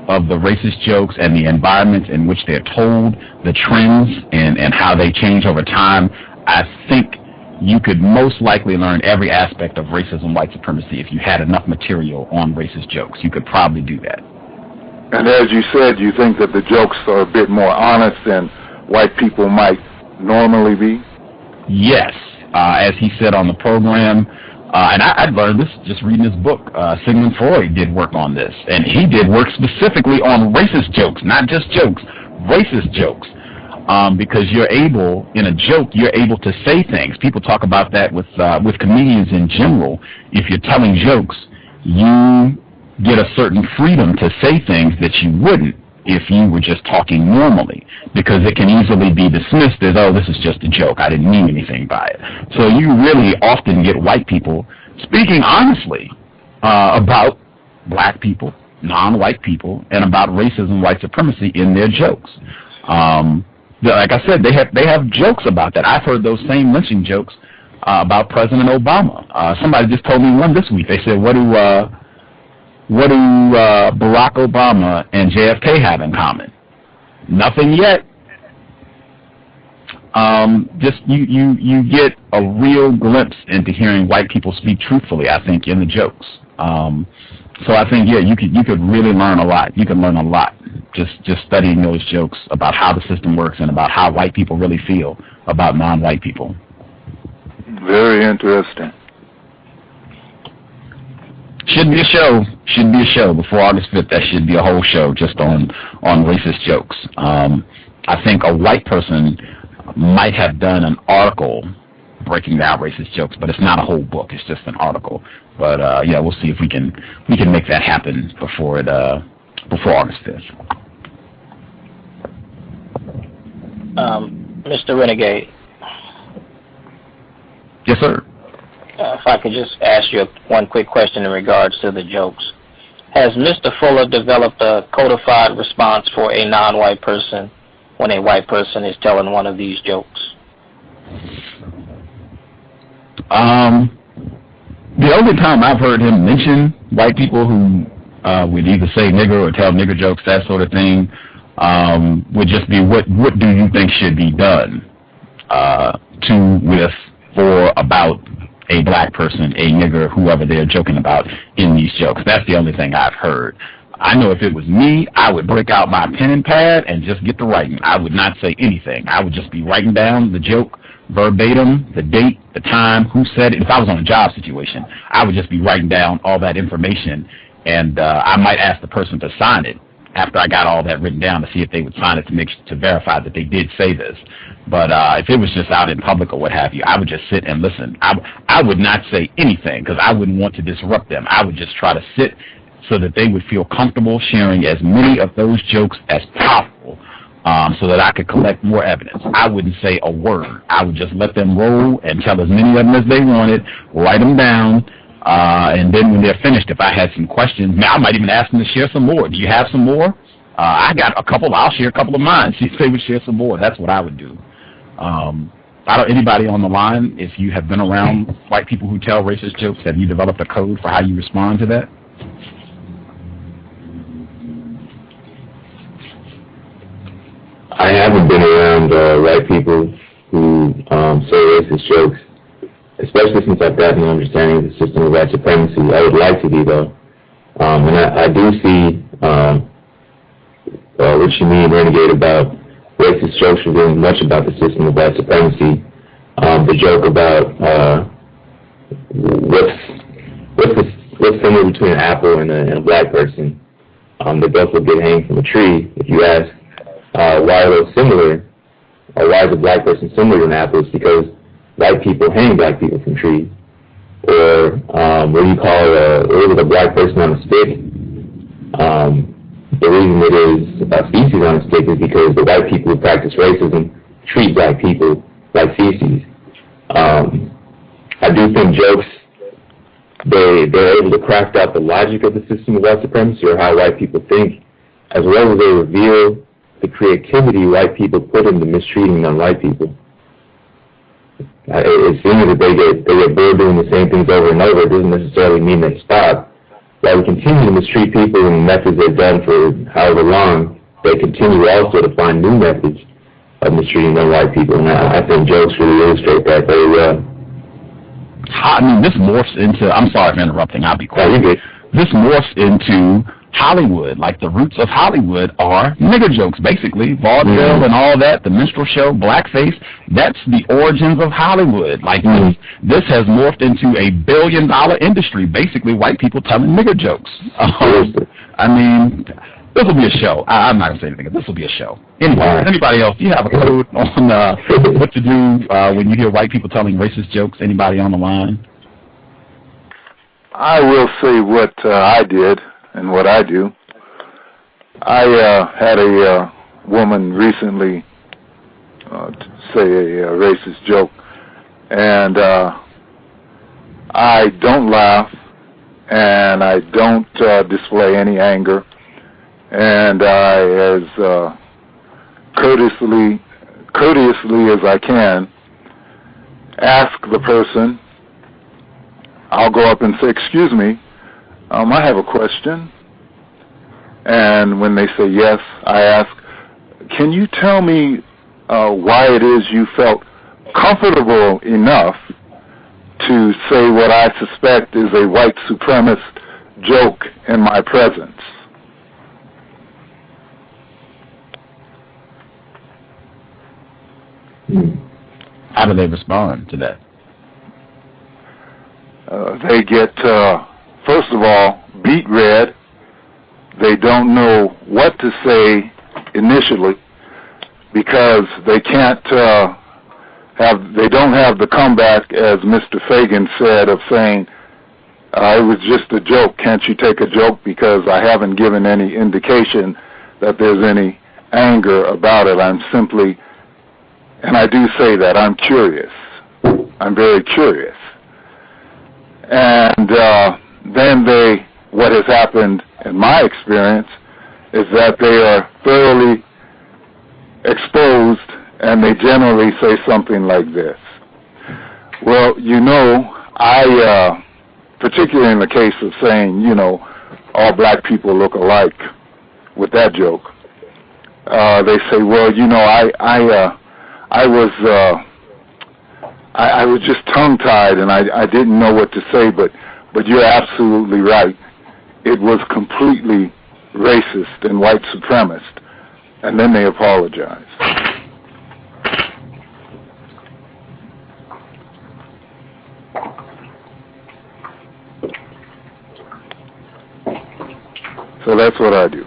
of the racist jokes and the environments in which they're told, the trends and how they change over time, I think you could most likely learn every aspect of racism, white supremacy if you had enough material on racist jokes. You could probably do that. And as you said, you think that the jokes are a bit more honest than white people might normally be? Yes. As he said on the program, and I learned this just reading his book. Sigmund Freud did work on this, and he did work specifically on racist jokes, not just jokes, racist jokes. Because you're able to say things. People talk about that with comedians in general. If you're telling jokes, you get a certain freedom to say things that you wouldn't if you were just talking normally, because it can easily be dismissed as, oh, this is just a joke, I didn't mean anything by it. So you really often get white people speaking honestly about black people, non-white people, and about racism, white supremacy in their jokes. Like I said, they have jokes about that. I've heard those same lynching jokes about President Obama. Somebody just told me one this week. They said, what do Barack Obama and JFK have in common? Nothing yet. Just you get a real glimpse into hearing white people speak truthfully, I think, in the jokes. So I think, yeah, you could really learn a lot. You can learn a lot just studying those jokes about how the system works and about how white people really feel about non-white people. Very interesting. Should be a show before August 5th. That should be a whole show just on racist jokes. I think a white person might have done an article breaking down racist jokes, but it's not a whole book. It's just an article. But yeah, we'll see if we can make that happen before August 5th. Mr. Renegade. Yes, sir. If I could just ask you one quick question in regards to the jokes. Has Mr. Fuller developed a codified response for a non-white person when a white person is telling one of these jokes? The only time I've heard him mention white people who would either say nigger or tell nigger jokes, that sort of thing, would just be what do you think should be done to, with, for, about a black person, a nigger, whoever they're joking about in these jokes. That's the only thing I've heard. I know if it was me, I would break out my pen and pad and just get to writing. I would not say anything. I would just be writing down the joke verbatim, the date, the time, who said it. If I was on a job situation, I would just be writing down all that information, and I might ask the person to sign it after I got all that written down to see if they would sign it to verify that they did say this. But if it was just out in public or what have you, I would just sit and listen. I would not say anything because I wouldn't want to disrupt them. I would just try to sit so that they would feel comfortable sharing as many of those jokes as possible so that I could collect more evidence. I wouldn't say a word. I would just let them roll and tell as many of them as they wanted, write them down, and then when they're finished, if I had some questions, now I might even ask them to share some more. Do you have some more? I got a couple. I'll share a couple of mine. See if they would share some more. That's what I would do. Anybody on the line, if you have been around white people who tell racist jokes, have you developed a code for how you respond to that? I haven't been around white people who say racist jokes, especially since I've gotten an understanding of the system of white supremacy. I would like to be, though. And I do see what you mean, Renegade, about racist jokes revealing much about the system of white supremacy. The joke about what's similar between an apple and a black person. They both will get hanged from a tree. If you ask why are those similar, or why is a black person similar to an apple, it's because white people hang black people from trees. Or what do you call a black person on a stick? The reason it is a feces on a stick is because the white people who practice racism treat black people like feces. I do think jokes, they're able to craft out the logic of the system of white supremacy or how white people think, as well as they reveal the creativity white people put into mistreating non-white people. It seems that they get bored doing the same things over and over. It doesn't necessarily mean they stop. While we continue to mistreat people in methods they've done for however long, they continue also to find new methods of mistreating non-white people. And I think jokes really illustrate that very well. I mean, this morphs into, I'm sorry for interrupting, I'll be quiet. This morphs into Hollywood. Like, the roots of Hollywood are nigger jokes, basically. Vaudeville and all that, the minstrel show, blackface, that's the origins of Hollywood. Like, this has morphed into a billion-dollar industry, basically white people telling nigger jokes. I mean, this will be a show. I'm not going to say anything. This will be a show. Anyway, anybody else, do you have a code on what to do when you hear white people telling racist jokes? Anybody on the line? I will say what I did and what I do. I had a woman recently say a racist joke, and I don't laugh, and I don't display any anger, and I, as courteously as I can, ask the person. I'll go up and say, "Excuse me, I have a question." And when they say yes, I ask, "Can you tell me why it is you felt comfortable enough to say what I suspect is a white supremacist joke in my presence?" How do they respond to that? They get, first of all, beet red. They don't know what to say initially because they can't they don't have the comeback, as Mr. Feagin said, of saying, it was just a joke. Can't you take a joke? Because I haven't given any indication that there's any anger about it. I'm simply, and I do say that, I'm curious. I'm very curious. And then what has happened in my experience is that they are thoroughly exposed, and they generally say something like this. Well, you know, particularly in the case of saying, you know, all black people look alike, with that joke, they say, well, you know, I was just tongue-tied and I didn't know what to say, but you're absolutely right. It was completely racist and white supremacist, and then they apologize. So that's what I do.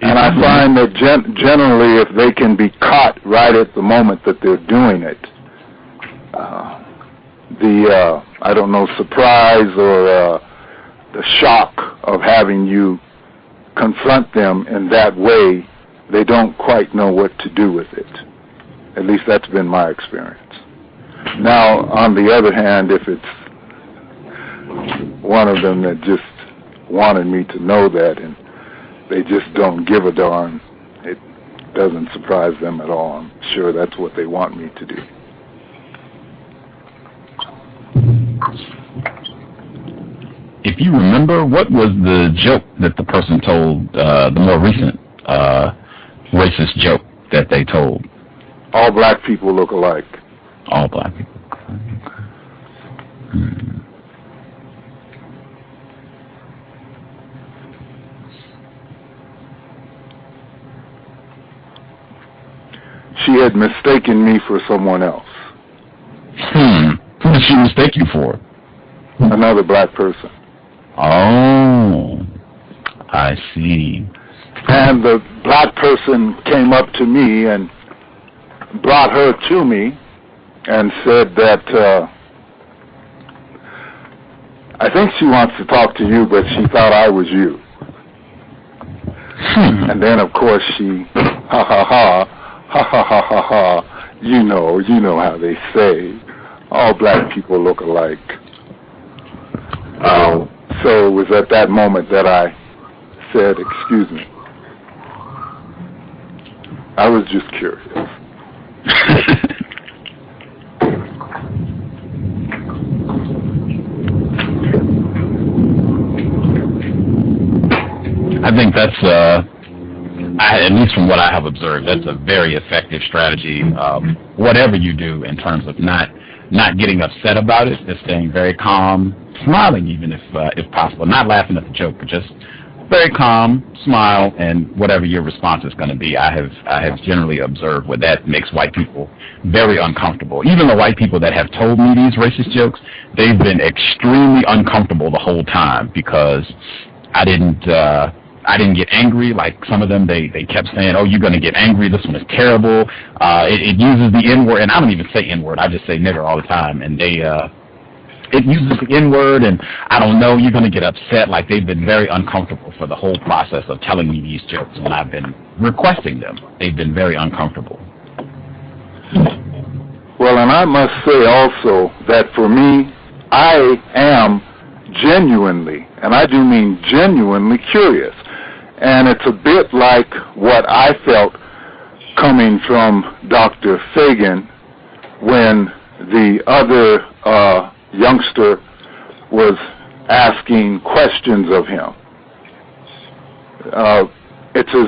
And I find that generally if they can be caught right at the moment that they're doing it, I don't know, surprise or the shock of having you confront them in that way, they don't quite know what to do with it. At least that's been my experience. Now, on the other hand, if it's one of them that just wanted me to know that and they just don't give a darn, it doesn't surprise them at all. I'm sure that's what they want me to do. If you remember, what was the joke that the person told, the more recent racist joke that they told? All black people look alike. All black people. She had mistaken me for someone else. Who did she mistake you for? Another black person. Oh, I see. And the black person came up to me and brought her to me and said that, I think she wants to talk to you, but she thought I was you. And then, of course, she, ha ha ha, ha ha ha ha ha, you know how they say, all black people look alike. So it was at that moment that I said, excuse me. I was just curious. I think that's, at least from what I have observed, that's a very effective strategy. Whatever you do in terms of not getting upset about it, just staying very calm, smiling even if possible, not laughing at the joke, but just very calm, smile, and whatever your response is going to be. I have generally observed where that makes white people very uncomfortable. Even the white people that have told me these racist jokes, they've been extremely uncomfortable the whole time because I didn't get angry. Like some of them, they kept saying, oh, you're going to get angry. This one is terrible. It uses the N-word, and I don't even say N-word. I just say nigger all the time. And it uses the N-word, and I don't know, you're going to get upset. Like they've been very uncomfortable for the whole process of telling me these jokes when I've been requesting them. They've been very uncomfortable. Well, and I must say also that for me, I am genuinely, and I do mean genuinely curious. And it's a bit like what I felt coming from Dr. Feagin when the other youngster was asking questions of him. It's as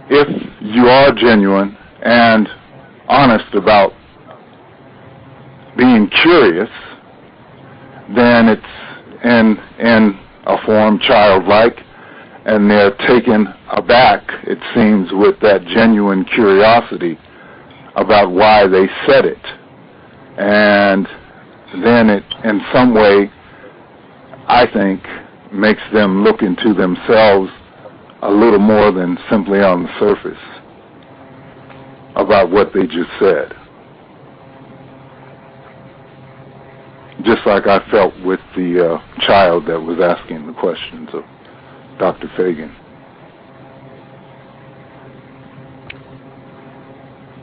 if you are genuine and honest about being curious, then it's in a form childlike, and they're taken aback, it seems, with that genuine curiosity about why they said it. And then it, in some way, I think, makes them look into themselves a little more than simply on the surface about what they just said. Just like I felt with the child that was asking the questions of Dr. Feagin.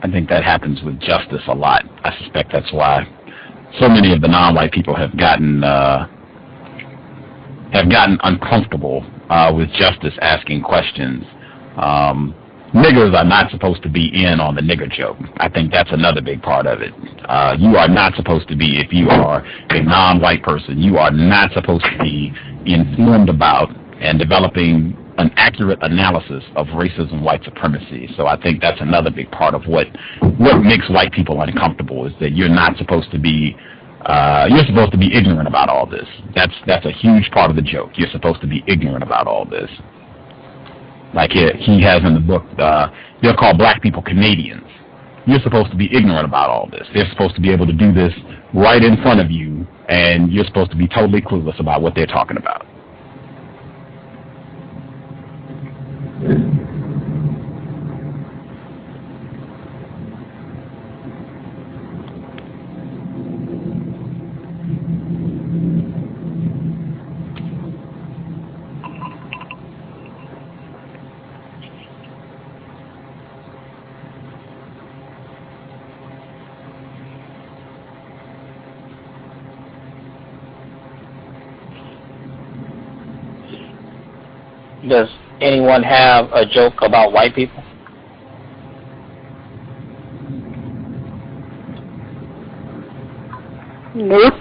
I think that happens with justice a lot. I suspect that's why so many of the non-white people have gotten uncomfortable with justice asking questions. Niggers are not supposed to be in on the nigger joke. I think that's another big part of it. You are not supposed to be, if you are a non-white person, you are not supposed to be informed about and developing an accurate analysis of racism, white supremacy. So I think that's another big part of what makes white people uncomfortable, is that you're not supposed to be you're supposed to be ignorant about all this. That's a huge part of the joke. You're supposed to be ignorant about all this. Like he has in the book, they're called black people Canadians. You're supposed to be ignorant about all this. They're supposed to be able to do this right in front of you, and you're supposed to be totally clueless about what they're talking about. Does anyone have a joke about white people? Nope.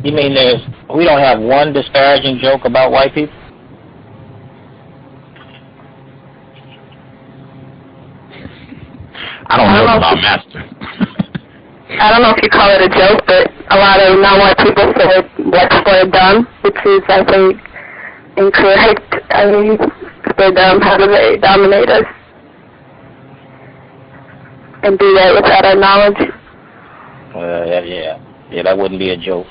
You mean we don't have one disparaging joke about white people? I don't know about Master. I don't know if you call it a joke, but a lot of non-white people say black people are dumb, which is, I think, incorrect. I mean, if they're dumb, how do they dominate us? And do that without our knowledge? Yeah, that wouldn't be a joke.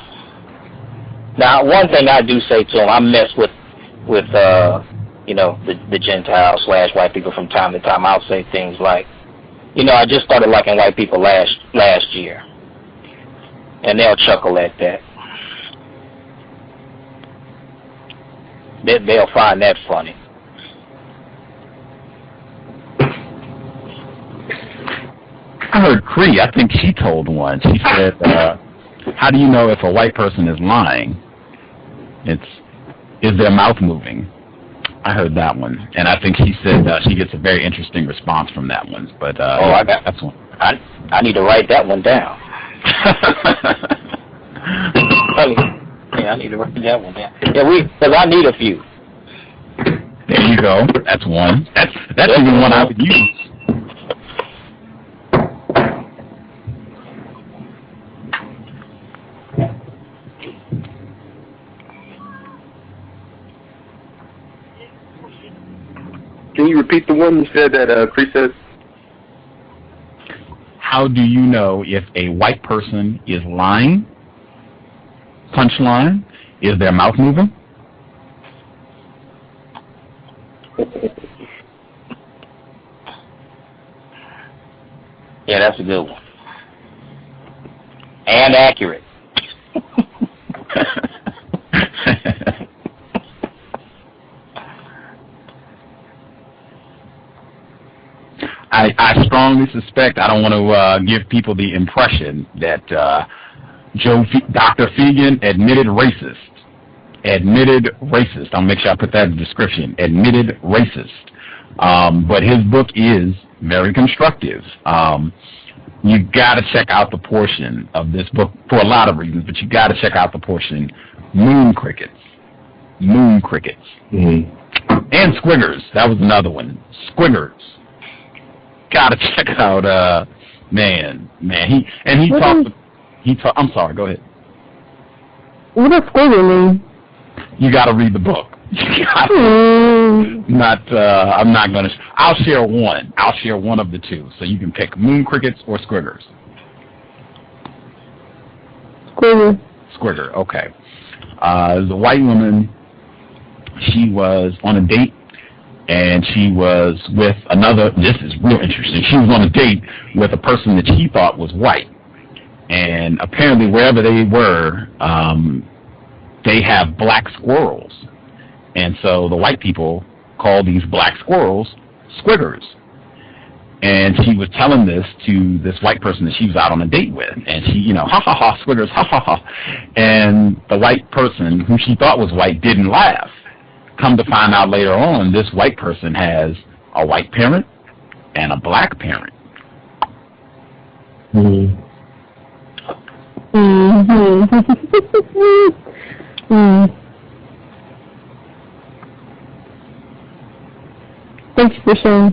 Now, one thing I do say to them, I mess with the Gentiles / white people from time to time. I'll say things like, I just started liking white people last year. And they'll chuckle at that. They'll find that funny. I heard Cree, I think she told one. She said, how do you know if a white person is lying? Is their mouth moving? I heard that one, and I think she said she gets a very interesting response from that one. But that's one. I need to write that one down. I need to write that one down. Yeah, because I need a few. There you go. That's one. That's even one I would use. Can you repeat the one you said that Chris said? How do you know if a white person is lying? Punchline, is their mouth moving? Yeah, that's a good one. And accurate. I strongly suspect, I don't want to give people the impression that Dr. Feagin admitted racist. I'll make sure I put that in the description. Admitted racist. But his book is very constructive. You got to check out the portion of this book for a lot of reasons, but you got to check out the portion moon crickets. Mm-hmm. And squiggers. That was another one. Squiggers. Gotta check out, man. He talks. I'm sorry. Go ahead. What does squigger mean? You gotta read the book. I'm not going to. I'll share one. I'll share one of the two. So you can pick moon crickets or squiggers. Squigger. Squigger, okay. There's a white woman. She was on a date, and she was with another. This is real interesting. She was on a date with a person that she thought was white. And apparently wherever they were, they have black squirrels. And so the white people call these black squirrels squiggers. And she was telling this to this white person that she was out on a date with. And she, you know, ha ha ha, squiggers, ha ha ha. And the white person who she thought was white didn't laugh. Come to find out later on, this white person has a white parent and a black parent. Mm-hmm. Thank you for sharing.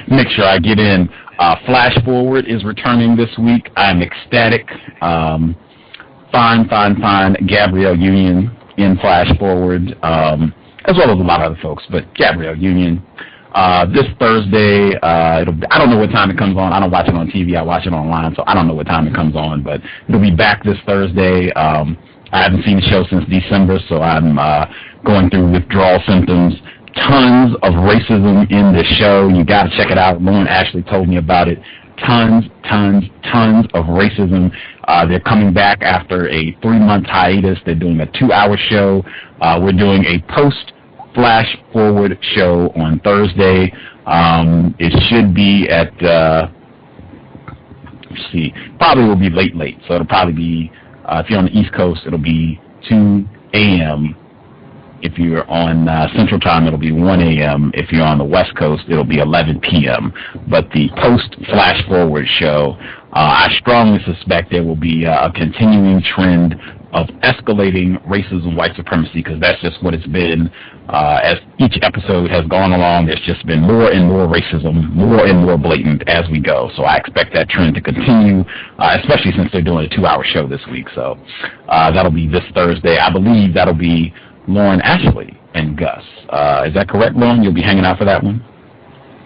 Make sure I get in. Flash Forward is returning this week. I'm ecstatic. Fine. Gabrielle Union in Flash Forward, as well as a lot of other folks, but Gabrielle Union. This Thursday, I don't know what time it comes on. I don't watch it on TV. I watch it online, so I don't know what time it comes on, but it'll be back this Thursday. I haven't seen the show since December, so I'm going through withdrawal symptoms. Tons of racism in the show. You got to check it out. Lauren actually told me about it. Tons of racism. They're coming back after a 3-month hiatus. They're doing a 2-hour show. We're doing a post-Flash Forward show on Thursday. It should be at, let's see, probably will be late. So it'll probably be, if you're on the East Coast, it'll be 2 a.m. If you're on Central Time, it'll be 1 a.m. If you're on the West Coast, it'll be 11 p.m. But the post-Flash Forward show, I strongly suspect there will be a continuing trend of escalating racism, white supremacy, because that's just what it's been. As each episode has gone along, there's just been more and more racism, more and more blatant as we go. So I expect that trend to continue, especially since they're doing a 2-hour show this week. So that'll be this Thursday. I believe that'll be Lauren, Ashley, and Gus. Is that correct, Lauren? You'll be hanging out for that one?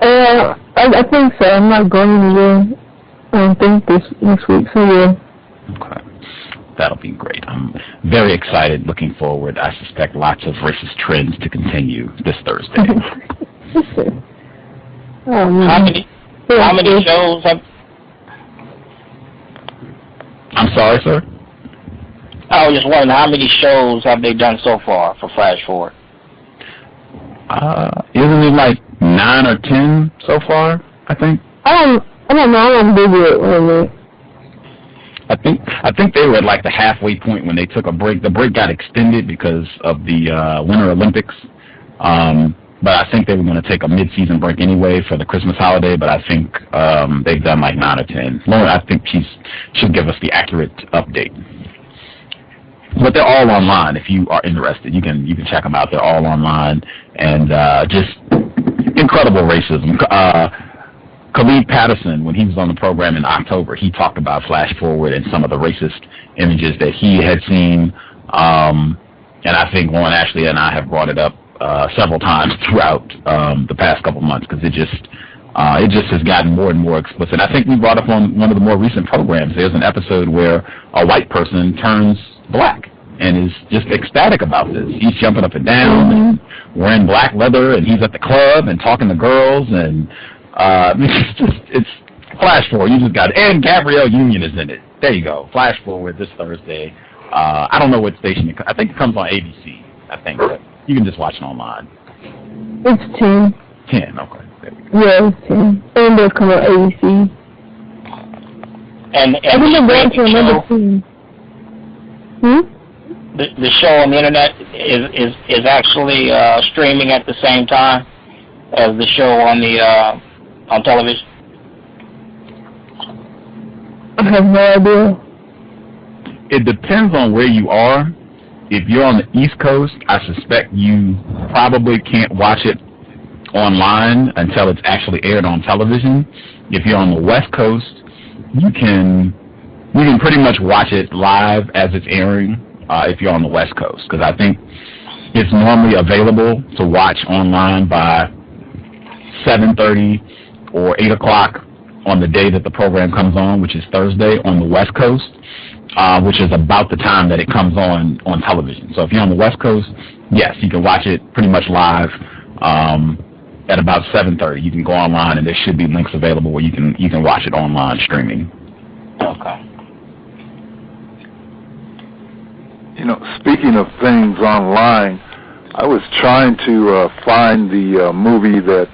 I think so. I'm not going anywhere. I don't think this next week, so yeah. Okay. That'll be great. I'm very excited, looking forward. I suspect lots of racist trends to continue this Thursday. How many shows have... I'm sorry, sir? I was just wondering, how many shows have they done so far for Flash Forward? Isn't it like 9 or 10 so far, I think? I don't know. I don't do it. I think they were at like the halfway point when they took a break. The break got extended because of the Winter Olympics. But I think they were going to take a mid-season break anyway for the Christmas holiday, but I think they've done like 9 or 10. Lauren, I think she'll give us the accurate update. But they're all online. If you are interested, you can check them out. They're all online, and just incredible racism. Khalid Patterson, when he was on the program in October, he talked about Flash Forward and some of the racist images that he had seen. And I think Lauren, Ashley, and I have brought it up several times throughout the past couple months, because it just has gotten more and more explicit. I think we brought up on one of the more recent programs, there's an episode where a white person turns black and is just ecstatic about this. He's jumping up and down and wearing black leather, and he's at the club and talking to girls, and it's Flash Forward. You just got it. And Gabrielle Union is in it. There you go. Flash Forward this Thursday. I don't know what station I think it comes on ABC, I think, but you can just watch it online. It's 10. 10, okay. There we go. Yeah, it's 10. And they'll come on ABC. And I think they're going to another team. The show on the internet is actually streaming at the same time as the show on the on television. I have no idea. It depends on where you are. If you're on the East Coast, I suspect you probably can't watch it online until it's actually aired on television. If you're on the West Coast, you can pretty much watch it live as it's airing if you're on the West Coast, because I think it's normally available to watch online by 7:30 or 8 o'clock on the day that the program comes on, which is Thursday on the West Coast, which is about the time that it comes on television. So if you're on the West Coast, yes, you can watch it pretty much live at about 7:30. You can go online, and there should be links available where you can watch it online streaming. Okay. You know, speaking of things online, I was trying to find the movie that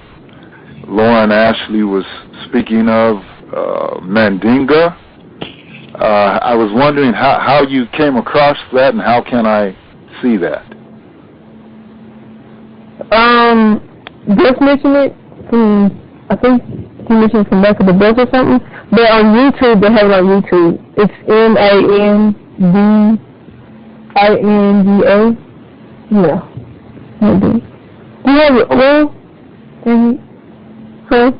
Lauren Ashley was speaking of, Mandinga. I was wondering how you came across that, and how can I see that? Just mentioned it from, I think he mentioned from Back of the Bus or something. But on YouTube, they have it on YouTube. It's MANDINGA. Yeah. Maybe. Do you have it? Well, huh?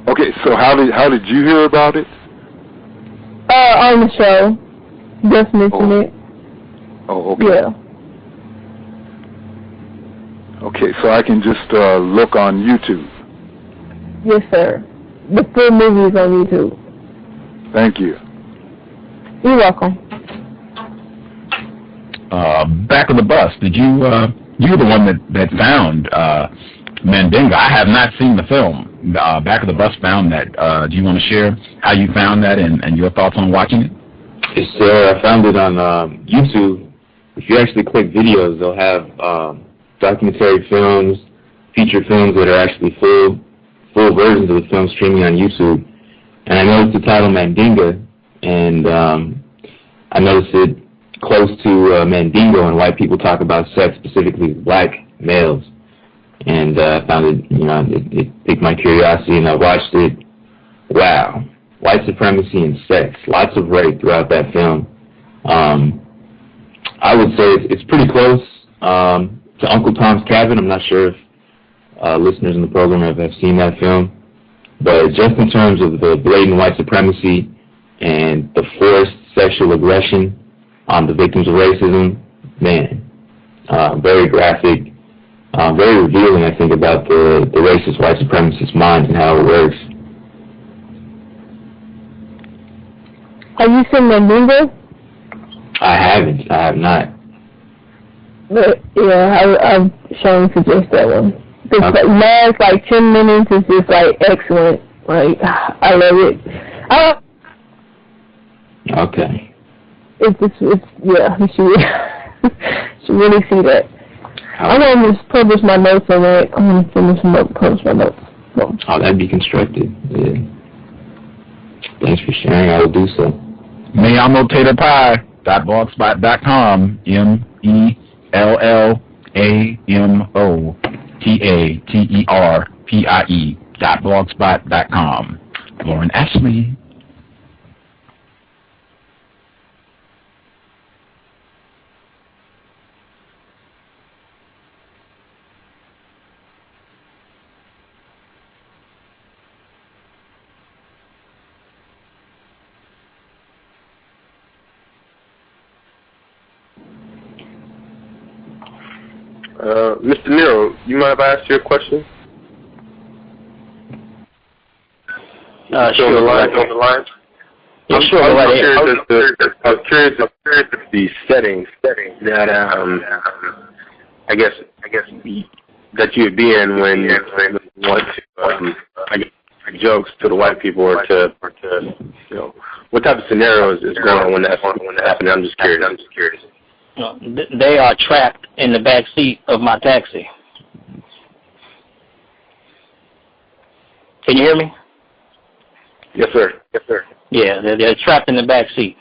Okay, so how did you hear about it? On the show. Just mentioned it. Oh, okay. Yeah. Okay, so I can just look on YouTube. Yes, sir. The full movie is on YouTube. Thank you. You're welcome. Back of the Bus, did you were the one that found Mandinga. I have not seen the film. Back of the Bus found that. Do you want to share how you found that and your thoughts on watching it? Yes, sir. I found it on YouTube. If you actually click videos, they'll have documentary films, feature films that are actually full versions of the film streaming on YouTube. And I noticed the title Mandinga, and I noticed it close to Mandingo, and white people talk about sex, specifically with black males. And I found it, it piqued my curiosity, and I watched it. Wow. White supremacy and sex. Lots of rape throughout that film. I would say it's pretty close to Uncle Tom's Cabin. I'm not sure if listeners in the program have seen that film. But just in terms of the blatant white supremacy and the forced sexual aggression on the victims of racism, man, very graphic, very revealing, I think, about the racist white supremacist mind and how it works. Have you seen Mandingo? I haven't. I have not. But, yeah, I'm showing suggest that one. The last 10 minutes is just excellent. I love it. Okay. You should really see that. I'm going to just publish my notes on that. I'm going to publish my notes. So. Oh, that'd be constructive. Yeah. Thanks for sharing. I will do so. Mealmotaterpie.blogspot.com. MELLAMOTATERPIE.blogspot.com. Lauren Ashley. Mr. Nero, you mind if I ask you a question? Sure. On the line? Yeah, I'm sure. I was curious of the settings that I guess that you'd be in when you want to jokes to the white people or to what type of scenarios is going on when that's happening? I'm just curious. They are trapped in the back seat of my taxi. Can you hear me? Yes, sir. Yeah, they're trapped in the back seat.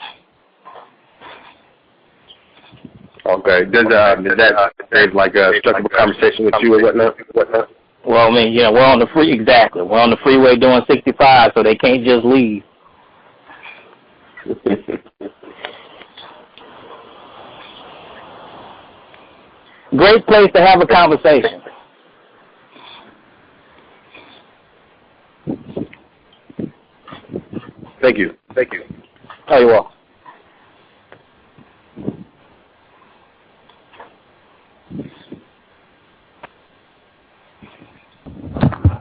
Okay. Does that struck up a conversation with you or whatnot? Well, I mean, we're on the We're on the freeway doing 65, so they can't just leave. Great place to have a conversation. Thank you. Oh, you're welcome.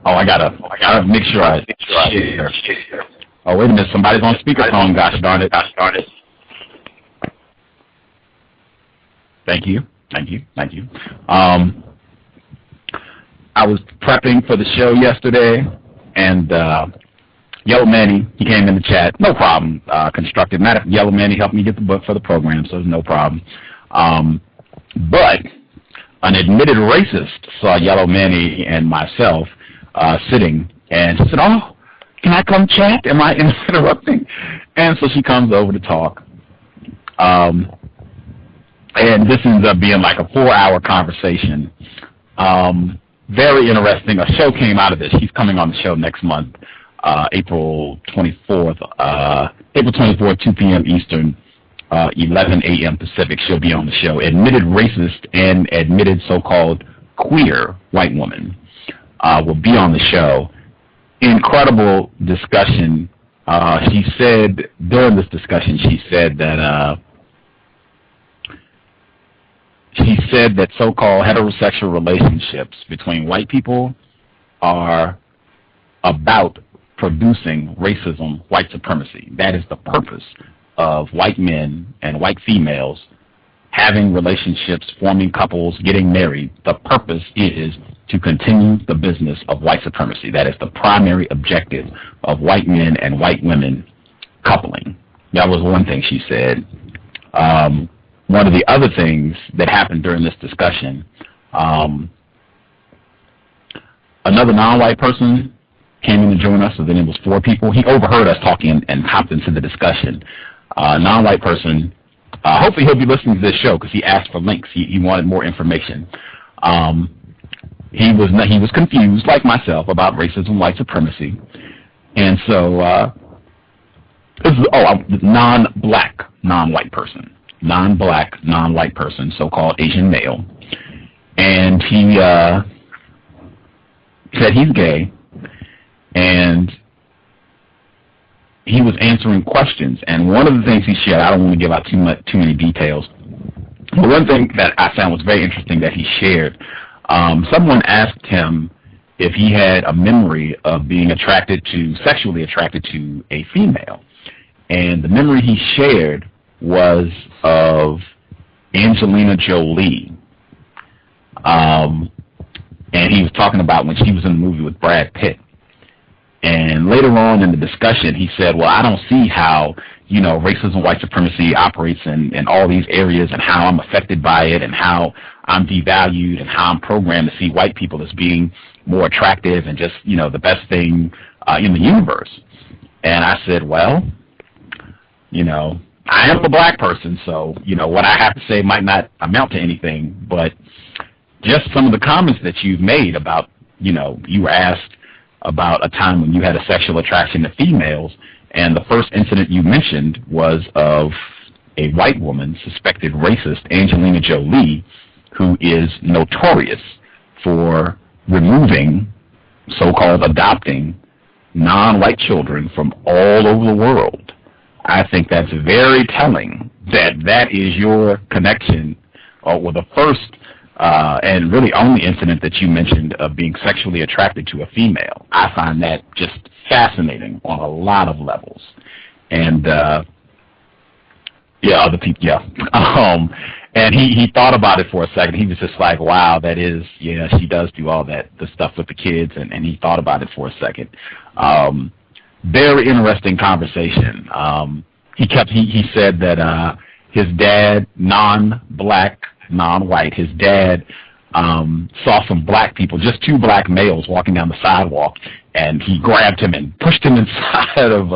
Oh, I gotta make sure I share. Oh, wait a minute, somebody's on speakerphone. Gosh darn it. Thank you. I was prepping for the show yesterday, and Yellow Manny, he came in the chat. No problem. Constructive. Yellow Manny helped me get the book for the program, so no problem. But an admitted racist saw Yellow Manny and myself sitting, and she said, "Oh, can I come chat? Am I interrupting?" And so she comes over to talk. And this ends up being like a 4-hour conversation. Very interesting. A show came out of this. She's coming on the show next month, April 24th, 2 p.m. Eastern, 11 a.m. Pacific. She'll be on the show. Admitted racist and admitted so-called queer white woman will be on the show. Incredible discussion. She said, during this discussion, she said that so-called heterosexual relationships between white people are about producing racism, white supremacy. That is the purpose of white men and white females having relationships, forming couples, getting married. The purpose is to continue the business of white supremacy. That is the primary objective of white men and white women coupling. That was one thing she said. One of the other things that happened during this discussion, another non-white person came in to join us, so then it was 4 people. He overheard us talking and hopped into the discussion. Non-white person, hopefully he'll be listening to this show because he asked for links. He wanted more information. He was confused, like myself, about racism, white supremacy. And so this is non-black, non-white person. Non-black, non-white person, so-called Asian male. And he said he's gay, and he was answering questions. And one of the things he shared, I don't want to give out too many details, but one thing that I found was very interesting that he shared, someone asked him if he had a memory of being sexually attracted to a female. And the memory he shared was of Angelina Jolie. And he was talking about when she was in the movie with Brad Pitt. And later on in the discussion, he said, well, I don't see how, racism, white supremacy operates in all these areas and how I'm affected by it and how I'm devalued and how I'm programmed to see white people as being more attractive and just, the best thing in the universe. And I said, well, I am a black person, so, what I have to say might not amount to anything, but just some of the comments that you've made about, you were asked about a time when you had a sexual attraction to females, and the first incident you mentioned was of a white woman, suspected racist, Angelina Jolie, who is notorious for removing, so-called adopting, non-white children from all over the world. I think that's very telling that is your connection, or the first and really only incident that you mentioned of being sexually attracted to a female. I find that just fascinating on a lot of levels. And other people, and he thought about it for a second. He was just like, wow, that is, she does do all the stuff with the kids, and he thought about it for a second. Very interesting conversation. He said that his dad, non-black, non-white, his dad saw some black people, just 2 black males walking down the sidewalk, and he grabbed him and pushed him inside of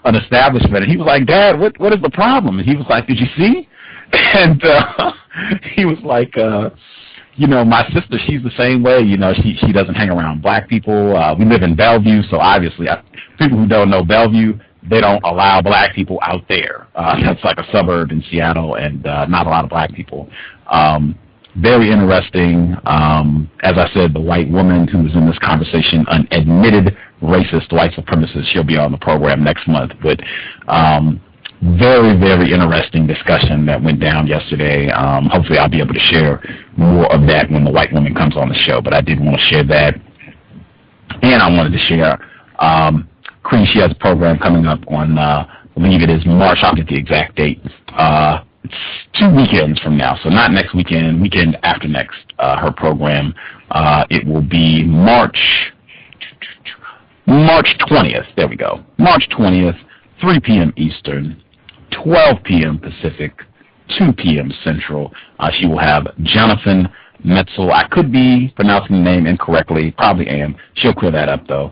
an establishment. And he was like, Dad, what is the problem? And he was like, did you see? And he was like, my sister, she's the same way. She doesn't hang around black people. We live in Bellevue, so obviously, people who don't know Bellevue, they don't allow black people out there. That's like a suburb in Seattle, and not a lot of black people. very interesting. As I said, the white woman who was in this conversation, an admitted racist white supremacist, she'll be on the program next month. But very, very interesting discussion that went down yesterday. Hopefully I'll be able to share more of that when the white woman comes on the show, but I did want to share that. And I wanted to share, Cree, she has a program coming up on, I believe it is March, I'll get the exact date. It's 2 weekends from now, so not next weekend, weekend after next, her program. It will be March 20th, there we go, March 20th, 3 p.m. Eastern, 12 p.m. Pacific, 2 p.m. Central. She will have Jonathan Metzel. I could be pronouncing the name incorrectly, probably am. She'll clear that up though.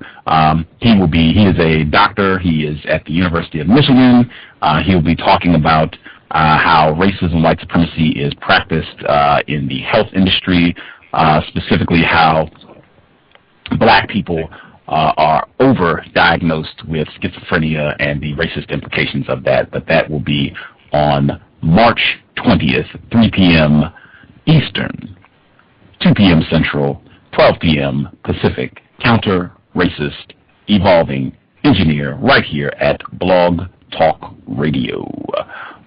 He is a doctor. He is at the University of Michigan. He'll be talking about how racism, white supremacy is practiced in the health industry, specifically how black people are over-diagnosed with schizophrenia and the racist implications of that. But that will be on March 20th, 3 p.m. Eastern, 2 p.m. Central, 12 p.m. Pacific. Counter-racist, evolving engineer right here at Blog Talk Radio.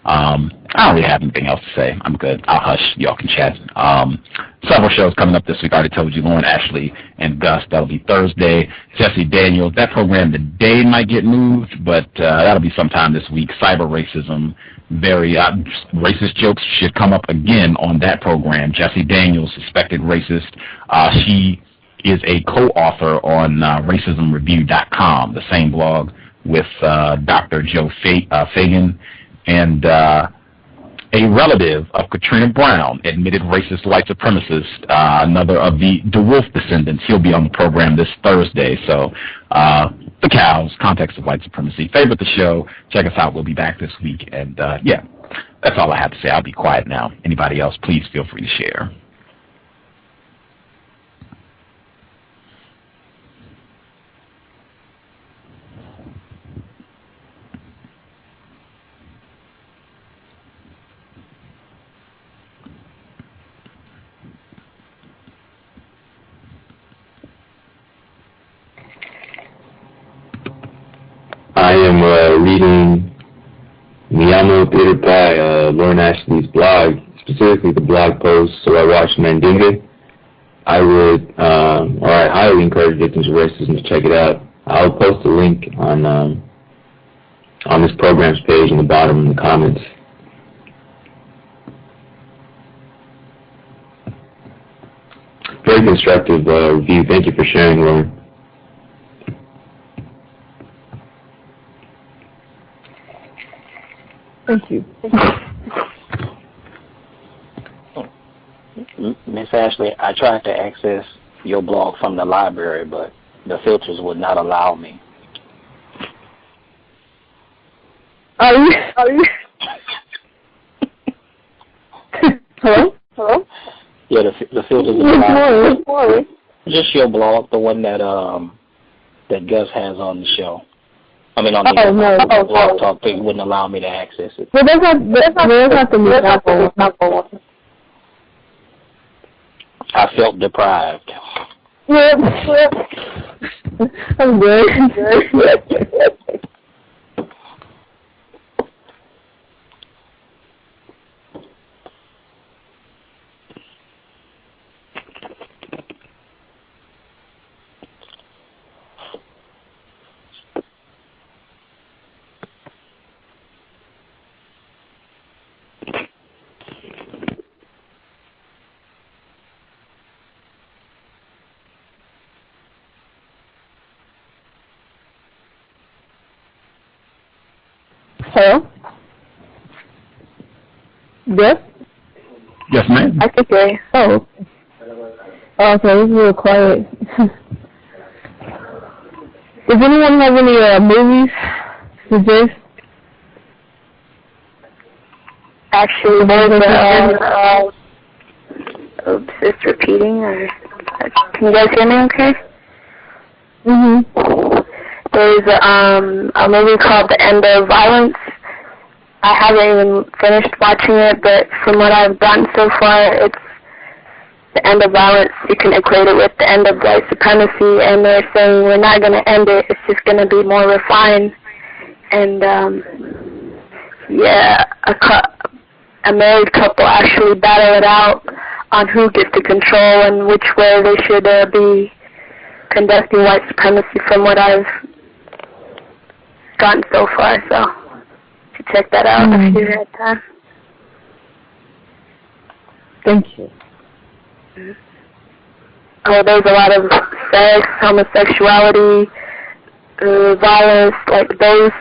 I don't really have anything else to say. I'm good. I'll hush. Y'all can chat. Several shows coming up this week. I already told you, Lauren, Ashley, and Gus. That'll be Thursday. Jesse Daniels. That program today might get moved, but that'll be sometime this week. Cyber racism. Very racist jokes should come up again on that program. Jesse Daniels, suspected racist. She is a co-author on racismreview.com, the same blog with Dr. Joe Feagin. And a relative of Katrina Brown, admitted racist white supremacist, another of the DeWolf descendants. He'll be on the program this Thursday. So the cows, context of white supremacy. Favorite the show. Check us out. We'll be back this week. And yeah, that's all I have to say. I'll be quiet now. Anybody else, please feel free to share. I am reading Miyamo Theater Pie, Lauren Ashley's blog, specifically the blog post, So I Watched Mandinga. I would, or I highly encourage victims of racism to check it out. I'll post a link on this program's page in the bottom in the comments. Very constructive review. Thank you for sharing, Lauren. Thank you. Miss Ashley, I tried to access your blog from the library, but the filters would not allow me. Are you? Hello? Yeah, the filters would allow me. Just your blog, the one that that Gus has on the show. I mean, on the blog talk thing wouldn't allow me to access it. Well, that's not the example. I felt deprived. Yep. I'm good. Hello? Yes? Yes, ma'am. I can hear you. Oh, okay. This is a little quiet. Does anyone have any movies to suggest? Actually, there's oops, it's repeating. Or can you guys hear me okay? Mm-hmm. There's a movie called The End of Violence. I haven't even finished watching it, but from what I've done so far, it's the end of violence, you can equate it with the end of white supremacy, and they're saying we're not going to end it, it's just going to be more refined. And, yeah, a married couple actually battle it out on who gets to control and which way they should be conducting white supremacy from what I've gotten so far. So you should check that out if you had time. Thank you. Oh, there's a lot of sex, homosexuality, violence, like those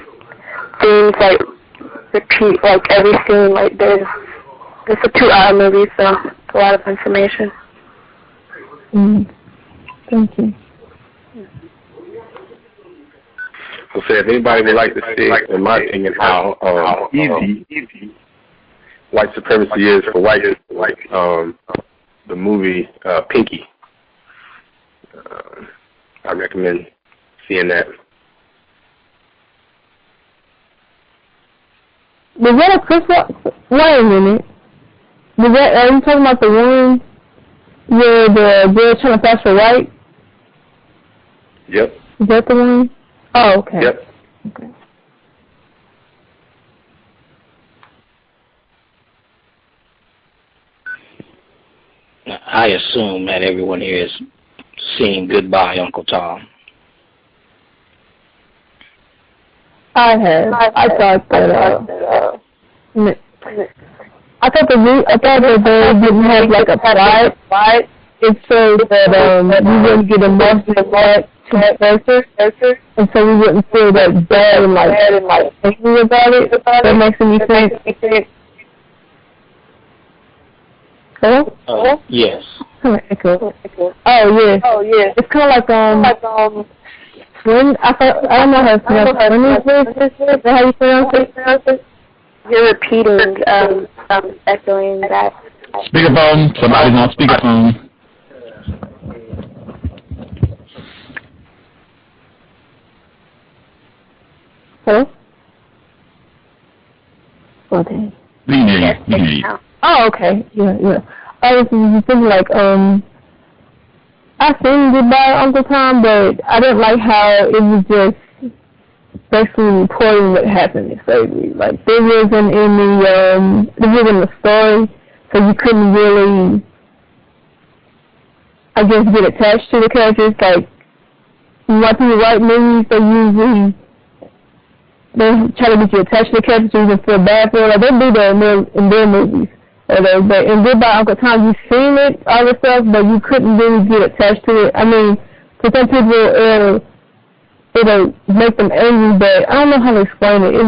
things, like repeat, like every scene, like there's a 2-hour movie, so it's a lot of information. Thank you. So if anybody would like to see, in my opinion, how easy white supremacy is for white, like the movie Pinky. I recommend seeing that. Was that a Chris? Wait a minute. Are you talking about the one where the girl trying to pass for white? Yep. Is that the one? Oh, okay. Yep. Okay. I assume that everyone here is seeing Goodbye, Uncle Tom. I have. I thought that. I thought that they didn't have like a plot. It says that we wouldn't get emotional back to that person, and so we wouldn't feel that bad and like thinking about it. That makes any sense. Hello? Yes. Echo. Oh yes. It's kind of like when I don't know how to pronounce it. Is that how you pronounce it? You're repeating, echoing that. Speakerphone. Somebody's on speakerphone. Hello? Okay. We can hear you. Oh, okay. Yeah. I was thinking like, I seen Goodbye, Uncle Tom, but I didn't like how it was just basically reporting what happened in slavery. Like, there wasn't a story, so you couldn't really, I guess, get attached to the characters. Like, when people write movies, they try to get you attached to the characters so you can feel bad for it. Like, they do that in their movies. But in Goodbye, Uncle Tom, you've seen it, all the stuff, but you couldn't really get attached to it. I mean, for some people, it'll make them angry, but I don't know how to explain it. It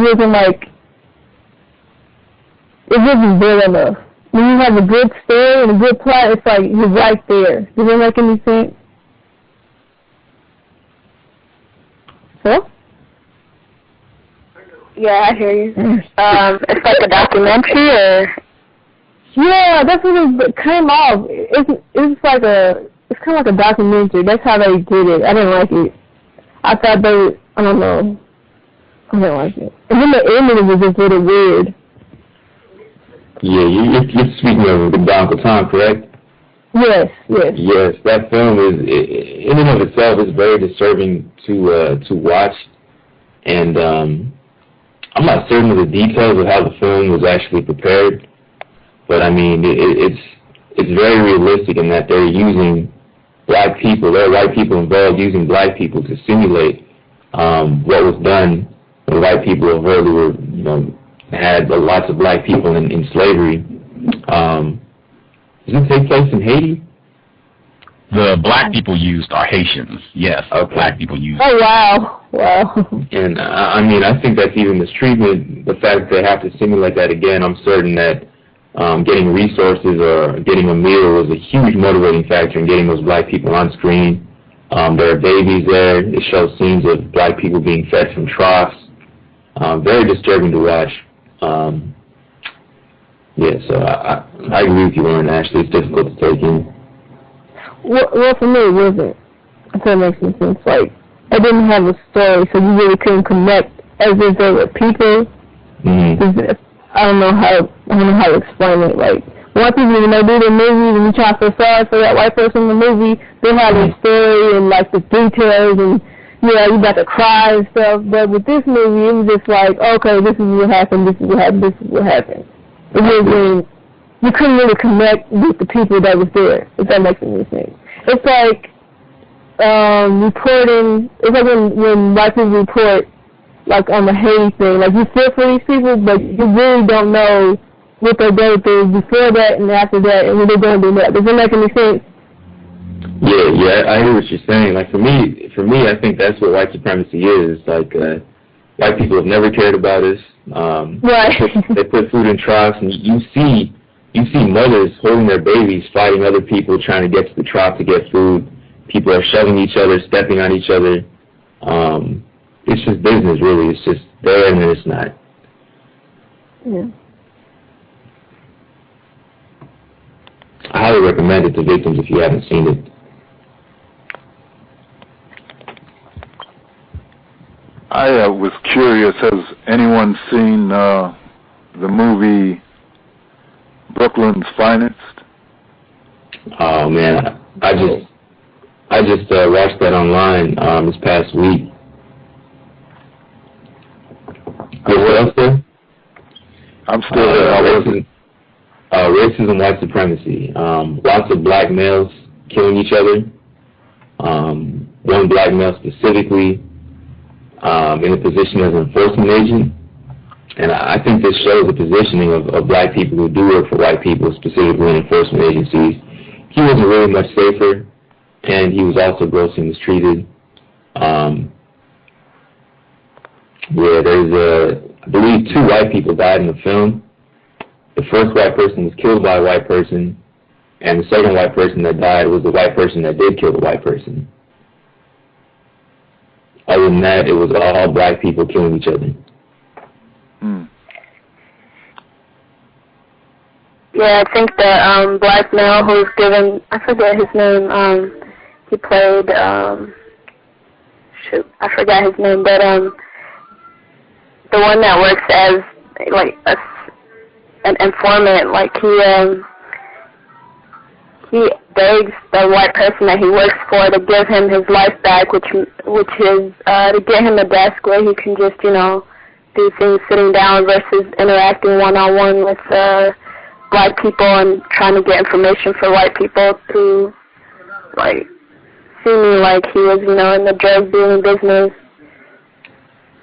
wasn't good enough. When you have a good story and a good plot, it's like you're right there. Does that make any sense? Hello? Yeah, I hear you. It's like a documentary, or? Yeah, that's what it came off. It's kind of like a documentary. That's how they did it. I didn't like it. I thought I don't know. I didn't like it. And then the ending was just really weird. Yeah, you're speaking of Goodbye, Uncle Tom, correct? Yes. Yes, that film is, in and of itself, is very disturbing to watch. And I'm not certain of the details of how the film was actually prepared. But I mean, it's very realistic in that they're using black people. There are white people involved using black people to simulate what was done when white people overtly were, had lots of black people in slavery. Does it take place in Haiti? The black people used are Haitians. Yes, okay. Black people used. Oh, wow. And I mean, I think that's even mistreatment. The fact that they have to simulate that again, I'm certain that getting resources or getting a meal was a huge motivating factor in getting those black people on screen. There are babies there. It shows scenes of black people being fed from troughs. Very disturbing to watch. So I agree with you, Lauren. Actually, it's difficult to take in. Well, for me, it wasn't. If that makes any sense. Like, I didn't have a story, so you really couldn't connect as if they were people. I don't know how to explain it. Like, white people, when they do their movies and you try to feel sorry for that white person in the movie, they have their story and like the details and you got to cry and stuff. But with this movie, it was just like, okay, this is what happened, this is what happened, this is what happened. It wasn't, you couldn't really connect with the people that was there, if that makes any sense. It's like reporting, it's like when white people report like on the Haiti thing, like you feel for these people, but you really don't know what they're going through before that and after that, and what they're going to do next. Does that make any sense? Yeah, I hear what you're saying. Like for me, I think that's what white supremacy is. Like white people have never cared about us. Right. They put food in troughs, and you see mothers holding their babies, fighting other people, trying to get to the trough to get food. People are shoving each other, stepping on each other. It's just business, really. It's just there and then it's not. Yeah. I highly recommend it to victims if you haven't seen it. I was curious, has anyone seen the movie Brooklyn's Finest? Oh man, I just watched that online this past week. What else there? I'm still there. Racism, white supremacy. Lots of black males killing each other. One black male specifically in a position as an enforcement agent. And I think this shows the positioning of black people who do work for white people, specifically in enforcement agencies. He wasn't really much safer, and he was also grossly mistreated. There's I believe 2 white people died in the film. The first white person was killed by a white person, and the second white person that died was the white person that did kill the white person. Other than that, it was all black people killing each other. Yeah, I think the black male who was given, I forget his name, he played, I forgot his name, but the one that works as like an informant, like he begs the white person that he works for to give him his life back, which is to get him a desk where he can just, do things sitting down versus interacting one-on-one with black people and trying to get information for white people to, like, seeming like he was, in the drug dealing business.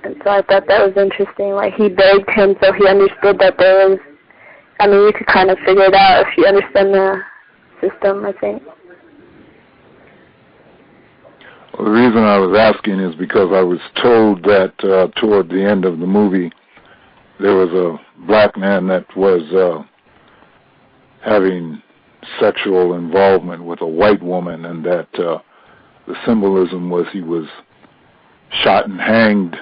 And so I thought that was interesting. Like, he begged him so he understood that there was, you could kind of figure it out if you understand the system, I think. Well, the reason I was asking is because I was told that toward the end of the movie there was a black man that was having sexual involvement with a white woman, and that the symbolism was he was shot and hanged.